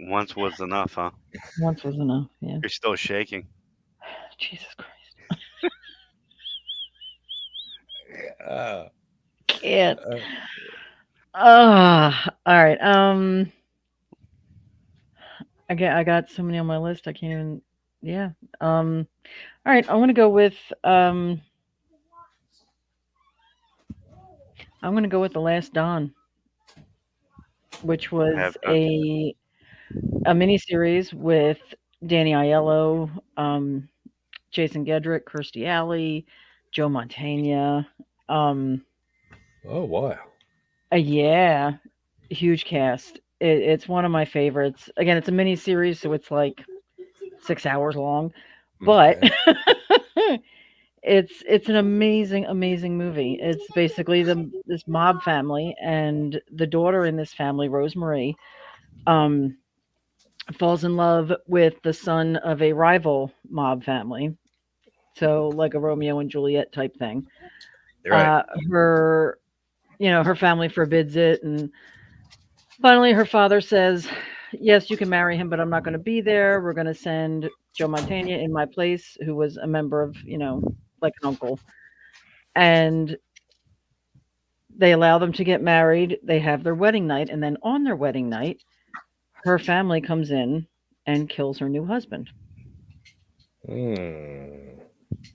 enough, huh? Once was enough. Yeah. You're still shaking. Jesus Christ. Can't. All right. I got so many on my list. I can't even. Yeah. All right. I'm gonna go with. I'm gonna go with The Last Don, which was a miniseries with Danny Aiello, Jason Gedrick, Kirstie Alley, Joe Mantegna. Oh wow! Yeah, huge cast. It's one of my favorites. Again, it's a mini series, so it's like 6 hours long, but it's an amazing movie. It's basically this mob family, and the daughter in this family, Rosemarie, falls in love with the son of a rival mob family. So like a Romeo and Juliet type thing. Right. Her her family forbids it, and finally her father says, yes, you can marry him, but I'm not going to be there. We're going to send Joe Mantegna in my place, who was a member of, like an uncle. And they allow them to get married. They have their wedding night. And then on their wedding night, her family comes in and kills her new husband.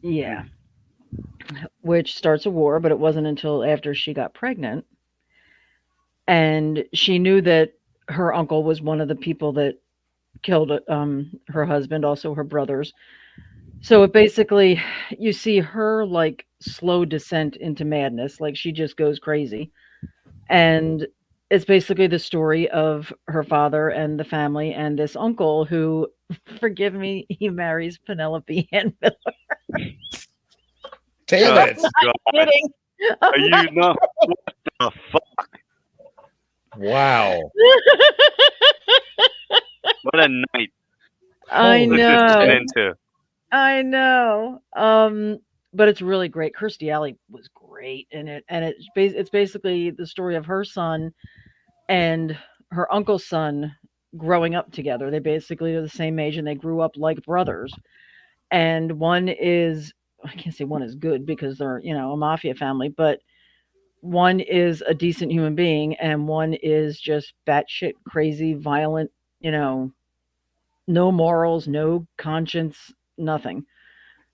Yeah. Which starts a war, but it wasn't until after she got pregnant. And she knew that her uncle was one of the people that killed her husband, also her brothers. So it basically, you see her like slow descent into madness, like she just goes crazy. And it's basically the story of her father and the family and this uncle who, forgive me, he marries Penelope Ann Miller. Damn it! I'm kidding. Are you not? What the fuck? Wow! What a night! I know. Into. I know. But it's really great. Kirstie Alley was great in it, and it's basically the story of her son and her uncle's son growing up together. They basically are the same age, and they grew up like brothers. And one is, I can't say one is good because they're a mafia family, but one is a decent human being, and one is just batshit crazy, violent. No morals, no conscience, nothing.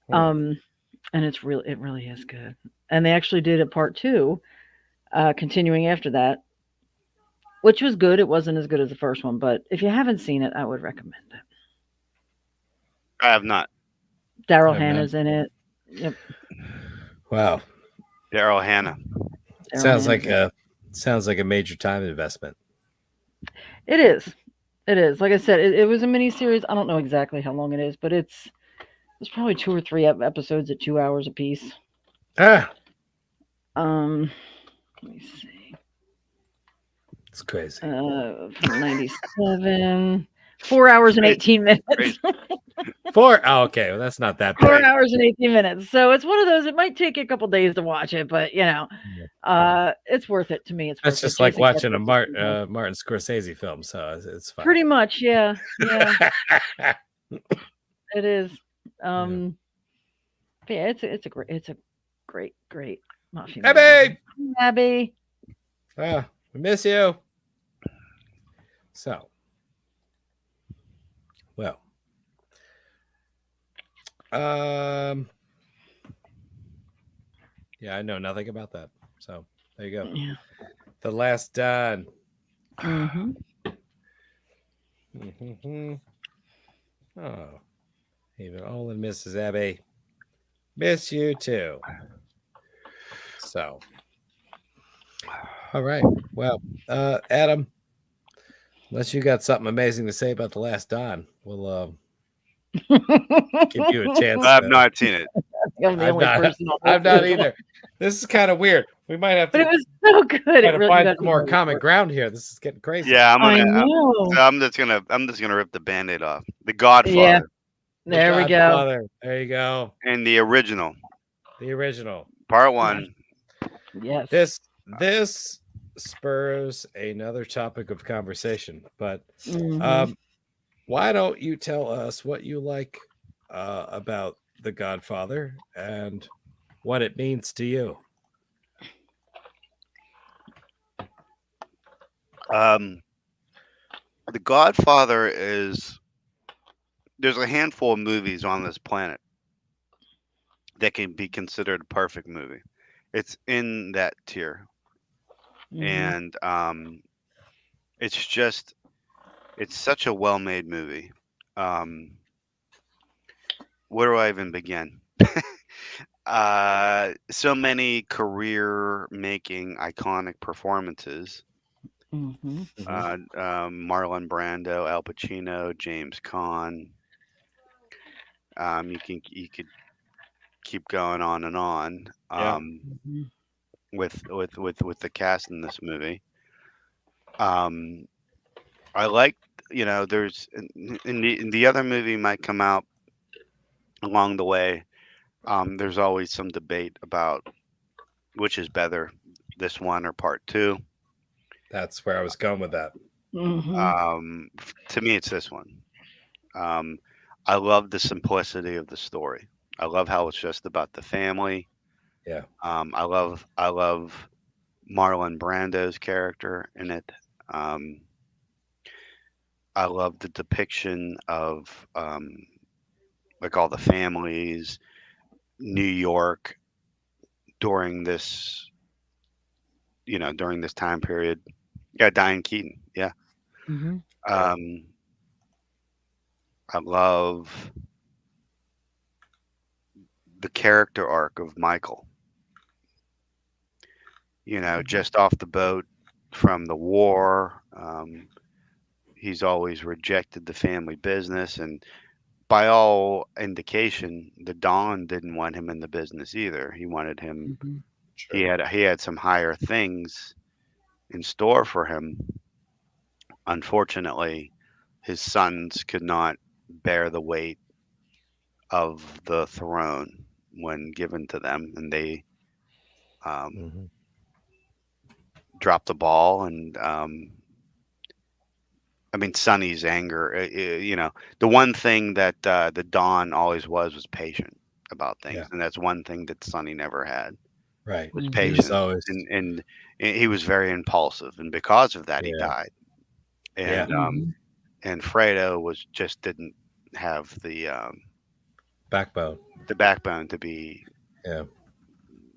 And it really is good. And they actually did a part 2, continuing after that, which was good. It wasn't as good as the first one, but if you haven't seen it, I would recommend it. I have not. Daryl Hannah's in it. Yep. Wow. Daryl Hannah. Sounds like a major time investment. It is. It is. Like I said, it was a mini series. I don't know exactly how long it is, but it's probably 2 or 3 episodes at 2 hours apiece. Let me see. It's crazy. From 97. 4 hours and 18 minutes. 4? Oh, okay. Well, that's not that bad. 4 hours and 18 minutes. So it's one of those, it might take you a couple days to watch it, but it's worth it to me. That's just like watching a Martin Scorsese film, so it's fine. Pretty much, yeah. Yeah. It is. But yeah, it's a great Mafia movie. Abby! Abby. We miss you. So, well, yeah, I know nothing about that. So there you go. Yeah. The Last Don. Mm-hmm. Mm-hmm. Oh, even Olin misses Abby. Miss you too. So, all right. Well, Adam, unless you got something amazing to say about The Last Don, we'll give you a chance. I have not seen it. I'm the only person. I'm not either. This is kind of weird. We might have to. But it was so good. Try to find some more common ground here. This is getting crazy. Yeah, I'm just gonna rip the Band-Aid off. The Godfather. Yeah. There we go. There you go. And the original. Part 1. Yes. This spurs another topic of conversation, but why don't you tell us what you like about The Godfather and what it means to you? Um, The Godfather is there's a handful of movies on this planet that can be considered a perfect movie. It's in that tier, Mhm. and it's just it's such a well-made movie. Um, where do I even begin? So many career-making iconic performances. Mhm. Mhm. Marlon Brando, Al Pacino, James Caan. You could keep going on and on. Yeah. Mhm. With the cast in this movie. Um, I like, there's in the other movie might come out along the way. There's always some debate about which is better, this one or part two. That's where I was going with that. Mhm. To me, it's this one. Um, I love the simplicity of the story. I love how it's just about the family. Yeah. I love Marlon Brando's character in it. Um, I love the depiction of like all the families, New York during this time period. Yeah, Diane Keaton. Yeah. Mhm. Yeah. Um, I love the character arc of Michael. Mhm. Just off the boat from the war. He's always rejected the family business, and by all indication, the Don didn't want him in the business either. He wanted him. Mhm. He Sure. had he had some higher things in store for him. Unfortunately, his sons could not bear the weight of the throne when given to them, and they um, Hmm. dropped the ball. And I mean, Sonny's anger. The one thing that the Don always was patient about Yeah. things, and that's one thing that Sonny never had Right. was He Mhm. was patience, always. and he was very impulsive, and because of that, he Yeah. died. Yeah. Mhm. And Fredo was just didn't have Backbone. the backbone to be Yeah.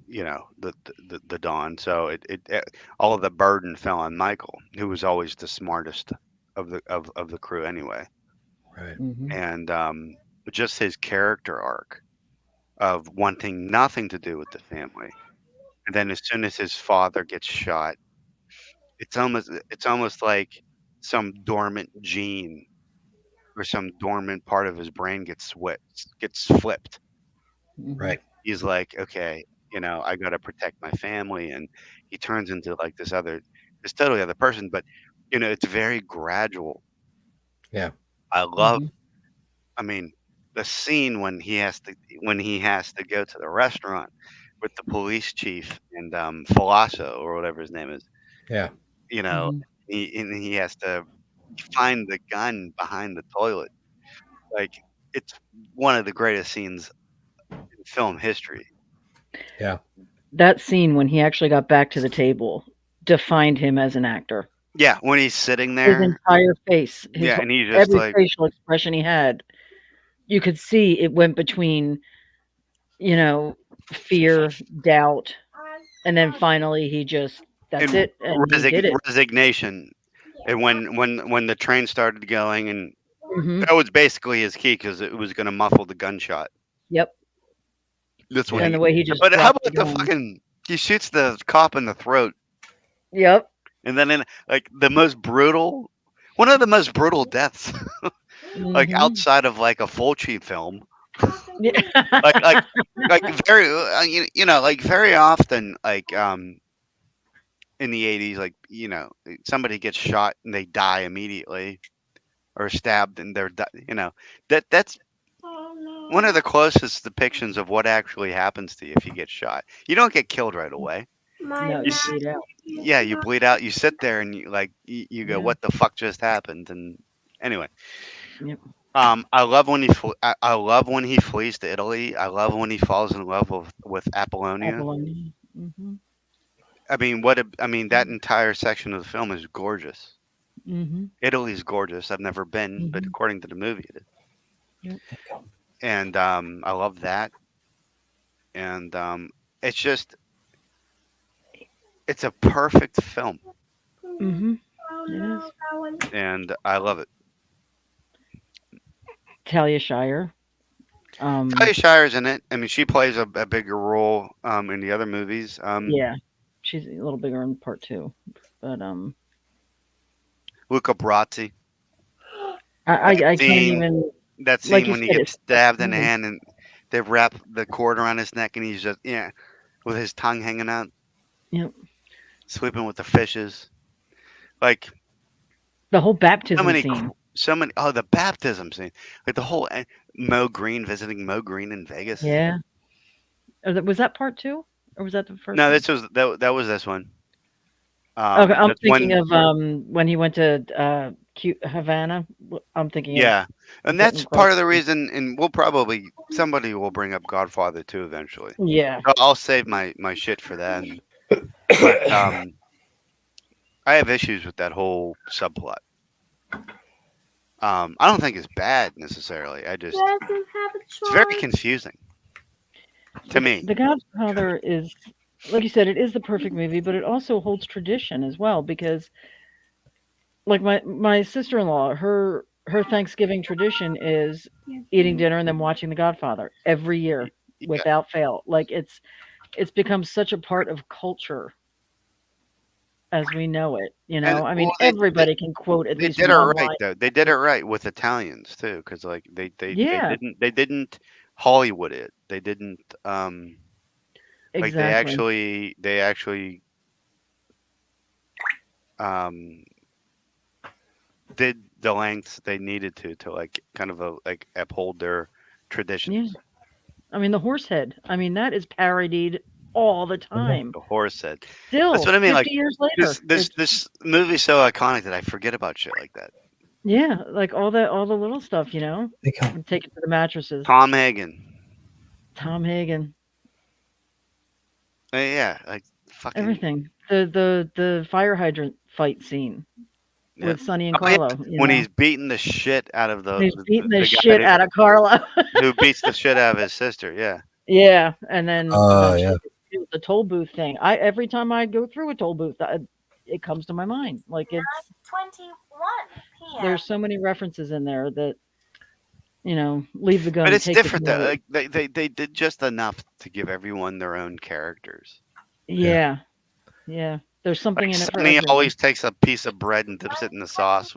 the Don. So all of the burden fell on Michael, who was always the smartest of the crew anyway. Right. Mhm. And just his character arc of wanting nothing to do with the family, and then as soon as his father gets shot, it's almost like some dormant gene or some dormant part of his brain gets flipped. Mhm. Right. He's like, okay, I got to protect my family, and he turns into like this totally other person. But it's very gradual. Yeah. I love, Mhm. I mean, the scene when he has to go to the restaurant with the police chief and Falasso or whatever his name is. Yeah. You know, Mhm. he has to find the gun behind the toilet. Like, it's one of the greatest scenes in film history. Yeah. That scene when he actually got back to the table defined him as an actor. Yeah, when he's sitting His there, entire face, his yeah, whole and he's just every like, facial expression he had, you could see it went between, you know, fear, doubt, and then finally he just that's in it, and he did it. resignation. And when the train started going, and Mhm. that was basically his key because it was going to muffle the gunshot. Yep. That's when Yeah. And the he. way he just But how dropped the about the gun. fucking? He shoots the cop in the throat, Yep. and then in like one of the most brutal deaths, like Mhm. outside of like a Fulci film, Yeah. like like like very like very often in the 80s, like somebody gets shot and they die immediately or stabbed and that's one of the closest depictions of what actually happens to you if you get shot. You don't get killed right away. No, You you s- bleed out. yeah, you bleed out. You sit there and you go, Yeah. "What the fuck just happened?" And anyway, Yep. I love when he flees to Italy. I love when he falls in love with Apollonia. Abalone. Mhm. I mean, that entire section of the film is gorgeous. Mm-hmm. Italy's gorgeous. I've never been, but Mm-hmm. according to the movie, it is. Yep. And I love that. And it's just, it's a perfect film, Mm-hmm. It is. and I love it. Talia Shire. Talia Shire's in it. I mean, she plays a bigger role in the other movies. Yeah, she's a little bigger in part 2, but Luca Brasi. I can't scene- even. That Like scene you when he said, gets it's stabbed in the movie. hand and they wrap the cord around his neck and he's just with his tongue hanging out, Yep. sleeping with the fishes. Like The whole so baptism many, scene. the baptism scene, like the whole Mo Green visiting Mo Green in Vegas. Yeah. Was that part 2, or was that the first? No, one? this was that was this one. Okay, I'm that's thinking when, of when he went to Havana. I'm thinking of yeah, and getting that's close part of the to- reason. And somebody will bring up Godfather 2 eventually. Yeah. I'll save my shit for that. But I have issues with that whole subplot. I don't think it's bad necessarily. It's very confusing to me. The Godfather is, like you said, it is the perfect movie, but it also holds tradition as well because, like my sister-in-law, her Thanksgiving tradition is eating dinner and then watching The Godfather every year Yeah. without fail. Like it's become such a part of culture as we know it. And, I mean, well, they everybody can quote at they least did it one right line. though. They did it right with Italians too, because like Yeah, they didn't Hollywood it. They didn't like exactly. they actually um did the lengths they needed to like kind of like uphold their Yeah. traditions. I mean, the horse head. I mean, that is parodied all the time. The horse said. That's Still, what I mean. 50 Like years later. this movie's so iconic that I forget about shit like that. Yeah, like all the little stuff, and take it to the mattresses. Tom Hagen. Tom Hagen, Yeah, like fucking. everything. The fire hydrant fight scene Yeah. with Sonny and Oh, yeah, Carlo. when he's beating the shit out of When he's beating the guy shit out of Carlo. who beats the shit out of his sister. Yeah. Yeah, and then Yeah. eventually the toll booth thing. Every time I go through a toll booth, it comes to my mind. Like it's 21 p.m. there's so many references in there that leave the gun. But it's take the different though. bullet. Like they did just enough to give everyone their own characters. Yeah, yeah. There's something Like in it for Sonny everyone. always takes a piece of bread and dips it in the sauce.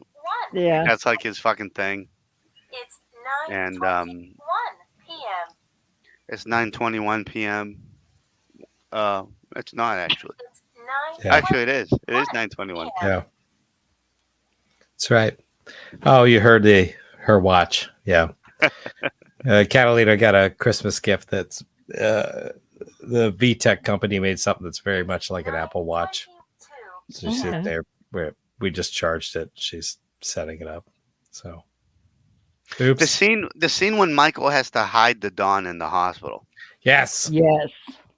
Yeah. That's like his fucking thing. It's And 9:21 p.m. it's 9:21 p.m. It's not actually. It's Yeah. Actually, it is. It is 9:21. Yeah. That's right. Oh, you heard her watch. Yeah. Catalina got a Christmas gift that's the VTech company made something that's very much like an Apple Watch. So she's Okay. there where we just charged it. She's setting it up. So oops. The scene when Michael has to hide the Dawn in the hospital. Yes. Yes.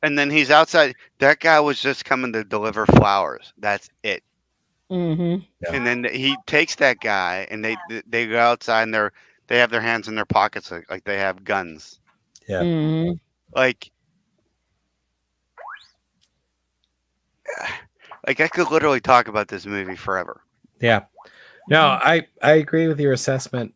And then he's outside. That guy was just coming to deliver flowers. That's it. Mm-hmm. Yeah. And then he takes that guy, and they go outside, and they have their hands in their pockets like they have guns. Yeah. Mm-hmm. Like I could literally talk about this movie forever. Yeah. No, I agree with your assessment.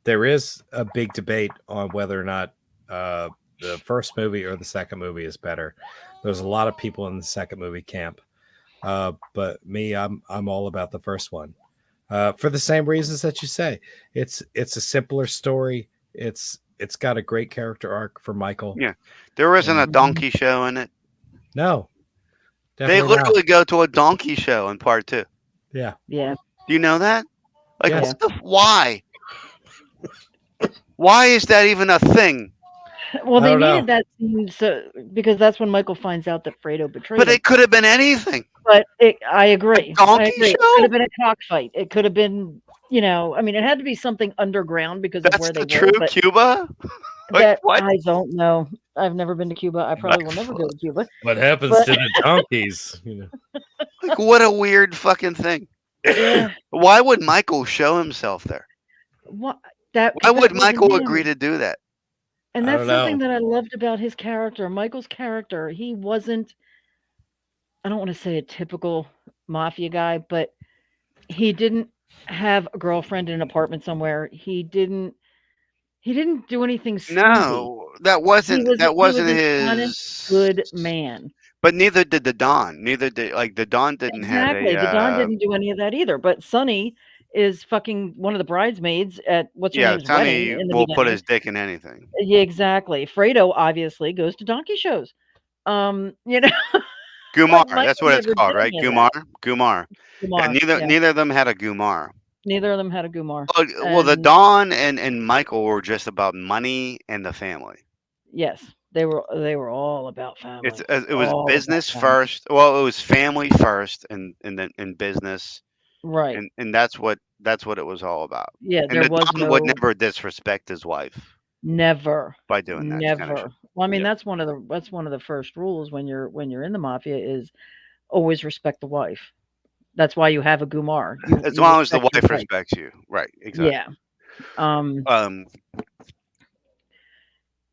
There is a big debate on whether or not the first movie or the second movie is better. There's a lot of people in the second movie camp. But me, I'm all about the first one. For the same reasons that you say. It's a simpler story. It's got a great character arc for Michael. Yeah. There isn't a donkey show in it. No. They definitely not. literally go to a donkey show in part 2. Yeah. Yeah. Do you know that? Like, Yes. why? Why is that even a thing? Well, I they don't know. needed that scene because that's when Michael finds out that Fredo betrayed But him. it could have been anything. But I agree. donkey I agree. It show? could have been a cockfight. It could have been, I mean, it had to be something underground because of That's where they the true were. But Cuba? Like, that what? I don't know. I've never been to Cuba. I probably will never go to Cuba. What happens But to the donkeys? Like, what a weird fucking thing. yeah, Why would Michael show himself there? what Why because that would wasn't Michael him. agree to do that? And I that's don't something know. that I loved about his character, Michael's character. He wasn't, I don't want to say a typical mafia guy, but he didn't have a girlfriend in an apartment somewhere. He didn't do anything sleazy. No, that wasn't He was an honest, his. good man. But neither did the Don. Neither did the Don didn't have Exactly. The Don a. didn't do any of that either. But Sonny is fucking one of the bridesmaids at what's her Yeah, name's wedding Sonny in the will put beginning. his dick in anything. Yeah, exactly. Fredo obviously goes to donkey shows. You know, Gumar, like that's Michael what it's never called, did right? any of that. Gumar. Yeah, Gumar, neither yeah. neither of them had a Gumar. Neither of them had a Gumar. Well, the And Don and Michael were just about money and the family. yes, they were all about It's family. it was All about business family. first. Well, it was family first, and then in business, Right. and that's what it was all about. Yeah, And there the was Don would no never disrespect his wife never. by doing that kind of shit. Never. Well, I mean, Yeah, that's one of the first rules when you're in the mafia is always respect the wife. That's why you have a Gumar. You as you long as the respect your wife wife. respects you, right? Exactly. Yeah. Um, Um,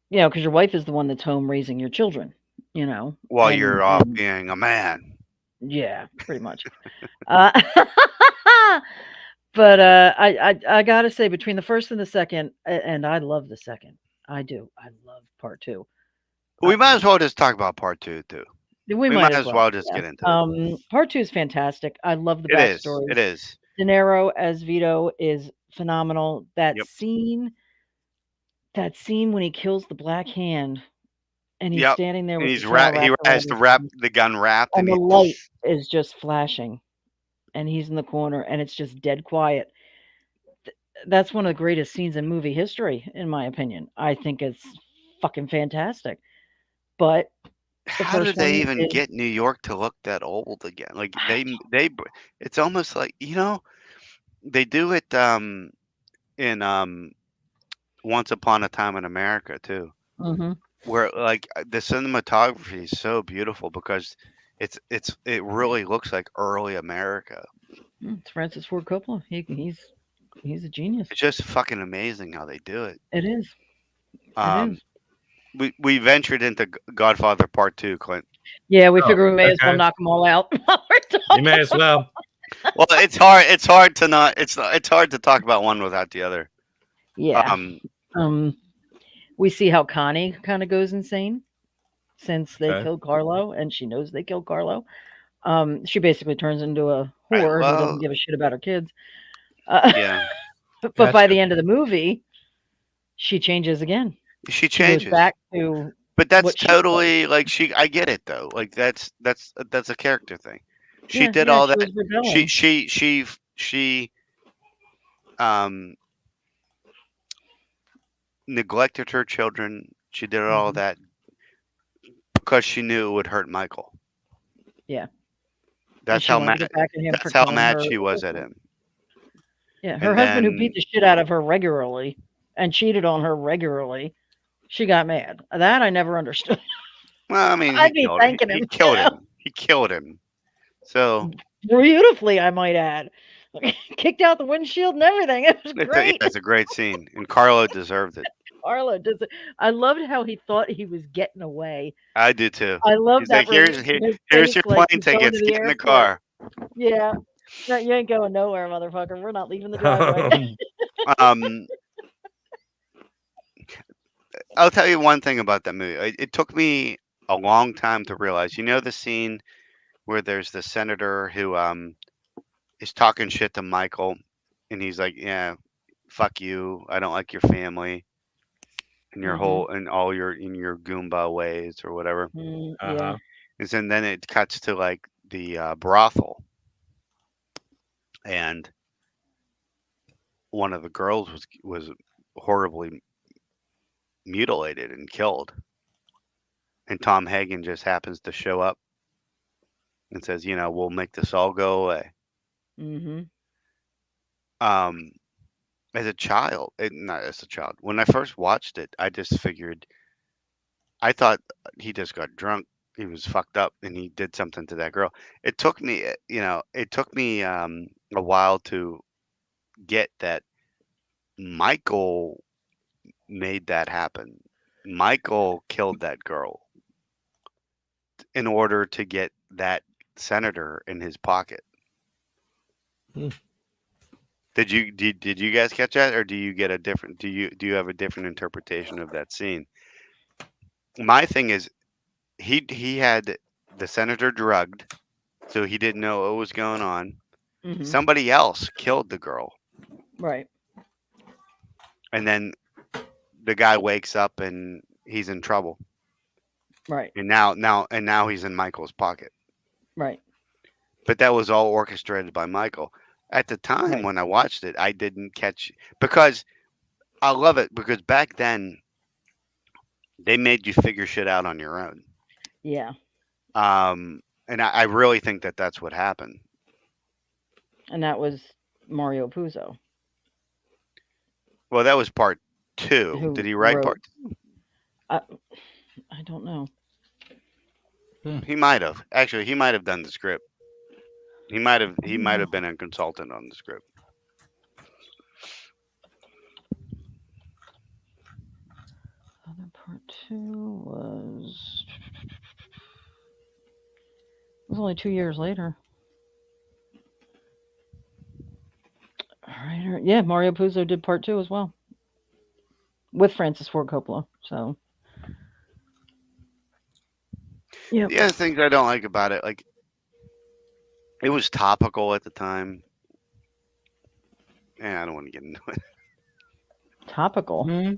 because your wife is the one that's home raising your children, you know. while you're off And being a man. yeah, pretty much. Uh, but I gotta say between the first and the second, and I love the second. I do. I love part two. We might as well just talk about part two too. We We might might as as well. well just Yeah. get into it. Part two is fantastic. I love the It is. backstory. It is. De Niro as Vito is phenomenal. Yep. That scene when he kills the Black Hand and he's Yep. standing there And with the he's towel he wrapped has around to his wrap face, the gun wrapped, and and the he. light is just flashing, and he's in the corner, and it's just dead quiet. That's one of the greatest scenes in movie history, in my opinion. I think it's fucking fantastic. But the How first did they one even is get New York to look that old again? Like it's almost like they do it in Once Upon a Time in America too, hmm where like the cinematography is so beautiful because it really looks like early America. it's Francis Ford Coppola. He's a genius. It's just fucking amazing how they do it. It is. It Um, is. we ventured into Godfather Part Two, Clint. Yeah, we Oh, figure we may as well okay. knock them all out while we're You talking. may as well. Well, it's hard. It's hard to not. It's hard to talk about one without the other. Yeah. Um, We see how Connie kind of goes insane since they Okay. killed Carlo, and she knows they killed Carlo. She basically turns into a right. whore who doesn't Well, give a shit about her kids. Uh, yeah. but by Gotcha. the end of the movie, she changes again. She She goes changes. back to But that's what she was. totally like I get it though. Like that's a character thing. She did Yeah, all she that. was rebelling. She um neglected her children. She did all hmm that because she knew it would hurt Michael. Yeah, and That's she how wanted to mad. get back at him for That's how killing mad her she was at sister. him. Yeah, her And husband who beat then, the shit out of her regularly and cheated on her regularly. She got mad. That I never understood. well, I mean, he I'd be killed. thanking He him, killed him. He killed him. So beautifully, I might add. Kicked out the windshield and everything. It was great. it's a great scene, and Carlo deserved it. Arlo does it. I loved how he thought he was getting away. I do too. I love He's that like, relief in his here's your face, like plane he's going tickets. to the Get in the airport. car. Yeah. No, you ain't going nowhere, motherfucker. We're not leaving the driveway. Um, I'll tell you one thing about that movie. It took me a long time to realize. You know the scene where there's the senator who is talking shit to Michael, and he's like, "Yeah, fuck you. I don't like your family and your hmm whole and all your in your Goomba ways or whatever." Yeah. Uh-huh. And then it cuts to like the brothel, and one of the girls was horribly mutilated and killed, and Tom Hagen just happens to show up and says, "We'll make this all go away." hmm Um, as a child, not as a child, when I first watched it, I just figured I thought he just got drunk. He was fucked up, and he did something to that girl. It took me, a while to get that Michael made that happen. Michael killed that girl in order to get that senator in his pocket. Hmm. Did you guys catch that, or do you get a different? Do you have a different interpretation of that scene? My thing is, he had the senator drugged, so he didn't know what was going on. Mhm. Somebody else killed the girl, Right. and then the guy wakes up and he's in trouble. Right. And now he's in Michael's pocket. Right. But that was all orchestrated by Michael. At the time Right. when I watched it, I didn't catch, because I love it, because back then they made you figure shit out on your own. Yeah. And I really think that that's what happened. And that was Mario Puzo, Well, that was part 2. who Did he write wrote. part? I don't know. He might have. Actually, he might have done the script. He might have been a consultant on the script. Other part 2 was. It was only 2 years later. Writer, yeah, Mario Puzo did part 2 as well, with Francis Ford Coppola. So, yeah, The other things I don't like about it, like, it was topical at the time. I don't want to get into it. topical.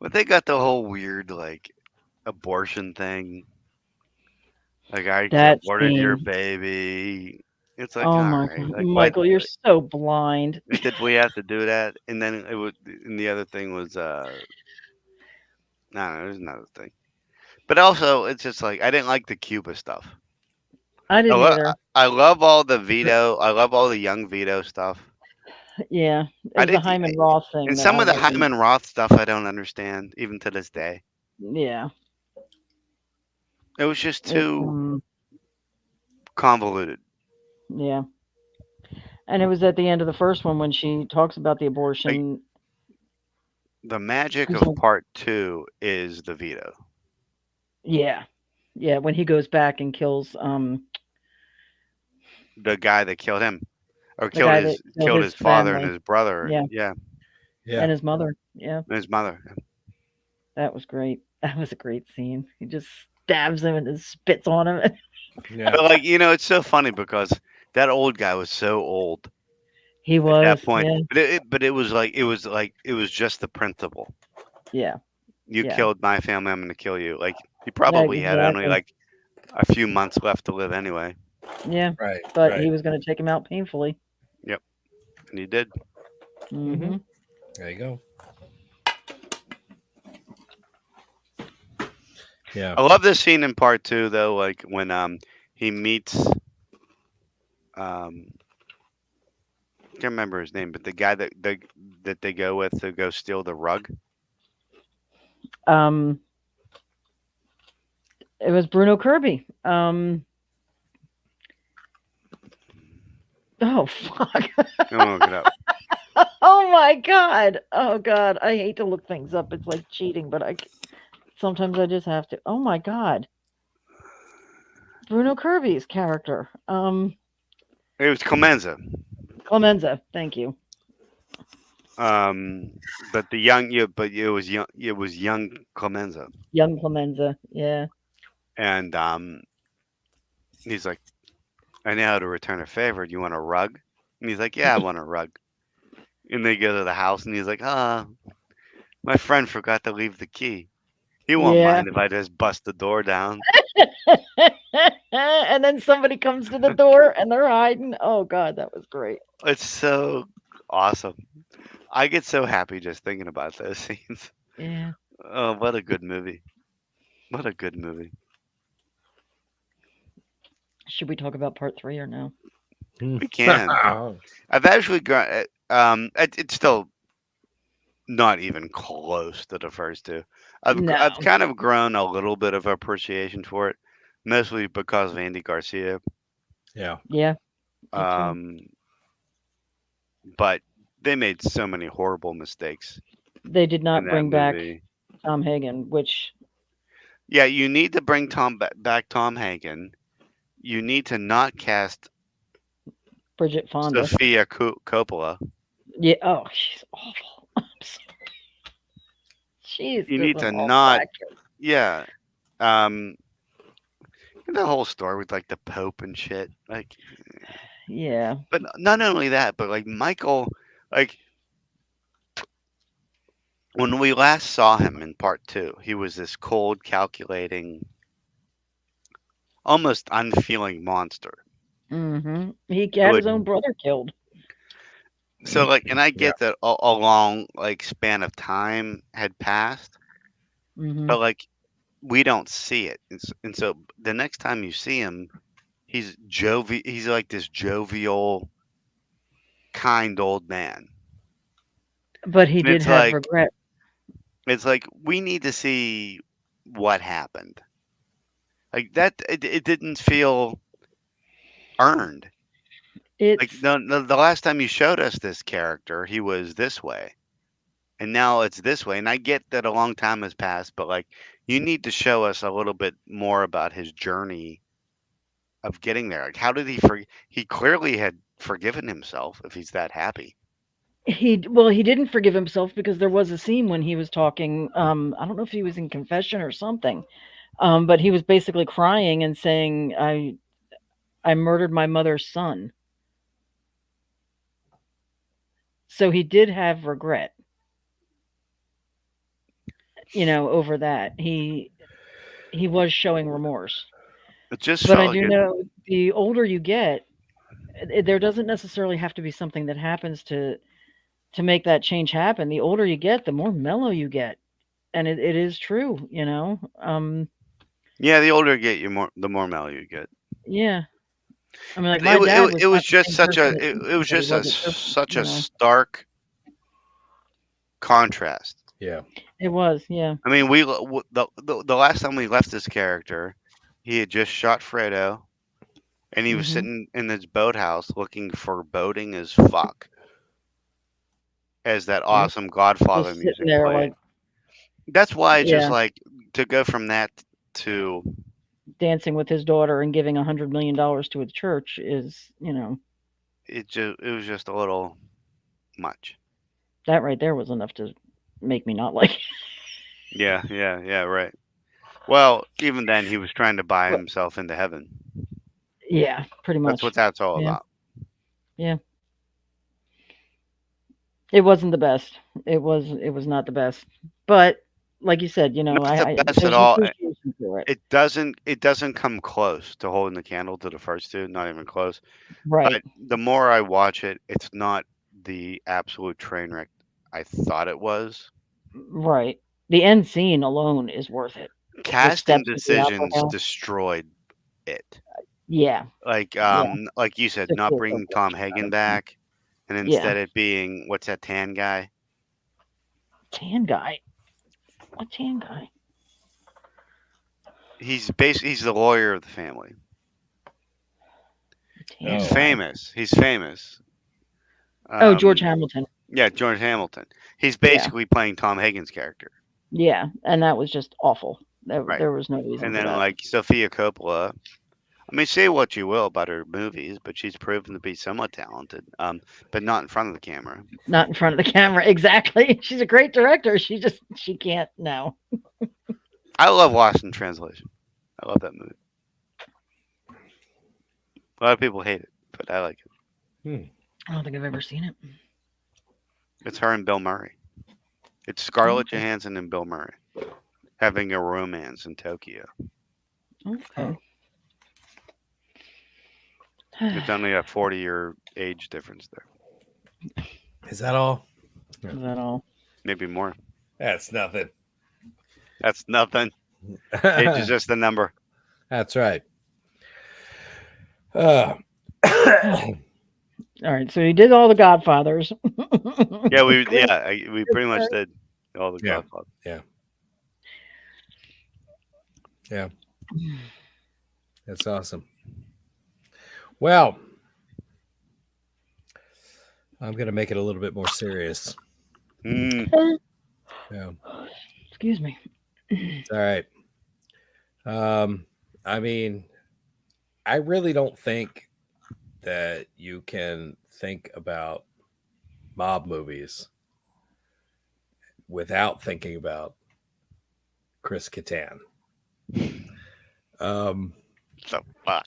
But they got the whole weird, like, abortion thing. Like, I That aborted your scene. baby. It's like, Oh all my right, God, like, Michael, you're so blind. did we have to do that? And then and the other thing was, no, there's another thing. But also, it's just like, I didn't like the Cuba stuff. I didn't either. I love all the Vito. I love all the young Vito stuff. Yeah, it I was the did, Hyman Roth thing and that some I of the wasn't. Hyman Roth stuff I don't understand even to this day. Yeah, It was just it, too convoluted. yeah, and it was at the end of the first one when she talks about the abortion. The magic She's of like, part 2 is the Vito. yeah, yeah, when he goes back and kills The guy that killed him, or the guy that killed killed his his father and family. his brother. Yeah, Yeah, Yeah. and his mother. Yeah, and his mother. that was great. That was a great scene. He just stabs him and then spits on him. Yeah. But, like, it's so funny because that old guy was so old He at was, that point. yeah, But it was just the principle. yeah, You yeah, killed my family, I'm going to kill you. Like, he yeah, probably had only exactly. like a few months left to live anyway. Yeah, Right. but Right. he was going to take him out painfully. Yep, and he did. Mm-hmm. There you go. Yeah. I love this scene in part 2 though, like when he meets can't remember his name, but the guy that they go with to go steal the rug. It was Bruno Kirby. Oh fuck. Oh, look it up. Oh my god. Oh god. I hate to look things up. It's like cheating, but sometimes I just have to. Oh my god. Bruno Kirby's character. It was Clemenza. Clemenza. Thank you. But the young, but it was young. It was young Clemenza, Young Clemenza. Yeah. and he's like, I know how to return a favor. Do you want a rug? And he's like, yeah, I want a rug. And they go to the house, and he's like, my friend forgot to leave the key. He won't Yeah. mind if I just bust the door down. And then somebody comes to the door and they're hiding. Oh god, that was great. It's so awesome. I get so happy just thinking about those scenes. Yeah. Oh, what a good movie. What a good movie. Should we talk about part 3 or no? We can. I've actually got it's still not even close to the first two. I've No. kind of grown a little bit of appreciation for it, mostly because of Andy Garcia. Yeah. Yeah. But they made so many horrible mistakes. They did in not that bring back movie. Tom Hagen, which Yeah, you need to bring back Tom Hagen. You need to not cast Bridget Fonda. Sofia Coppola. Yeah. Oh, she's awful. I'm sorry. She's You just need an to awful not. actress. Yeah. The whole story with like the Pope and shit. Like, Yeah. but not only that, but like Michael, like when we last saw him in part 2, he was this cold, calculating, almost unfeeling monster. Mm-hmm. He had his own brother killed. So like, and I get that a long like span of time had passed, Mm-hmm. but like we don't see it, and so the next time you see him, he's He's like this jovial, kind old man. But he And did it's have like regret. we need to see what happened. Like that, it didn't feel earned. Like It's the last time you showed us this character, he was this way, and now it's this way. And I get that a long time has passed, but like you need to show us a little bit more about his journey of getting there. Like how did he clearly had forgiven himself if he's that happy. he didn't forgive himself because there was a scene when he was talking. I don't know if he was in confession or something. But he was basically crying and saying, I murdered my mother's son. So he did have regret, over that. He was showing remorse. It just But I felt do like know the older you get, there doesn't necessarily have to be something that happens to make that change happen. The older you get, the more mellow you get. And it is true, yeah, the older you get, the more mellow you get. Yeah. I mean, like my dad was It was not the just same such a person that it was that he just was at 50, such a stark contrast. Yeah. It was, yeah. I mean, the last time we left this character, he had just shot Fredo, and he was Mhm. sitting in his boathouse looking foreboding as fuck, as that awesome Godfather Just music sitting there played. like, That's why it's just yeah, like to go from that to dancing with his daughter and giving $100 million to a church is, it was just a little much. that right there was enough to make me not like it. Yeah, right. Well, even then, he was trying to buy But, himself into heaven. yeah, pretty That's much. what that's all Yeah. about. Yeah. It wasn't the best. It was not the best. But like you said, Not the I best at there's an all. appreciation for it. It doesn't come close to holding the candle to the first two. Not even close. Right. But the more I watch it, it's not the absolute train wreck I thought it was. Right. The end scene alone is worth it. The Casting steps with the opera decisions house. destroyed it. Yeah. Like Yeah. like you said, not Sophia bringing Coppola Tom should not Hagen have. back, and Yeah. instead it being what's that tan guy? Tan guy. What tan guy? He's the lawyer of the family. Tan He's guy. famous. He's famous. Oh, George Hamilton. Yeah, George Hamilton. He's Yeah. basically playing Tom Hagen's character. Yeah, and that was just awful. Right. There was no reason And for then that. like Sofia Coppola. I mean, say what you will about her movies, but she's proven to be somewhat talented. But not in front of the camera. Not in front of the camera, exactly. She's a great director. She can't. No. I love Lost in Translation. I love that movie. A lot of people hate it, but I like it. I don't think I've ever seen it. It's her and Bill Murray. It's Scarlett Okay. Johansson and Bill Murray having a romance in Tokyo. Okay. It's only a 40-year age difference there. Is that all? Is that all? Maybe more. That's nothing. That's nothing. Age is just a number. That's right. All right, so he did all the Godfathers. Yeah, we pretty much did all the Yeah. Godfather. Yeah. That's awesome. Well, I'm gonna make it a little bit more serious. Yeah. Excuse me. It's all right. I mean, I really don't think that you can think about mob movies without thinking about Chris Kattan. So fuck.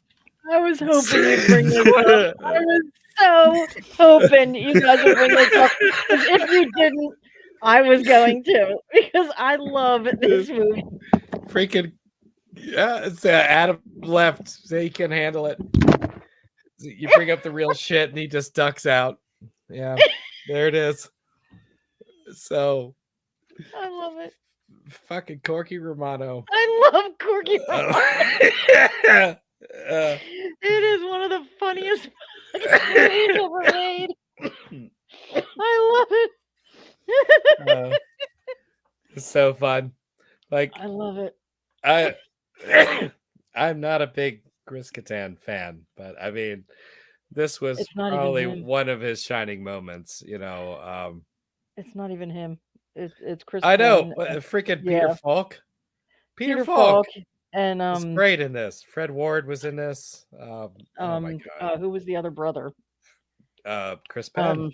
I was hoping you'd bring this up. I was so hoping you guys would bring this up. Because if you didn't, I was going to. Because I love this movie. Freaking yeah! It's Adam left, so he can handle it. You bring up the real shit, and he just ducks out. Yeah, there it is. So, I love it. fucking Corky Romano. I love Corky Romano. It is one of the funniest movies ever made. I love it. It's so fun. Like I love it. I'm not a big Chris Kattan fan, but I mean, this was It's not even probably him. one of his shining moments. You know, It's not even him. It's Chris. I know, Penn but and- freaking yeah. Peter Falk. Peter Falk Falk and was great in this. Fred Ward was in this. Oh my god, who was the other brother? Chris Penn.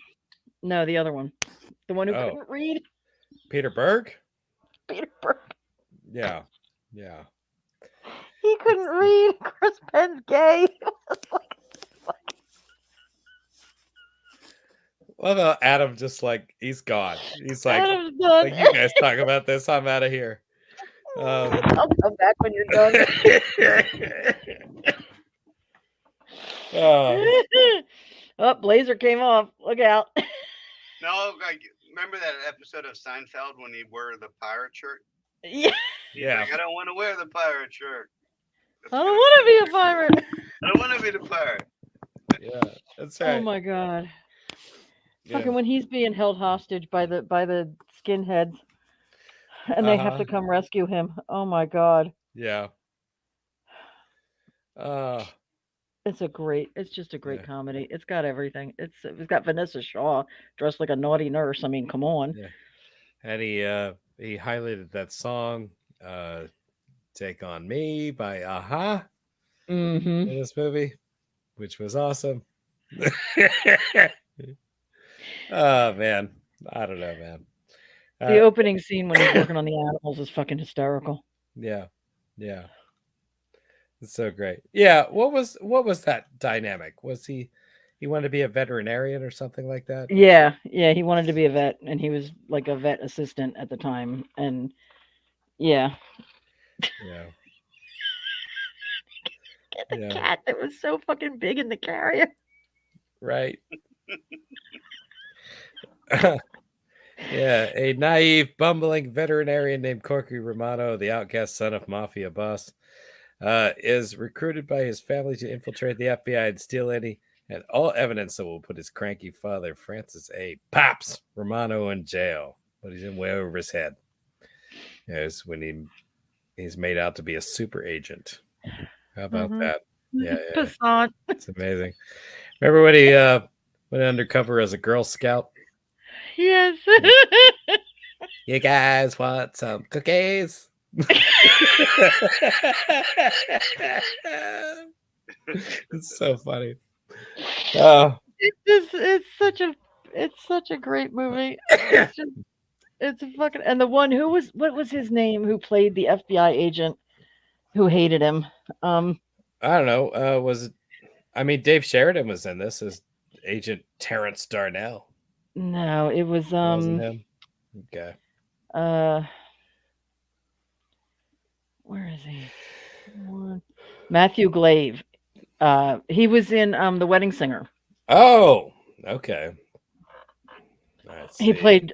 No, the other one, the one who Oh. couldn't read. Peter Berg. Peter Berg. Yeah. He couldn't read. Chris Penn's gay. Love how Adam just like he's gone. He's like, Adam's done. like you guys talk about this. I'm out of here. I'll come back when you're done. Oh, Blazer came off. Look out. No, like, remember that episode of Seinfeld when he wore the pirate shirt? Yeah. Yeah. Like, I don't want to wear the pirate shirt. I don't want to be a pirate. I don't want to be the pirate. Yeah. That's right. Oh my god. Yeah. Fucking when he's being held hostage by the skinheads and they have to come rescue him. Oh my god. Yeah. It's just a great comedy. It's got everything. It's got Vanessa Shaw dressed like a naughty nurse. I mean, come on. Yeah. And he highlighted that song, Take on Me by Aha in this movie, which was awesome. Oh man. I don't know, man. The opening scene when he's working on the animals is fucking hysterical. Yeah. It's so great. Yeah. What was that dynamic? Was he wanted to be a veterinarian or something like that? Yeah. He wanted to be a vet, and he was like a vet assistant at the time, and yeah. Get the cat that was so fucking big in the carrier. Right. Yeah, a naive, bumbling veterinarian named Corky Romano, the outcast son of Mafia boss, is recruited by his family to infiltrate the FBI and steal any and all evidence that will put his cranky father, Francis A. Pops Romano, in jail. But he's in way over his head. It's when he's made out to be a super agent. How about that? Yeah. Passant. It's amazing. Remember when he went undercover as a Girl Scout? Yes. You guys want some cookies? It's so funny. It's such a great movie. It's fucking, and the one what was his name who played the FBI agent who hated him? I don't know. Was it? I mean, Dave Sheridan was in this as Agent Terrence Darnell. No, it was Wasn't him? Okay. Where is he? Matthew Glave. He was in The Wedding Singer. Oh, okay. He played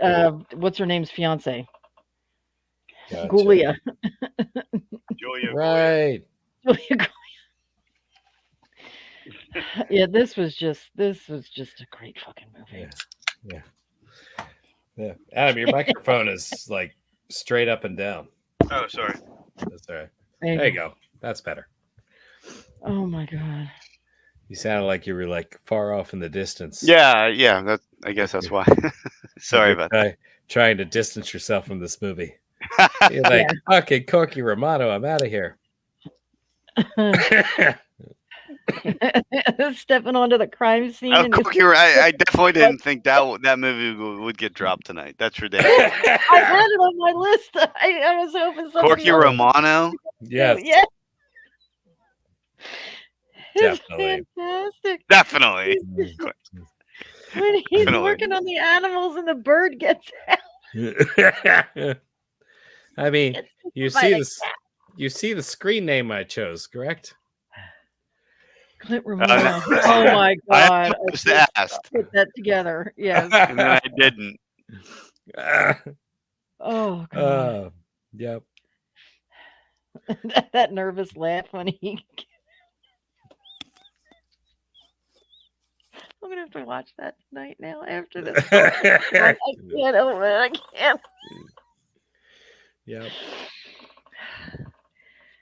what's her name's fiance? Gotcha. Julia. Julia. Right. Julia. Yeah, this was just a great fucking movie. Yeah. Adam, your microphone is like straight up and down. Oh, sorry. That's all right. There you go. That's better. Oh my god. You sounded like you were like far off in the distance. Yeah. I guess that's why. Sorry about that. Trying to distance yourself from this movie. You're like, okay, Corky Romano, I'm out of here. Stepping onto the crime scene. Oh, Corky, I definitely didn't think that movie would get dropped tonight. That's ridiculous. I had it on my list. I was hoping somebody Corky Romano? Yes. Yeah. Definitely. Fantastic. Definitely. When he's working on the animals and the bird gets out. I mean, you see the screen name I chose, correct? Clint Romano. Oh my god! I just asked. Put that together. Yes. And then I didn't. Oh god. Yep. that nervous laugh when he. I'm gonna have to watch that tonight now after this. I can't open it. I can't. Yep.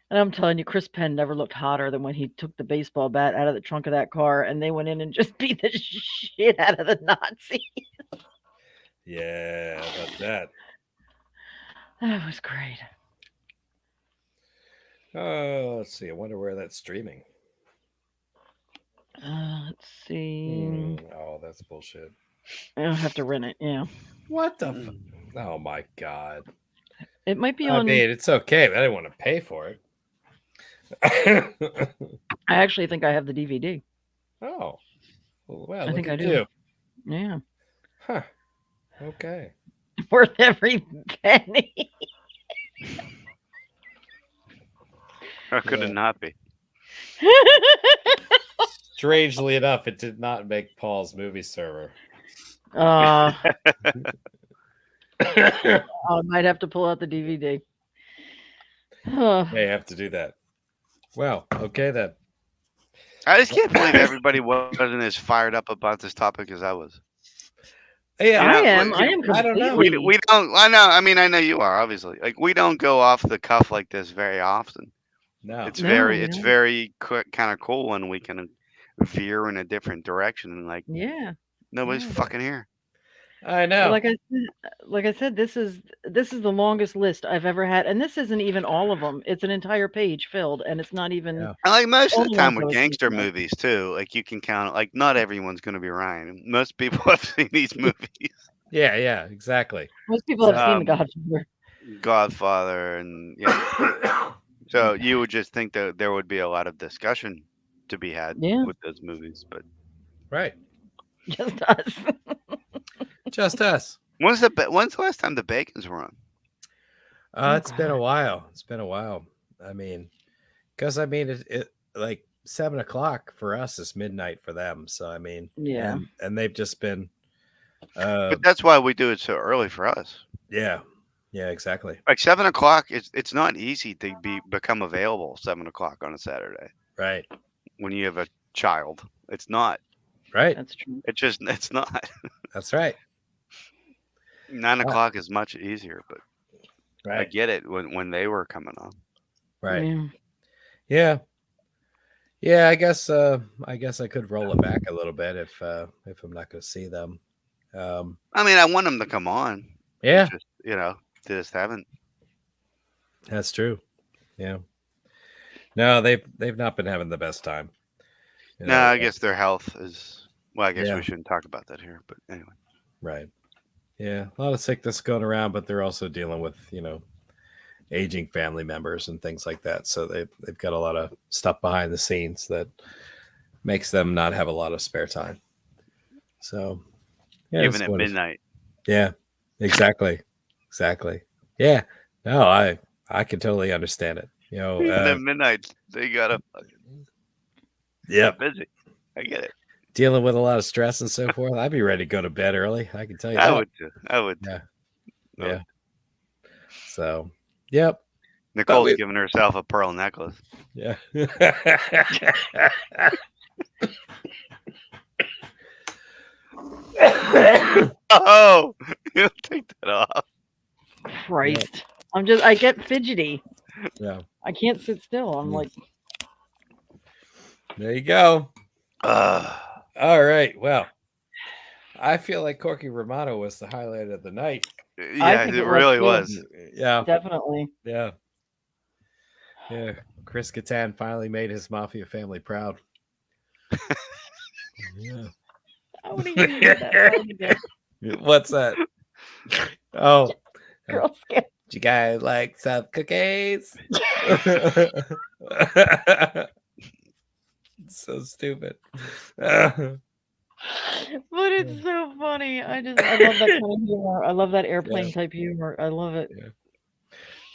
And I'm telling you, Chris Penn never looked hotter than when he took the baseball bat out of the trunk of that car and they went in and just beat the shit out of the Nazis. Yeah, about that. That was great. Let's see. I wonder where that's streaming. Let's see. Oh, that's bullshit. I'll have to rent it. Yeah. What the? Oh my god. It might be on. I mean, it's okay, but I didn't want to pay for it. I actually think I have the DVD. Oh. Well, I think I do. Yeah. Huh. Okay. Worth every penny. How could it not be? Strangely enough, it did not make Paul's movie server. I might have to pull out the DVD. May have to do that. Well, okay then. I just can't believe everybody wasn't as fired up about this topic as I was. Yeah, I am. I don't know. We don't. I know. I mean, I know you are obviously. Like, we don't go off the cuff like this very often. No, it's very kind of cool when we can veer in a different direction and nobody's fucking here. I know. Like I said, this is the longest list I've ever had, and this isn't even all of them. It's an entire page filled, and it's not even. Yeah. I like most of the time with gangster movies too. Like, you can count. Like, not everyone's going to be Ryan. Most people have seen these movies. Yeah, exactly. Most people have seen the Godfather, and so you would just think that there would be a lot of discussion to be had with those movies, but right, just us. Just us. When's the last time the Bacons were on? It's been a while. I mean, because it like 7 o'clock for us is midnight for them. So I mean, and they've just been. But that's why we do it so early for us. Yeah, exactly. Like 7 o'clock, it's not easy to become available 7 o'clock on a Saturday. Right. When you have a child, it's not. Right. That's true. It's not. That's right. 9 o'clock is much easier, but right. I get it when they were coming on. Right. Yeah. I guess I could roll it back a little bit if I'm not going to see them. I mean, I want them to come on. Yeah. Just, they just haven't. That's true. Yeah. No, they've not been having the best time. No, I guess their health is. Well, I guess we shouldn't talk about that here, but anyway. Right. Yeah, a lot of sickness going around, but they're also dealing with aging family members and things like that. So they've got a lot of stuff behind the scenes that makes them not have a lot of spare time. So even at midnight. Yeah, exactly. Yeah, no, I can totally understand it. Even at midnight, they gotta. Busy. I get it. Dealing with a lot of stress and so forth. I'd be ready to go to bed early. I can tell you. I would. Yeah. So, yep. Nicole's giving herself a pearl necklace. Yeah. Oh, you take that off. Christ. I get fidgety. Yeah. I can't sit still. I'm like, there you go. Uh, All right. Well, I feel like Corky Romano was the highlight of the night. yeah, think it it was really too. was. Yeah. definitely. Yeah. Yeah. Chris Kattan finally made his Mafia family proud. Yeah. I want to hear you do that line again. What's that? Oh, Girl Scout. do you guys like some cookies? So stupid. But it's so funny. I love that kind of humor. I love that airplane type humor. I love it.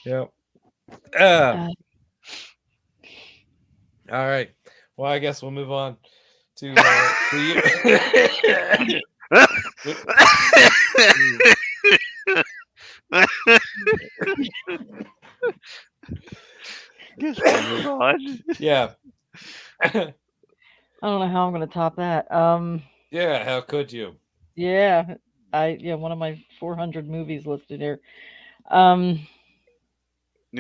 Yeah. All right. Well, I guess we'll move on to Guess we'll move on. Yeah. I don't know how I'm going to top that. Yeah. How could you? Yeah. One of my 400 movies listed here. You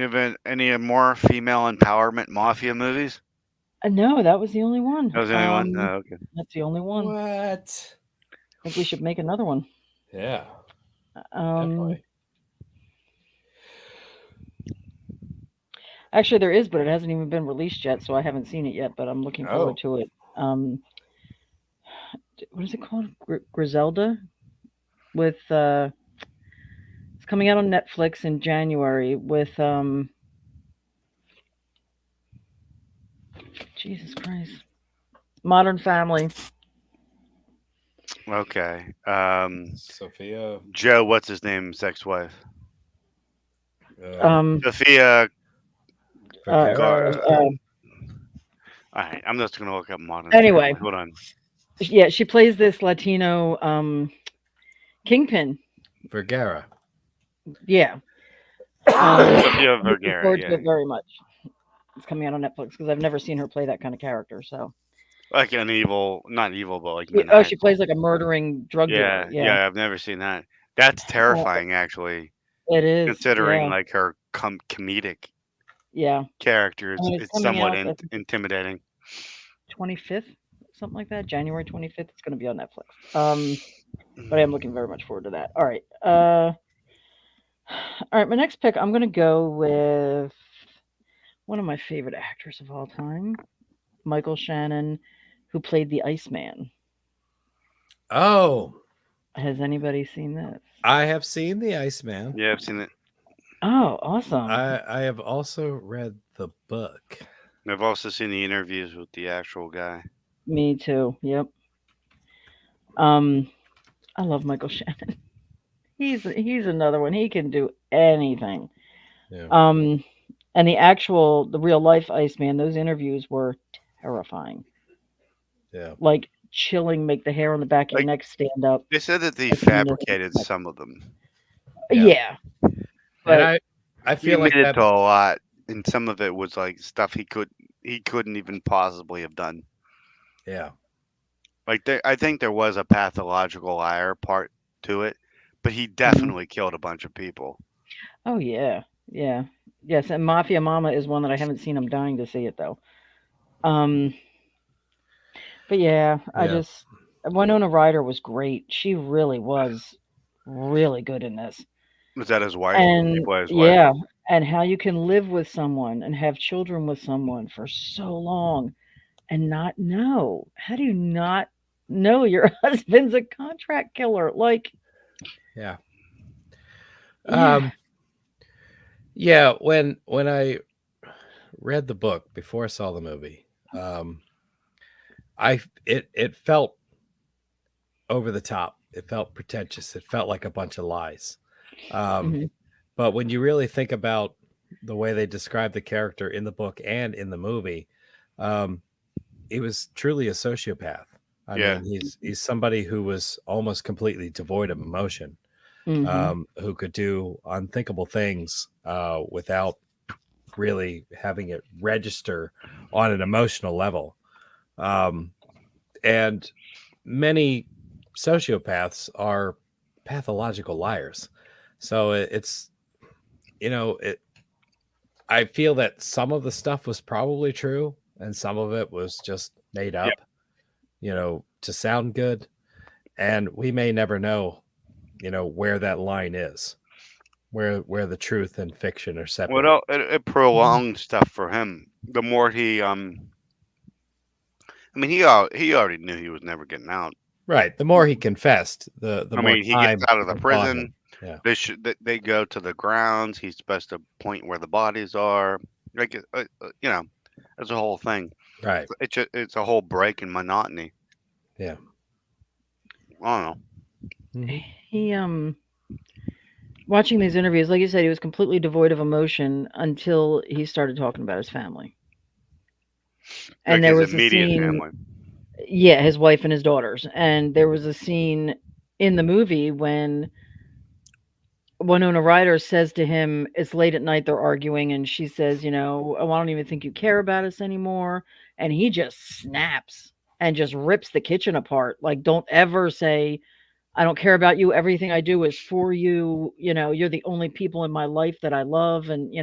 have any more female empowerment Mafia movies? No, that was the only one. That was the only one? Oh, okay. That's the only one. What? I think we should make another one. Yeah. Definitely. Actually, there is, but it hasn't even been released yet, so I haven't seen it yet. But I'm looking forward to it. What is it called? Griselda, with it's coming out on Netflix in January with Jesus Christ, Modern Family. Okay. Sophia. Joe, what's his name? Ex-wife. Vergara. Sophia. All right, I'm just gonna look up Modern. Anyway, Family. Hold on. Yeah, she plays this Latino kingpin. Vergara. Yeah. Sophia Looking Vergara. forward Yeah. to it very much. It's coming out on Netflix because I've never seen her play that kind of character. So. Like an evil, not evil, but like. Oh, she plays like a murdering drug dealer. Yeah, I've never seen that. That's terrifying, actually. It is, considering like her comedic. Yeah. Character. It's somewhat intimidating. 25th, something like that. January 25th. It's going to be on Netflix. But I am looking very much forward to that. All right. All right. My next pick, I'm going to go with one of my favorite actors of all time, Michael Shannon, who played the Iceman. Oh. Has anybody seen this? I have seen the Iceman. Yeah, I've seen it. Oh, awesome. I have also read the book. I've also seen the interviews with the actual guy. Me too. Yep. I love Michael Shannon. He's another one. He can do anything. Yeah. And the real life Iceman, those interviews were terrifying. Yeah. Like chilling, make the hair on the back of your neck stand up. They said that they fabricated some of them. Yeah. But I feel like that to a lot, and some of it was like stuff he couldn't even possibly have done. Yeah. Like I think there was a pathological liar part to it, but he definitely killed a bunch of people. Oh yeah. Yeah. Yes, and Mafia Mama is one that I haven't seen. I'm dying to see it though. But yeah, Winona Ryder was great. She really was really good in this. Was that his wife? And his wife. Yeah, and how you can live with someone and have children with someone for so long and not know. How do you not know your husband's a contract killer? Like, yeah. Yeah, when I read the book before I saw the movie, it felt over the top. It felt pretentious. It felt like a bunch of lies. But when you really think about the way they describe the character in the book and in the movie, he was truly a sociopath. I mean, he's somebody who was almost completely devoid of emotion, who could do unthinkable things without really having it register on an emotional level. And many sociopaths are pathological liars. So it's, I feel that some of the stuff was probably true and some of it was just made up, to sound good. And we may never know, where that line is, where the truth and fiction are separate. Well, it prolonged stuff for him. The more he, I mean, he already knew he was never getting out. Right. The more he confessed, the I more mean, he time gets out of the bought prison. him. Yeah. They go to the grounds. He's supposed to point where the bodies are. Like, it's a whole thing. Right. It's a whole break in monotony. Yeah. I don't know. He watching these interviews, like you said, he was completely devoid of emotion until he started talking about his family. And Like there his was a immediate scene, family. yeah, his wife and his daughters. And there was a scene in the movie when Winona Ryder says to him, it's late at night, they're arguing, and she says, oh, I don't even think you care about us anymore. And he just snaps and just rips the kitchen apart. Like, don't ever say, I don't care about you. Everything I do is for you. You're the only people in my life that I love. And,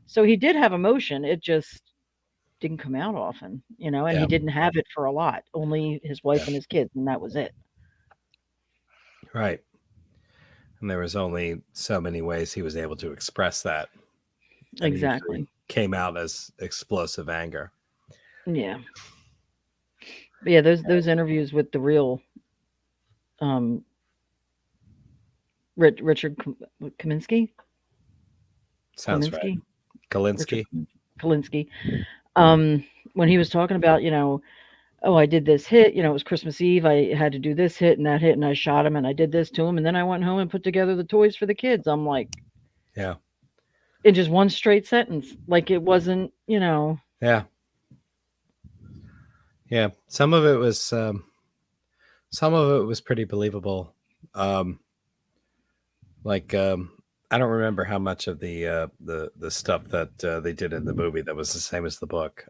so he did have emotion. It just didn't come out often, and he didn't have it for a lot, only his wife and his kids. And that was it. Right. And there was only so many ways he was able to express that. And exactly. Came out as explosive anger. Yeah. But yeah, those interviews with the real Richard Kaminsky. Sounds right. Kalinsky. Kalinsky. When he was talking about, oh, I did this hit, it was Christmas Eve. I had to do this hit and that hit, and I shot him and I did this to him. And then I went home and put together the toys for the kids. I'm like, yeah. In just one straight sentence. Like it wasn't, Yeah. Yeah. Some of it was pretty believable. I don't remember how much of the stuff that they did in the movie that was the same as the book.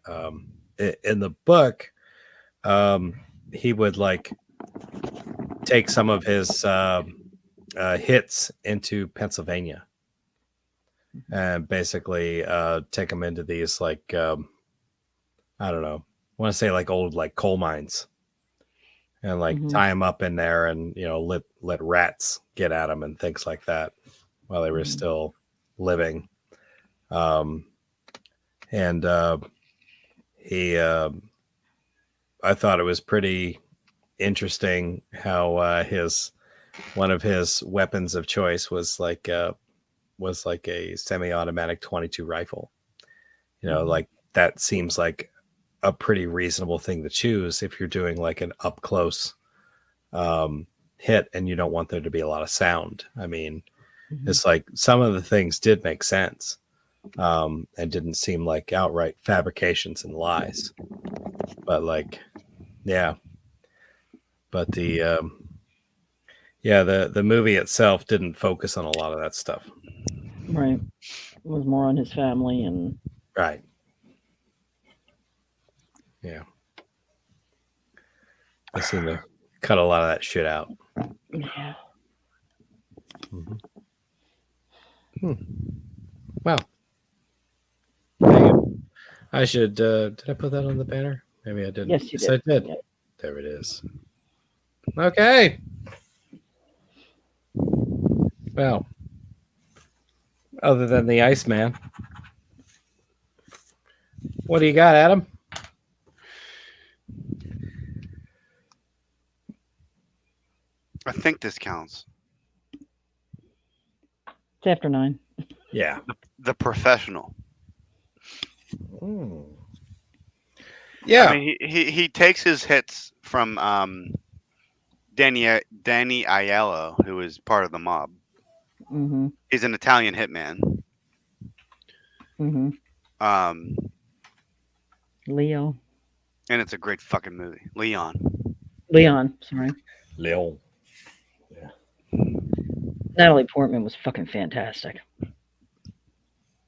In the book, he would take some of his hits into Pennsylvania and basically take them into these I don't know, I want to say old coal mines, and tie them up in there and let rats get at them and things like that while they were still living. I thought it was pretty interesting how one of his weapons of choice was like a semi-automatic 22 rifle. That seems like a pretty reasonable thing to choose if you're doing an up close hit and you don't want there to be a lot of sound. I mean, it's some of the things did make sense and didn't seem like outright fabrications and lies. But but the movie itself didn't focus on a lot of that stuff. Right. It was more on his family and right. Yeah. I seem to cut a lot of that shit out. Yeah. Well, I should. Did I put that on the banner? Maybe I didn't. Yes, you did. I did. Yep. There it is. Okay. Well, other than the Iceman, what do you got, Adam? I think this counts. It's after 9. Yeah. The Professional. Ooh. Yeah. I mean, he takes his hits from Danny Aiello, who is part of the mob. Mm-hmm. He's an Italian hitman. Mm-hmm. Leo. And it's a great fucking movie. Leon. Sorry. Leon. Yeah. Natalie Portman was fucking fantastic.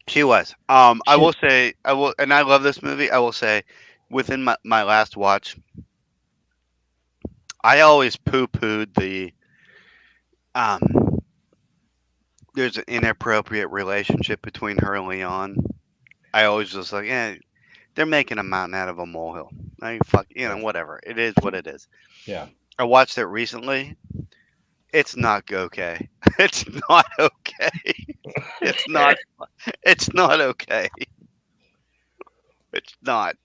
She was. I will say, and I love this movie. I will say, within my last watch, I always poo-pooed the there's an inappropriate relationship between her and Leon. I always was like, yeah, they're making a mountain out of a molehill. Like, fuck, whatever. It is what it is. Yeah. I watched it recently. It's not okay. It's not okay. It's not. It's not okay. It's not.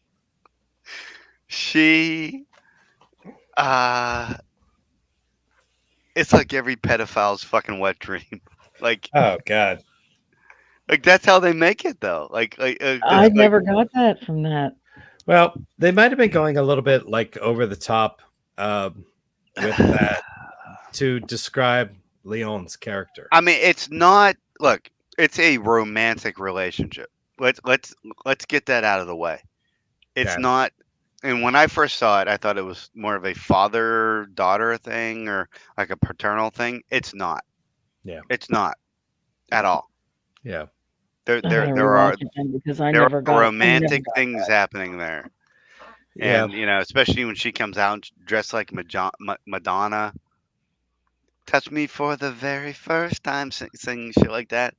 She. It's like every pedophile's fucking wet dream. Like, Oh God. like that's how they make it though. I never got that from that. Well, they might have been going a little bit like over the top with that to describe Leon's character. I mean, it's not. Look, it's a romantic relationship. Let's get that out of the way. It's Okay. not. And when I first saw it, I thought it was more of a father-daughter thing or like a paternal thing. It's not. Yeah. It's not at all. Yeah. There are romantic things happening there. And especially when she comes out dressed like Madonna. Touch me for the very first time, singing shit like that.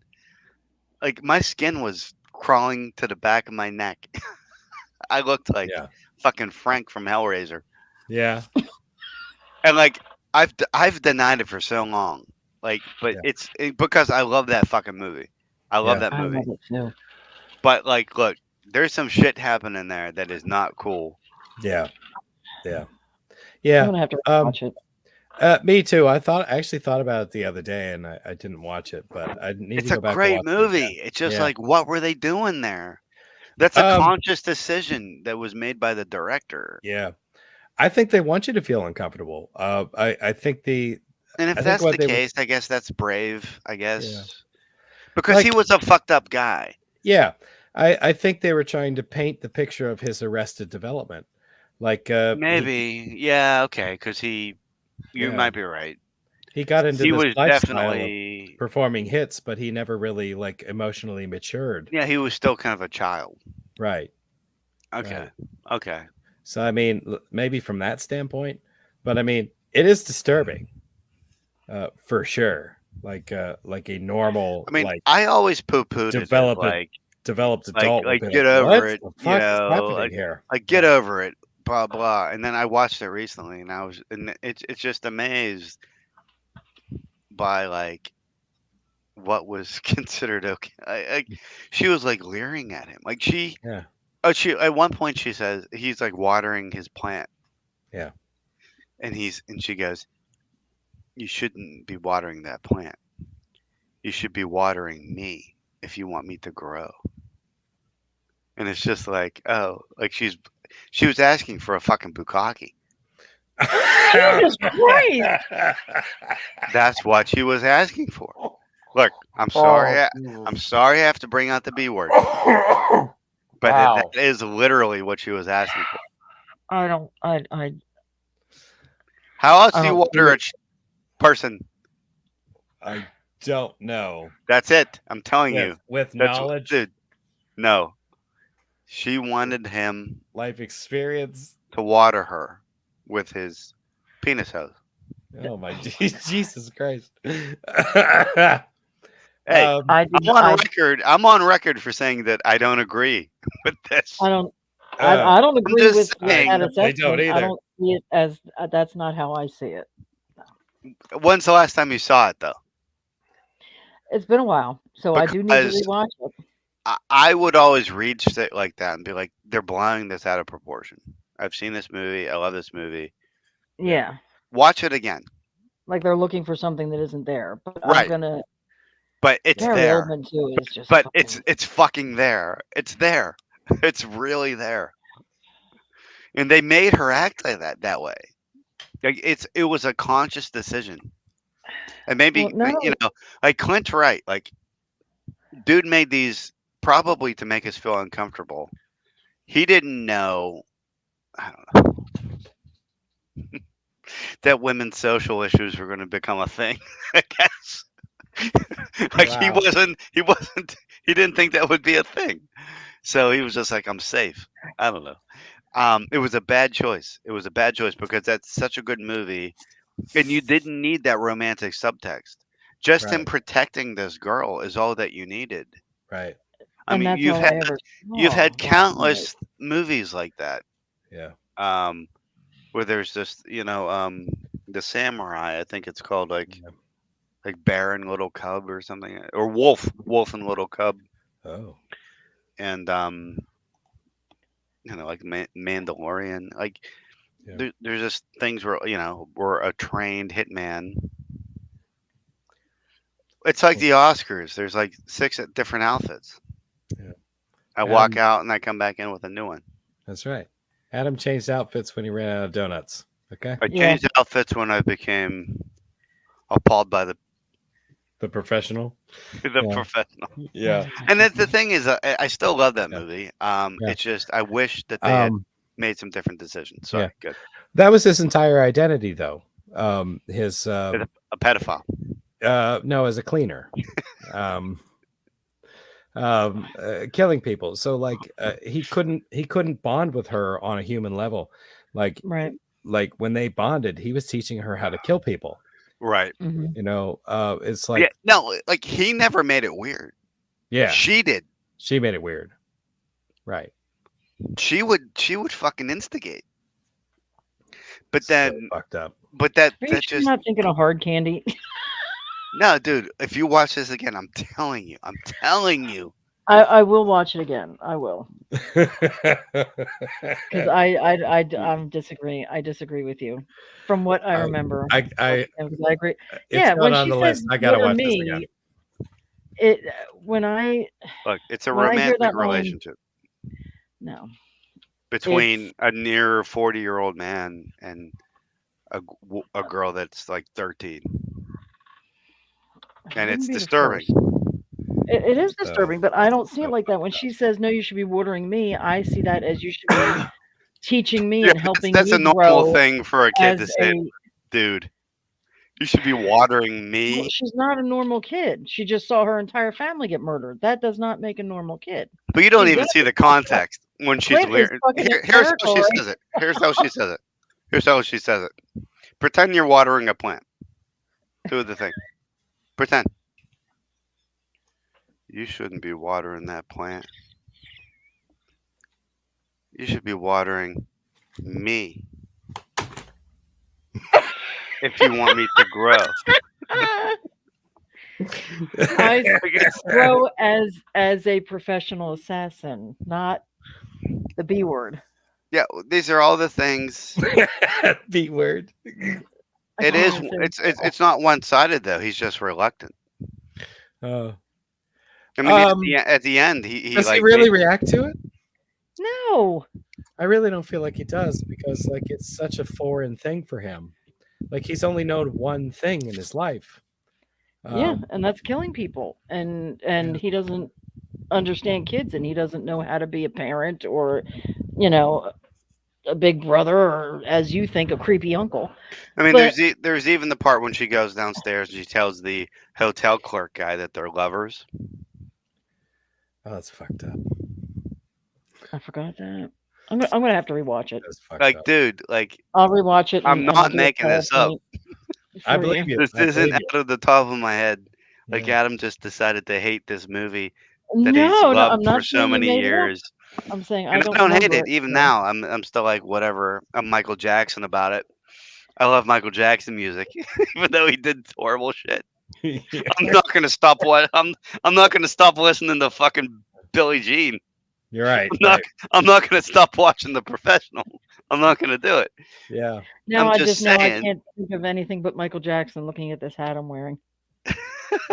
Like my skin was crawling to the back of my neck. I looked like fucking Frank from Hellraiser. Yeah. And like I've denied it for so long. Like, but it's because I love that fucking movie. I love that movie. I love it too. But like, look, there's some shit happening there that is not cool. Yeah. Yeah. I'm Yeah. gonna have to watch it. Me too. I actually thought about it the other day, and I didn't watch it, but I need to go back. It's a great movie. It's just like, what were they doing there? That's a conscious decision that was made by the director. Yeah, I think they want you to feel uncomfortable. I think and if that's the case, I guess that's brave. I guess because he was a fucked up guy. Yeah, I think they were trying to paint the picture of his arrested development, like maybe, okay, because you might be right. He got into he this was lifestyle definitely of performing hits, but he never really like emotionally matured. Yeah, he was still kind of a child. Right. Okay. Right. Okay. So I mean, maybe from that standpoint, but I mean, it is disturbing, for sure. Like a normal. I mean, like, I always poo-pooed developed adult. Like get over it. What the fuck is happening here? Like get over it. Blah blah. And then I watched it recently, and it's just amazed by like what was considered okay. She was like leering at him. Like she at one point she says he's like watering his plant. Yeah. And she goes, "You shouldn't be watering that plant. You should be watering me if you want me to grow." And it's just like, oh, like she was asking for a fucking bukkake. Jesus Christ! That's what she was asking for. Look, I'm sorry. I'm sorry I have to bring out the B word. But that is literally what she was asking for. How else do you water a person? I don't know. That's it. I'm telling you. With knowledge? Dude, no. She wanted him life experience to water her with his penis hose. Oh my Jesus Christ! Hey, I'm on record for saying that I don't agree with this. I don't agree with that assessment. They don't either. I don't see it as that's not how I see it. When's the last time you saw it, though? It's been a while, so I do need to rewatch it. I would always read shit like that and be like, they're blowing this out of proportion. I've seen this movie. I love this movie. Yeah. Watch it again. Like they're looking for something that isn't there. But right. I'm gonna. But it's there. Too is just but it's fucking there. It's there. It's really there. And they made her act like that way. Like it was a conscious decision. And maybe like Clint's right. Like, dude made these probably to make us feel uncomfortable. He didn't know, I don't know, that women's social issues were going to become a thing. I guess. Like he didn't think that would be a thing. So he was just like, I'm safe. I don't know. It was a bad choice. It was a bad choice because that's such a good movie, and you didn't need that romantic subtext. Just him Right. protecting this girl is all that you needed. Right. I And mean, that's all I ever you've saw had last night. countless movies like that. Yeah. Where there's this, the samurai. I think it's called like Yeah. Bear and Little Cub or something, or Wolf and Little Cub, Oh. and like Mandalorian. Like Yeah. there's just things where we're a trained hitman. It's like the Oscars. There's like 6 different outfits. Yeah. I walk out and I come back in with a new one. That's right. Adam changed outfits when he ran out of donuts. Okay. I changed outfits when I became appalled by the professional. professional. Yeah. And that's the thing is, I still love that movie. It's just I wish that they had made some different decisions. Sorry, good. That was his entire identity, though. His a pedophile. No, as a cleaner. Killing people. So like he couldn't bond with her on a human level. Like when they bonded, he was teaching her how to kill people. Right. Mm-hmm. It's like like he never made it weird. Yeah. She did. She made it weird. Right. She would fucking instigate. But then fucked up. But that Are you just not thinking of Hard Candy? No, dude, if you watch this again, I'm telling you. I will watch it again. I will. Because I'm disagreeing. I disagree with you. From what I remember, I agree. Yeah, when she said, I gotta watch this again. Look, it's a romantic relationship. No. Between a near 40-year-old man and a girl that's like 13. And it's disturbing. It is disturbing, but I don't see it like that. When she says, no, you should be watering me, I see that as you should be teaching me and helping me grow. That's a normal thing for a kid to say, dude. You should be watering me. Well, she's not a normal kid. She just saw her entire family get murdered. That does not make a normal kid. But you don't even see the context when she's weird. Here's how she says it. Here's how she says it. Pretend you're watering a plant. Do the thing. Pretend. You shouldn't be watering that plant. You should be watering me. If you want me to grow. I grow as a professional assassin, not the B word. Yeah, these are all the things. B word. It's not one-sided though. He's just reluctant. I mean, at the end, does he really react to it? No, I really don't feel like he does because like it's such a foreign thing for him. Like he's only known one thing in his life. Yeah, and that's killing people. And he doesn't understand kids, and he doesn't know how to be a parent or, a big brother, or as you think, a creepy uncle. I mean, there's even the part when she goes downstairs and she tells the hotel clerk guy that they're lovers. Oh, that's fucked up. I forgot that. I'm gonna have to rewatch it. Like, dude, like I'll rewatch it. I'm not making this up. I believe you. This isn't out of the top of my head. Like Adam just decided to hate this movie that he's loved for so many years. I'm saying I don't hate it. Even now, I'm still like whatever. I'm Michael Jackson about it. I love Michael Jackson music, even though he did horrible shit. Yeah. I'm not gonna stop I'm not gonna stop listening to fucking Billie Jean. You're right. I'm not gonna stop watching The Professional. I'm not gonna do it. Yeah. Now I just know I can't think of anything but Michael Jackson looking at this hat I'm wearing.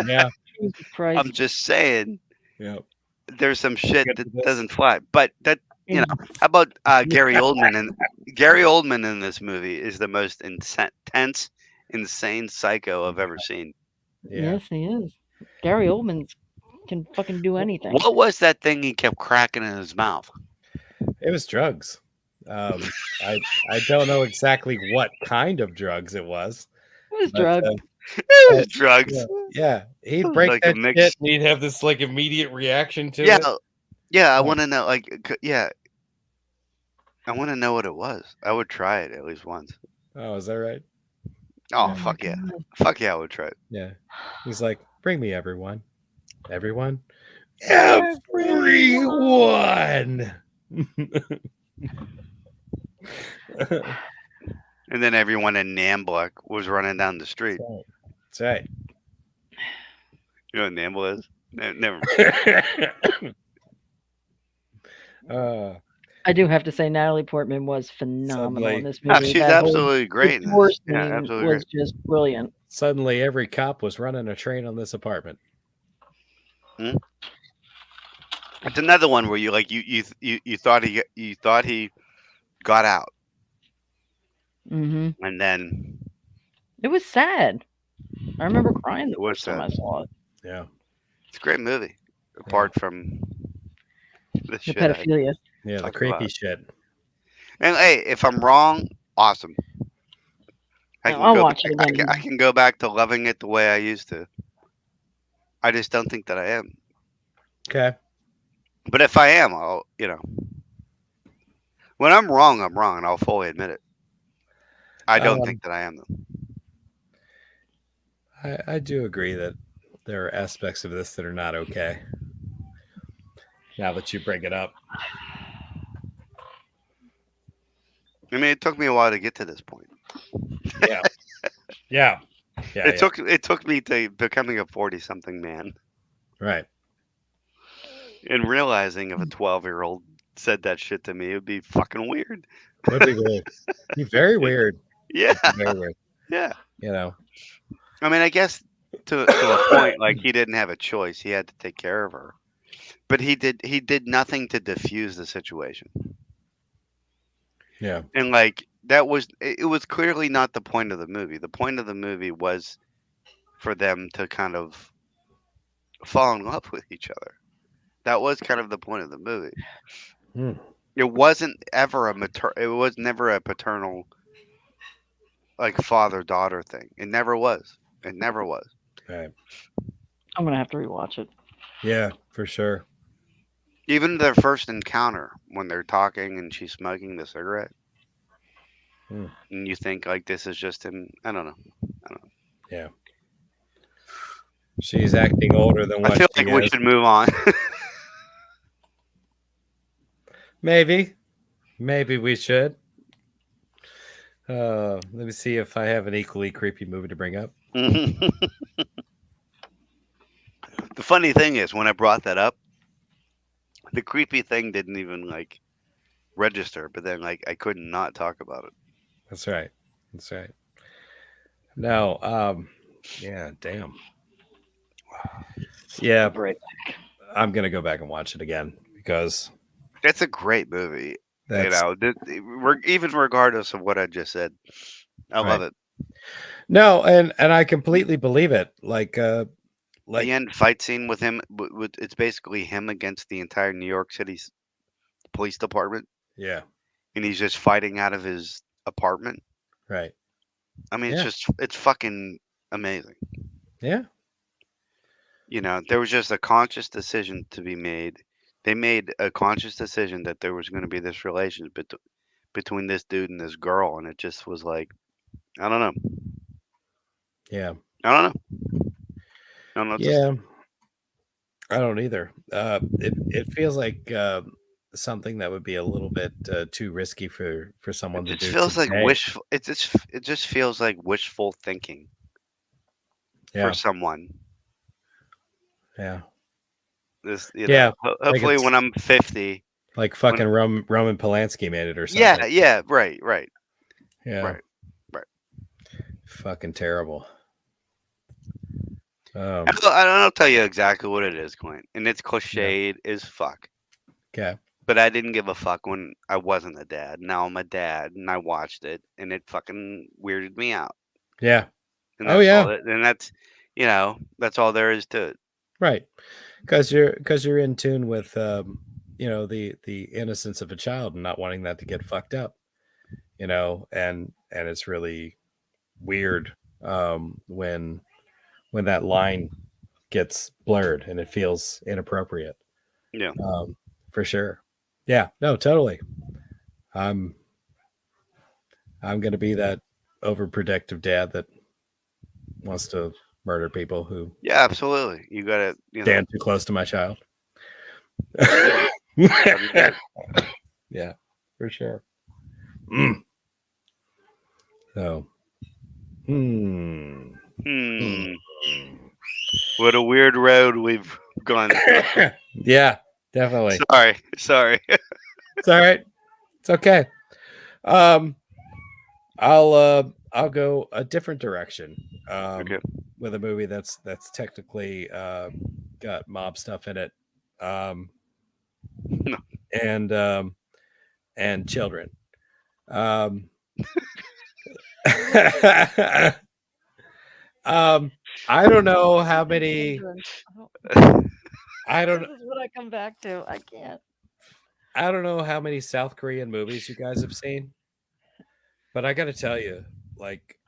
Yeah. Jesus Christ. I'm just saying. Yeah. There's some shit that doesn't fly. But that how about Gary Oldman? And Gary Oldman in this movie is the most intense, insane psycho I've ever seen. Yeah. Yes, he is. Gary Oldman can fucking do anything. What was that thing he kept cracking in his mouth? It was drugs. I don't know exactly what kind of drugs it was. It was drugs. It was drugs. Yeah. He'd break like that shit and he'd have this like immediate reaction to it. Yeah, I want to know. Like, yeah. I want to know what it was. I would try it at least once. Oh, is that right? Oh, my fuck yeah. God. Fuck yeah, I would try it. Yeah. He's like, bring me everyone. Everyone? Everyone! And then everyone in Namblek was running down the street. That's right. You know what Namble is? Never. I do have to say, Natalie Portman was phenomenal in this Oh, movie. she's That whole absolutely great in divorce this. Yeah, scene absolutely was great. just brilliant. Suddenly, every cop was running a train on this apartment. It's another one where you like you thought he got out, Hmm. and then It was sad. I remember crying the It was first time I sad. saw it. Yeah. it's a great movie. Apart from the The shit. pedophilia. Yeah, the Talk creepy about. shit. And hey, if I'm wrong, awesome. I'll watch it again. I can go back to loving it the way I used to. I just don't think that I am. Okay. But if I am, I'll when I'm wrong, and I'll fully admit it. I don't think that I am though. I do agree that there are aspects of this that are not okay. Now that you bring it up. I mean, it took me a while to get to this point. Yeah. Yeah. Yeah. It took me to becoming a 40-something man. Right. And realizing if a 12-year-old said that shit to me, it would be fucking weird. It would be weird. Be very weird. Yeah. Very weird. Yeah. You know. I mean, I guess to a point, like he didn't have a choice. He had to take care of her. But he did nothing to diffuse the situation. Yeah. And like it was clearly not the point of the movie. The point of the movie was for them to kind of fall in love with each other. That was kind of the point of the movie. It wasn't ever it was never a paternal like father-daughter thing. It never was. It never was. Right. I'm gonna have to rewatch it. Yeah, for sure. Even their first encounter when they're talking and she's smoking the cigarette. And you think like this is just him. I don't know. Yeah. She's acting older than what I feel she like we is. should move on. Maybe we should. Let me see if I have an equally creepy movie to bring up. The funny thing is, when I brought that up, the creepy thing didn't even like register. But then, like, I couldn't not talk about it. That's right. That's right. No. Yeah. Damn. Yeah. Right. I'm gonna go back and watch it again because It's a great movie. that's Even regardless of what I just said, I love it. No, and I completely believe it. Like The end fight scene with him, it's basically him against the entire New York City's police department. Yeah. And he's just fighting out of his apartment. Right. I mean, it's fucking amazing. Yeah. You know, there was just a conscious decision to be made. They made a conscious decision that there was going to be this relationship between this dude and this girl, and it just was like, I don't know. Yeah. I don't know. I don't know. Yeah. I don't either. It feels like something that would be a little bit too risky for someone to do. It feels like today. wishful. It just feels like wishful thinking for someone. Yeah. This, like hopefully, when I'm 50, like fucking Roman Polanski made it or something. Yeah. Right. Yeah. Right. Fucking terrible. I'll tell you exactly what it is, Clint, and it's cliched as fuck. Okay. But I didn't give a fuck when I wasn't a dad. Now I'm a dad, and I watched it, and it fucking weirded me out. Yeah. And that's that's all there is to it. Right. Because you're in tune with the innocence of a child and not wanting that to get fucked up. And it's really weird when that line gets blurred and it feels inappropriate. Yeah. For sure. Yeah, no, totally. I'm gonna be that overprotective dad that wants to murder people who Yeah, absolutely. You gotta, stand too close to my child. that'd be great. Yeah, for sure. Mm. So, What a weird road we've gone. Yeah, definitely. Sorry. It's all right. It's okay. I'll go a different direction. Okay. With a movie that's technically got mob stuff in it. No. And children. I don't know how many. I don't. This is what I come back to. I can't. I don't know how many South Korean movies you guys have seen, but I got to tell you, like,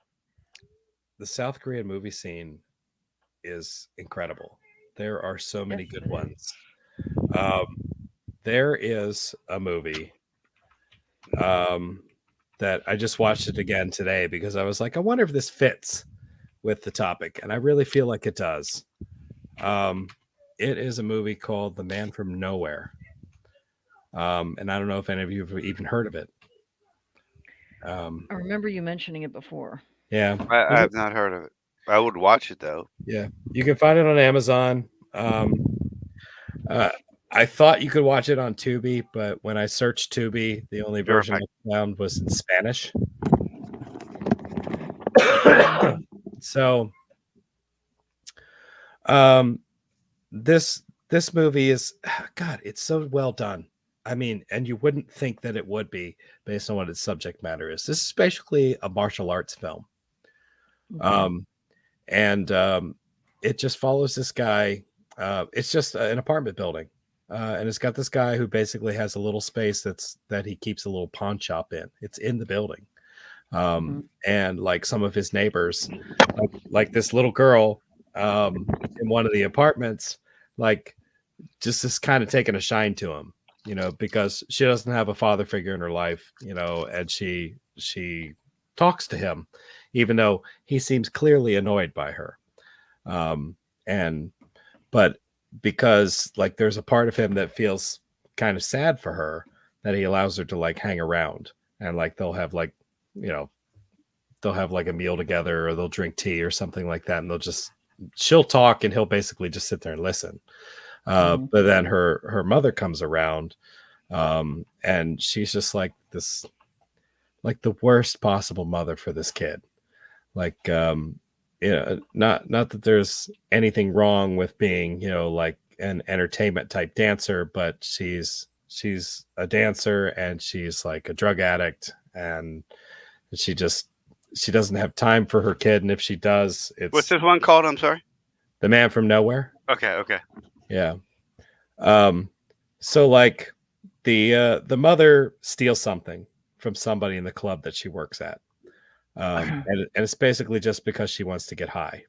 the South Korean movie scene is incredible. There are so many Yes, good it is. ones. There is a movie that I just watched it again today because I was like, I wonder if this fits with the topic, and I really feel like it does. It is a movie called The Man from Nowhere. And I don't know if any of you have even heard of it. I remember you mentioning it before. Yeah. I have not heard of it. I would watch it though. Yeah. You can find it on Amazon. I thought you could watch it on Tubi, but when I searched Tubi, the only version I found was in Spanish. So, this movie is, God, it's so well done. I mean, and you wouldn't think that it would be based on what its subject matter is. This is basically a martial arts film. Okay. It just follows this guy. It's just an apartment building. And it's got this guy who basically has a little space that he keeps a little pawn shop in. It's in the building. And like some of his neighbors, like this little girl in one of the apartments, like just is kind of taking a shine to him, because she doesn't have a father figure in her life, and she talks to him, even though he seems clearly annoyed by her. But because like there's a part of him that feels kind of sad for her, that he allows her to like hang around, and like they'll have like a meal together, or they'll drink tea or something like that, and she'll talk and he'll basically just sit there and listen. But then her mother comes around, and she's just like this, like the worst possible mother for this kid. Like, not that there's anything wrong with being, like an entertainment type dancer, but she's a dancer and she's like a drug addict, and she doesn't have time for her kid. And if she does, What's this one called? I'm sorry. The Man from Nowhere. Okay. Yeah. So like the mother steals something from somebody in the club that she works at. And it's basically just because she wants to get high,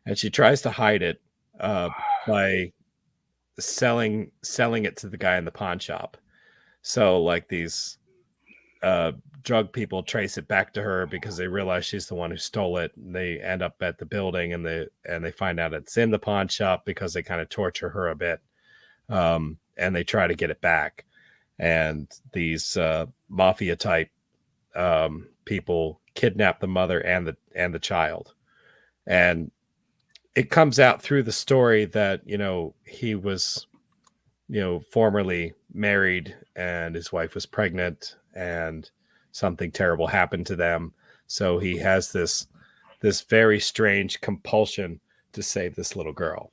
and she tries to hide it by selling it to the guy in the pawn shop. So like these drug people trace it back to her because they realize she's the one who stole it. And they end up at the building, and they find out it's in the pawn shop because they kind of torture her a bit, and they try to get it back. And these mafia type people kidnap the mother and the child, and it comes out through the story that he was formerly married, and his wife was pregnant, and something terrible happened to them, so he has this very strange compulsion to save this little girl.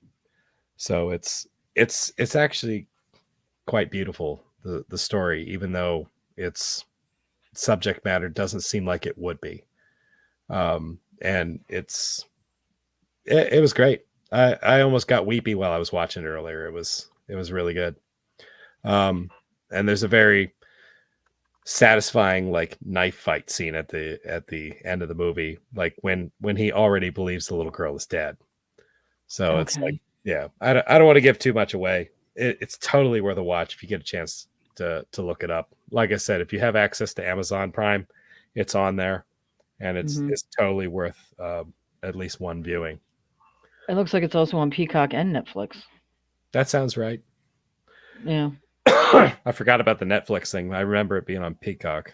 So it's actually quite beautiful, the story, even though its subject matter doesn't seem like it would be. And it was great. I almost got weepy while I was watching it earlier. It was really good. And there's a very satisfying like knife fight scene at the end of the movie, like when he already believes the little girl is dead. So It's like, yeah, I don't want to give too much away. It's totally worth a watch if you get a chance to look it up. like I said, if you have access to Amazon Prime, it's on there, and it's totally worth at least one viewing. It looks like it's also on Peacock and Netflix. That sounds right. Yeah. I forgot about the Netflix thing. I remember it being on Peacock.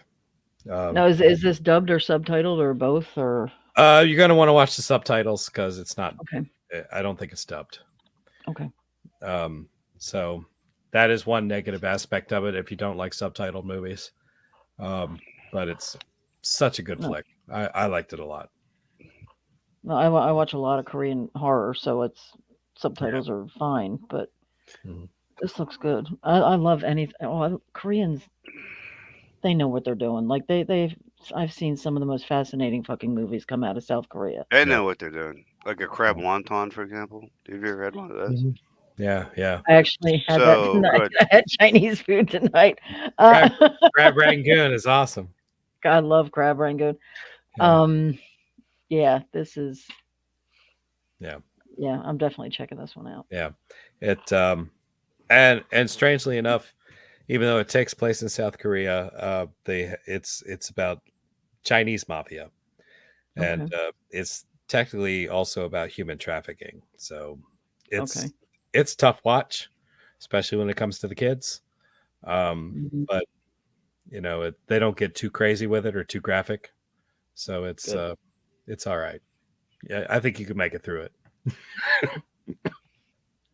Now, is this dubbed or subtitled or both? Or you're going to want to watch the subtitles because it's not. Okay. I don't think it's dubbed. Okay. So that is one negative aspect of it if you don't like subtitled movies. But it's such a good flick. I liked it a lot. No, I watch a lot of Korean horror, so it's subtitles are fine, but this looks good. I love anything. Koreans, they know what they're doing. Like I've seen some of the most fascinating fucking movies come out of South Korea. They know what they're doing. Like a crab wonton, for example. Have you ever had one of those? Yeah. I actually had that tonight. Good. I had Chinese food tonight. Crab rangoon is awesome. God, love crab rangoon. Yeah, this is. Yeah, I'm definitely checking this one out. Yeah, it and strangely enough, even though it takes place in South Korea, it's about Chinese mafia, and it's technically also about human trafficking. So it's tough watch, especially when it comes to the kids. But they don't get too crazy with it or too graphic, so it's all right. Yeah, I think you could make it through it.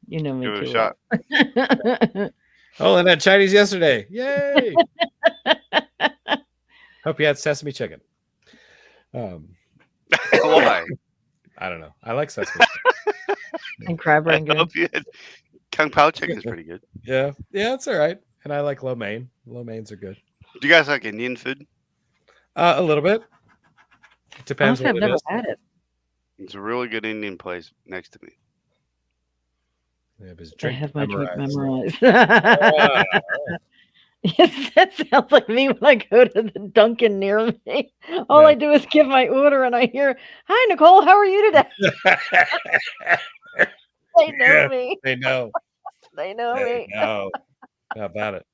You know me Give it too a shot. Oh, and that Chinese yesterday. Yay! Hope you had sesame chicken. Why? I don't know. I like sesame chicken. And crab I rangoon. hope you had Kung Pao chicken's pretty good. Yeah, it's all right. And I like lo mein. Lo meins are good. Do you guys like Indian food? A little bit. Depends. Honestly, I've never had it. It's a really good Indian place next to me. I have my drink memorized. Yes, that sounds like me when I go to the Dunkin' near me. All I do is give my order and I hear, "Hi, Nicole, how are you today?" They know me. They know. They know me. Know. How about it?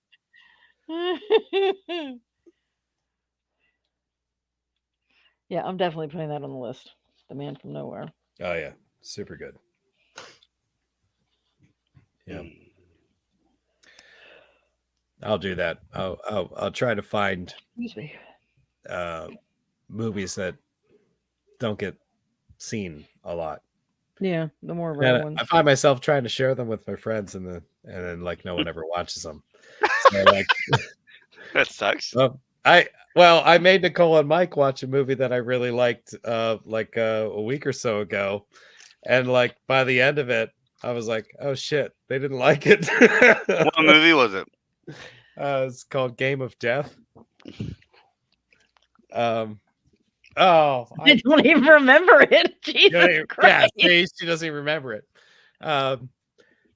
Yeah, I'm definitely putting that on the list. The Man from Nowhere. Oh yeah, super good. Yeah, I'll do that. I'll try to find movies that don't get seen a lot. Yeah, the more rare ones. I find myself trying to share them with my friends, and then like no one ever watches them. So like that sucks. I made Nicole and Mike watch a movie that I really liked like a week or so ago, and like by the end of it, I was like, oh shit, they didn't like it. What movie was it? It's called Game of Death. I don't even remember it. Jesus Christ. Yeah, she doesn't even remember it.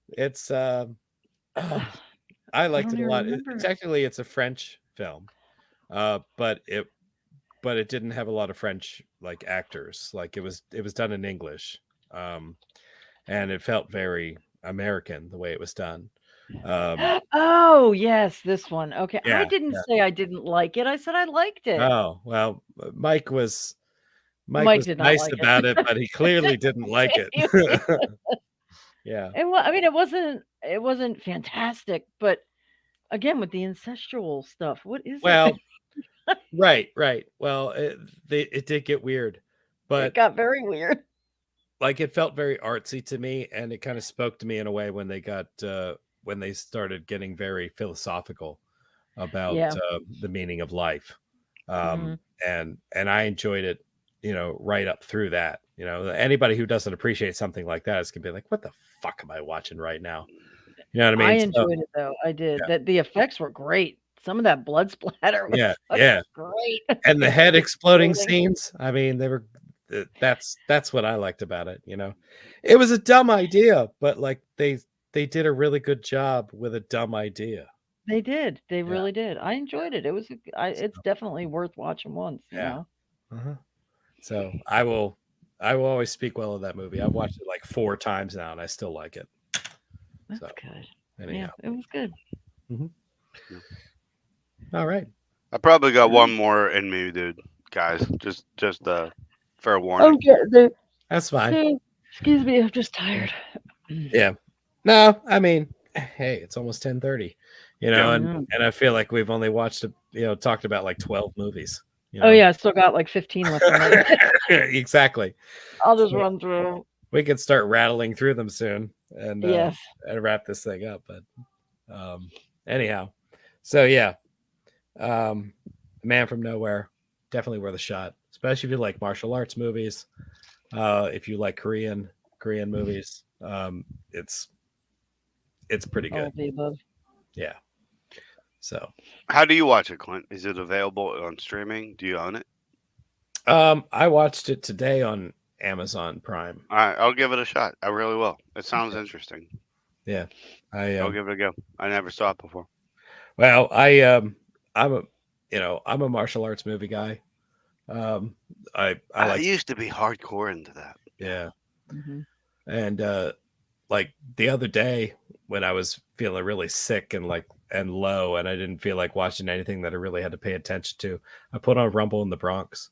It's I liked it a lot. Technically, it's a French film, but it didn't have a lot of French like actors. Like it was done in English, and it felt very American the way it was done. Oh yes, this one. Okay, yeah, I didn't say I didn't like it. I said I liked it. Oh well, Mike was did not nice like about it, but he clearly didn't like it. Yeah. I mean, it wasn't fantastic, but again, with the incestual stuff, what is well, it? right. Well, it did get weird, but it got very weird. Like it felt very artsy to me, and it kind of spoke to me in a way when they started getting very philosophical about the meaning of life, and I enjoyed it, right up through that. Anybody who doesn't appreciate something like that is gonna be like, "What the fuck am I watching right now?" You know what I mean? I enjoyed it though. I did. That the effects were great. Some of that blood splatter was great. And the head exploding scenes. I mean, they were. That's what I liked about it. It was a dumb idea, but like they did a really good job with a dumb idea. They did. They really did. I enjoyed it. It's definitely worth watching once. So I will always speak well of that movie. I've watched it like 4 times now, and I still like it. That's good. Anyhow. Yeah, it was good. All right. I probably got one more in me, dude. Guys, just fair warning. Okay. That's fine. Excuse me, I'm just tired. Yeah. No, I mean, hey, it's almost 10:30. Yeah. And I feel like we've only watched talked about like 12 movies. Oh yeah, I still got like 15 left on my Exactly. I'll just run through. We can start rattling through them soon and Yes. and wrap this thing up. But anyhow, so yeah, Man from Nowhere, definitely worth a shot, especially if you like martial arts movies. If you like Korean movies, it's pretty All good. of the above. Yeah. So How do you watch it, Clint? Is it available on streaming? Do you own it? I watched it today on Amazon Prime. All right, I'll give it a shot. I really will. It sounds interesting. Yeah, I'll give it a go. I never saw it before. Well, I'm a martial arts movie guy. I used to be hardcore into that. Yeah. Mm-hmm. And like the other day when I was feeling really sick and low, and I didn't feel like watching anything that I really had to pay attention to, I put on Rumble in the Bronx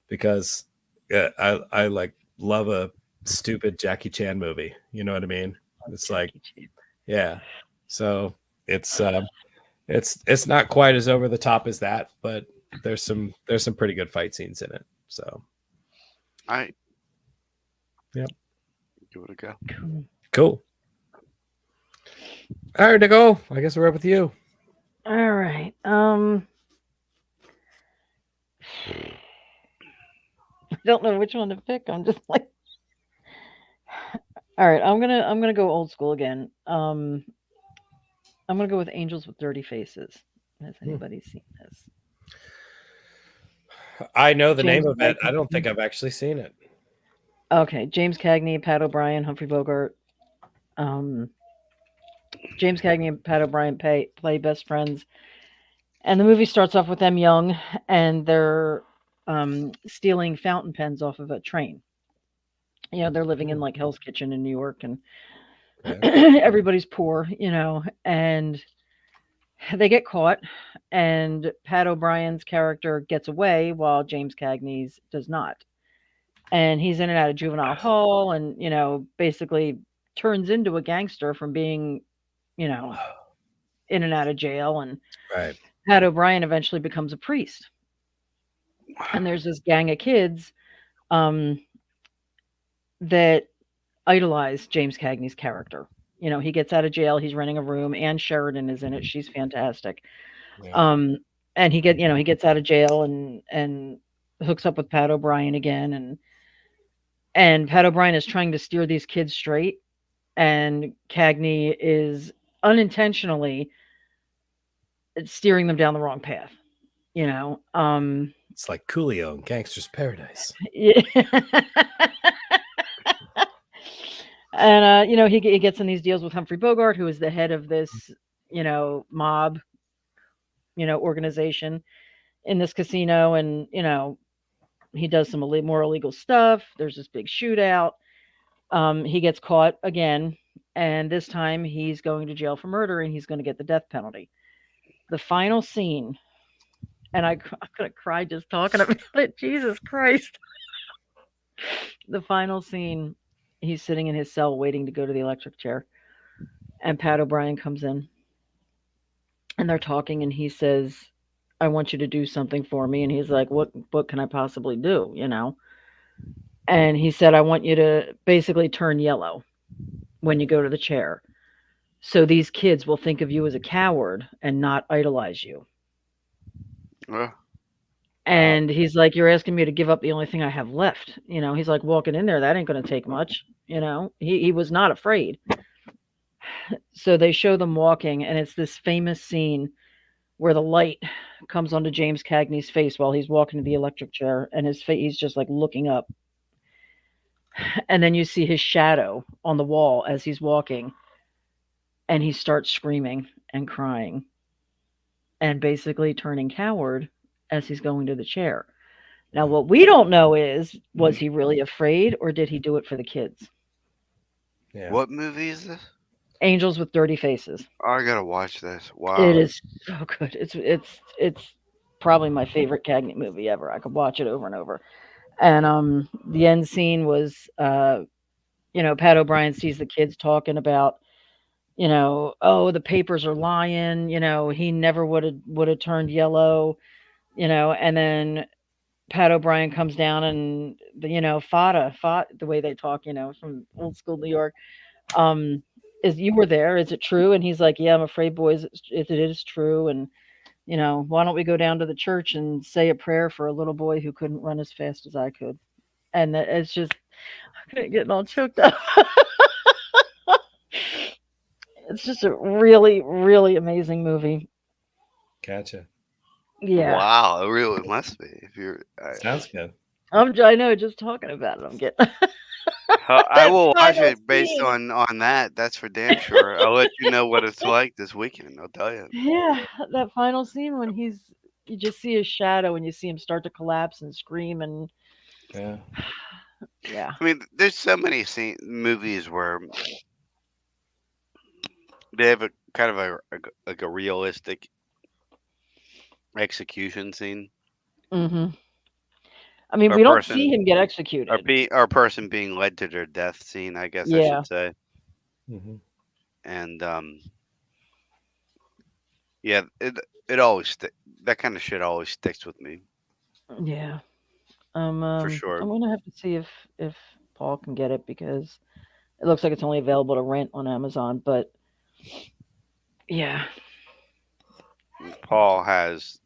because I like love a stupid Jackie Chan movie. You know what I mean? It's like, yeah. So it's not quite as over the top as that, but there's some pretty good fight scenes in it. So, all right. Yep. Give it a go. Cool. All right, Nicole. I guess we're up with you. All right. I don't know which one to pick. I'm just like, all right. I'm gonna go old school again. I'm gonna go with Angels with Dirty Faces. Has anybody seen this? I know the name of it. I don't think I've actually seen it. Okay, James Cagney, Pat O'Brien, Humphrey Bogart. James Cagney and Pat O'Brien play best friends, and the movie starts off with them young, and they're stealing fountain pens off of a train. You know, they're living in like Hell's Kitchen in New York, and everybody's poor, you know, and they get caught, and Pat O'Brien's character gets away while James Cagney's does not. And he's in and out of juvenile hall and, you know, basically turns into a gangster from being, you know, in and out of jail. And right. Pat O'Brien eventually becomes a priest. And there's this gang of kids that idolize James Cagney's character. You know, he gets out of jail, he's renting a room. Ann Sheridan is in it. She's fantastic. Yeah. And he gets out of jail and hooks up with Pat O'Brien again, and Pat O'Brien is trying to steer these kids straight, and Cagney is unintentionally steering them down the wrong path. You know, it's like Coolio in Gangster's Paradise. Yeah. And you know, he gets in these deals with Humphrey Bogart, who is the head of this, you know, mob, you know, organization in this casino, and you know, he does some more illegal stuff. There's this big shootout. He gets caught again, and this time he's going to jail for murder, and he's going to get the death penalty. The final scene, and I'm going to cry just talking about it. Jesus Christ. The final scene, he's sitting in his cell waiting to go to the electric chair, and Pat O'Brien comes in, and they're talking, and he says, I want you to do something for me. And he's like, what can I possibly do? You know? And he said, I want you to basically turn yellow when you go to the chair. So these kids will think of you as a coward and not idolize you. And he's like, you're asking me to give up the only thing I have left. You know, he's like, walking in there, that ain't going to take much. You know, he was not afraid. So they show them walking, and it's this famous scene where the light comes onto James Cagney's face while he's walking to the electric chair, and his face, he's just like looking up. And then you see his shadow on the wall as he's walking, and he starts screaming and crying and basically turning coward as he's going to the chair. Now, what we don't know is, was he really afraid, or did he do it for the kids? Yeah. What movie is this? Angels with Dirty Faces. Oh, I gotta watch this. Wow. It is so good. It's probably my favorite Cagney movie ever. I could watch it over and over. And the end scene was Pat O'Brien sees the kids talking about, oh, the papers are lying, he never would have turned yellow, and then Pat O'Brien comes down and Fada, the way they talk, from old school New York, is you were there, is it true? And he's like, yeah, I'm afraid, boys, it is true. And why don't we go down to the church and say a prayer for a little boy who couldn't run as fast as I could? And it's just, I'm getting all choked up. It's just a really, really amazing movie. Gotcha. Yeah. Wow, it really must be. If you're, Sounds good. I know, just talking about it, I'm getting. I will watch final it based scene. on that. That's for damn sure. I'll let you know what it's like this weekend. I'll tell you. Yeah, that final scene when you just see his shadow and you see him start to collapse and scream and Yeah. yeah. I mean, there's so many movies where they have a kind of a realistic execution scene. Mhm. I mean, Or we don't see person, him get executed. or a person being led to their death scene. I guess I Yeah. should say. Mm-hmm. And yeah, it always that kind of shit always sticks with me Yeah. for sure. I'm gonna have to see if Paul can get it because it looks like it's only available to rent on Amazon. But yeah, Paul has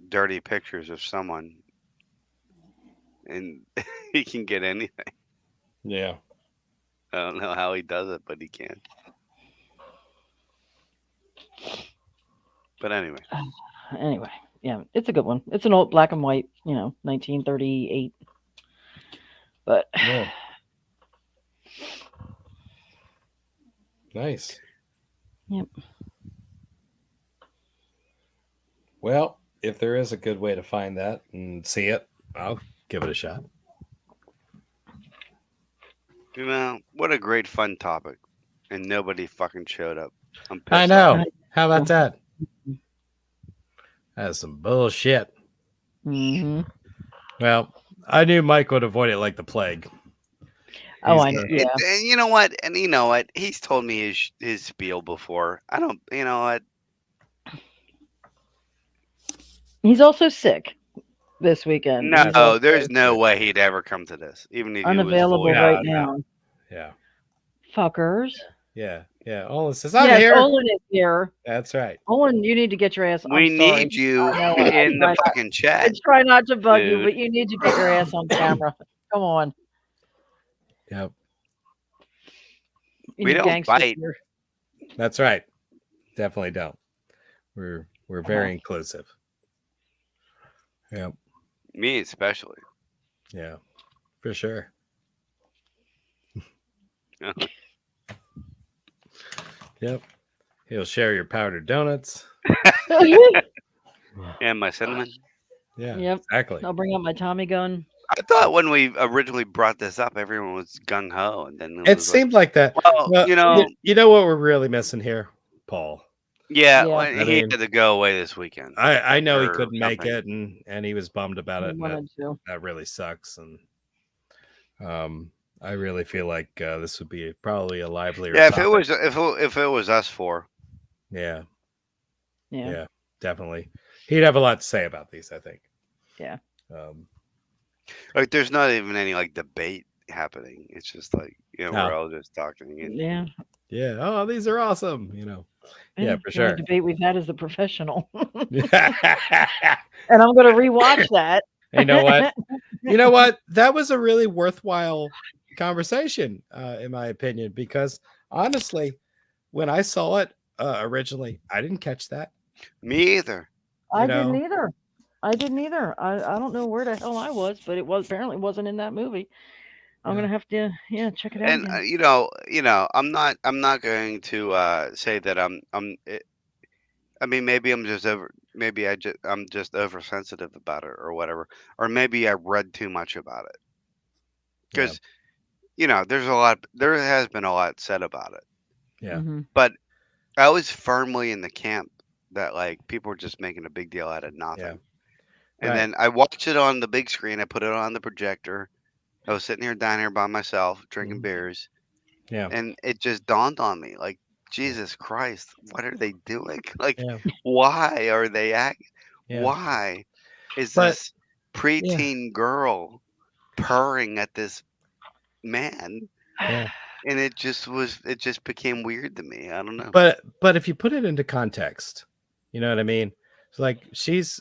dirty pictures of someone, and he can get anything. Yeah. I don't know how he does it, but he can. But anyway, yeah, it's a good one. It's an old black and white, 1938. But Yeah. Nice. Yep. Well, if there is a good way to find that and see it, I'll give it a shot. what a great fun topic, and nobody fucking showed up. I'm pissed I know. off. How about that? That's some bullshit. hmm Well, I knew Mike would avoid it like the plague. Oh, I know. Yeah. And you know what? And you know what? He's told me his spiel before. I don't. You know what? He's also sick this weekend. He's No, also there's no way he'd ever come to this, even if he was unavailable void. right No. now. Yeah. Fuckers. Yeah. Yeah. Olin says, I'm Yes, here. Olin is here. That's right. Olin, you need to get your ass. We I'm sorry. need you I know, in the fucking chat. I try not to bug you, dude. but you need to get your ass on camera. Come on. Yep. We don't bite. Gear. That's right. Definitely don't. We're very inclusive. Yep. Me especially. Yeah. For sure. Yep. He'll share your powdered donuts. And my cinnamon. Yeah. Yep. Exactly. I'll bring up my Tommy gun. I thought when we originally brought this up, everyone was gung ho, and then It seemed like that. Well, you know what we're really missing here, Paul. Yeah, Yeah. well, he had to go away this weekend. I know he or couldn't make something. it, and he was bummed about He it. And wanted to. that really sucks. And I really feel like this would be probably a livelier. Yeah, topic. if it was us four. Yeah. Yeah. Yeah, definitely. He'd have a lot to say about these, I think. Yeah. Like, there's not even any like debate happening. It's just like we're all just talking. And, Yeah. Yeah. Oh, these are awesome. Yeah, for The sure. only debate we've had is the professional. Yeah. And I'm going to rewatch that. You know what? You know what? That was a really worthwhile conversation, in my opinion, because honestly, when I saw it originally, I didn't catch that. Me either. I didn't either. I don't know where the hell I was, but it apparently wasn't in that movie. I'm gonna have to check it out. And again. I'm not going to say that I mean, maybe I'm just I'm just oversensitive about it or whatever, or maybe I read too much about it. Because there has been a lot said about it, Yeah. but I was firmly in the camp that like people were just making a big deal out of nothing. Yeah. And Right. then I watched it on the big screen. I put it on the projector. I was sitting here down here by myself drinking beers, Yeah. and it just dawned on me like, Jesus Christ, what are they doing? Like, Yeah. why are they Yeah. why is But this preteen girl purring at this man? yeah. And it just became weird to me. I don't know. But if you put it into context, you know what I mean? It's like she's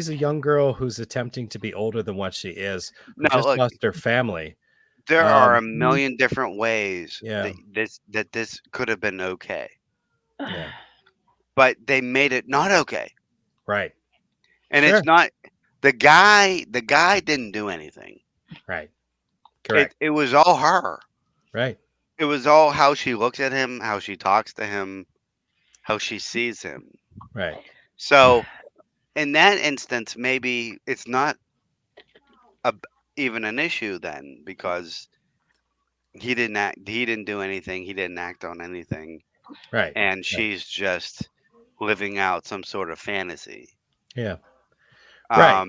a young girl who's attempting to be older than what she is, who No, just look, lost her family. there are a Mhm. million different ways Yeah. that this could have been okay, Yeah. but they made it not okay. Right. And Sure. it's not the guy didn't do anything. Right. Correct. It was all her. Right. It was all how she looks at him, how she talks to him, how she sees him. Right. So in that instance, maybe it's not even an issue then, because he didn't do anything, he didn't act on anything, Right. and Right. she's just living out some sort of fantasy. Yeah. Right.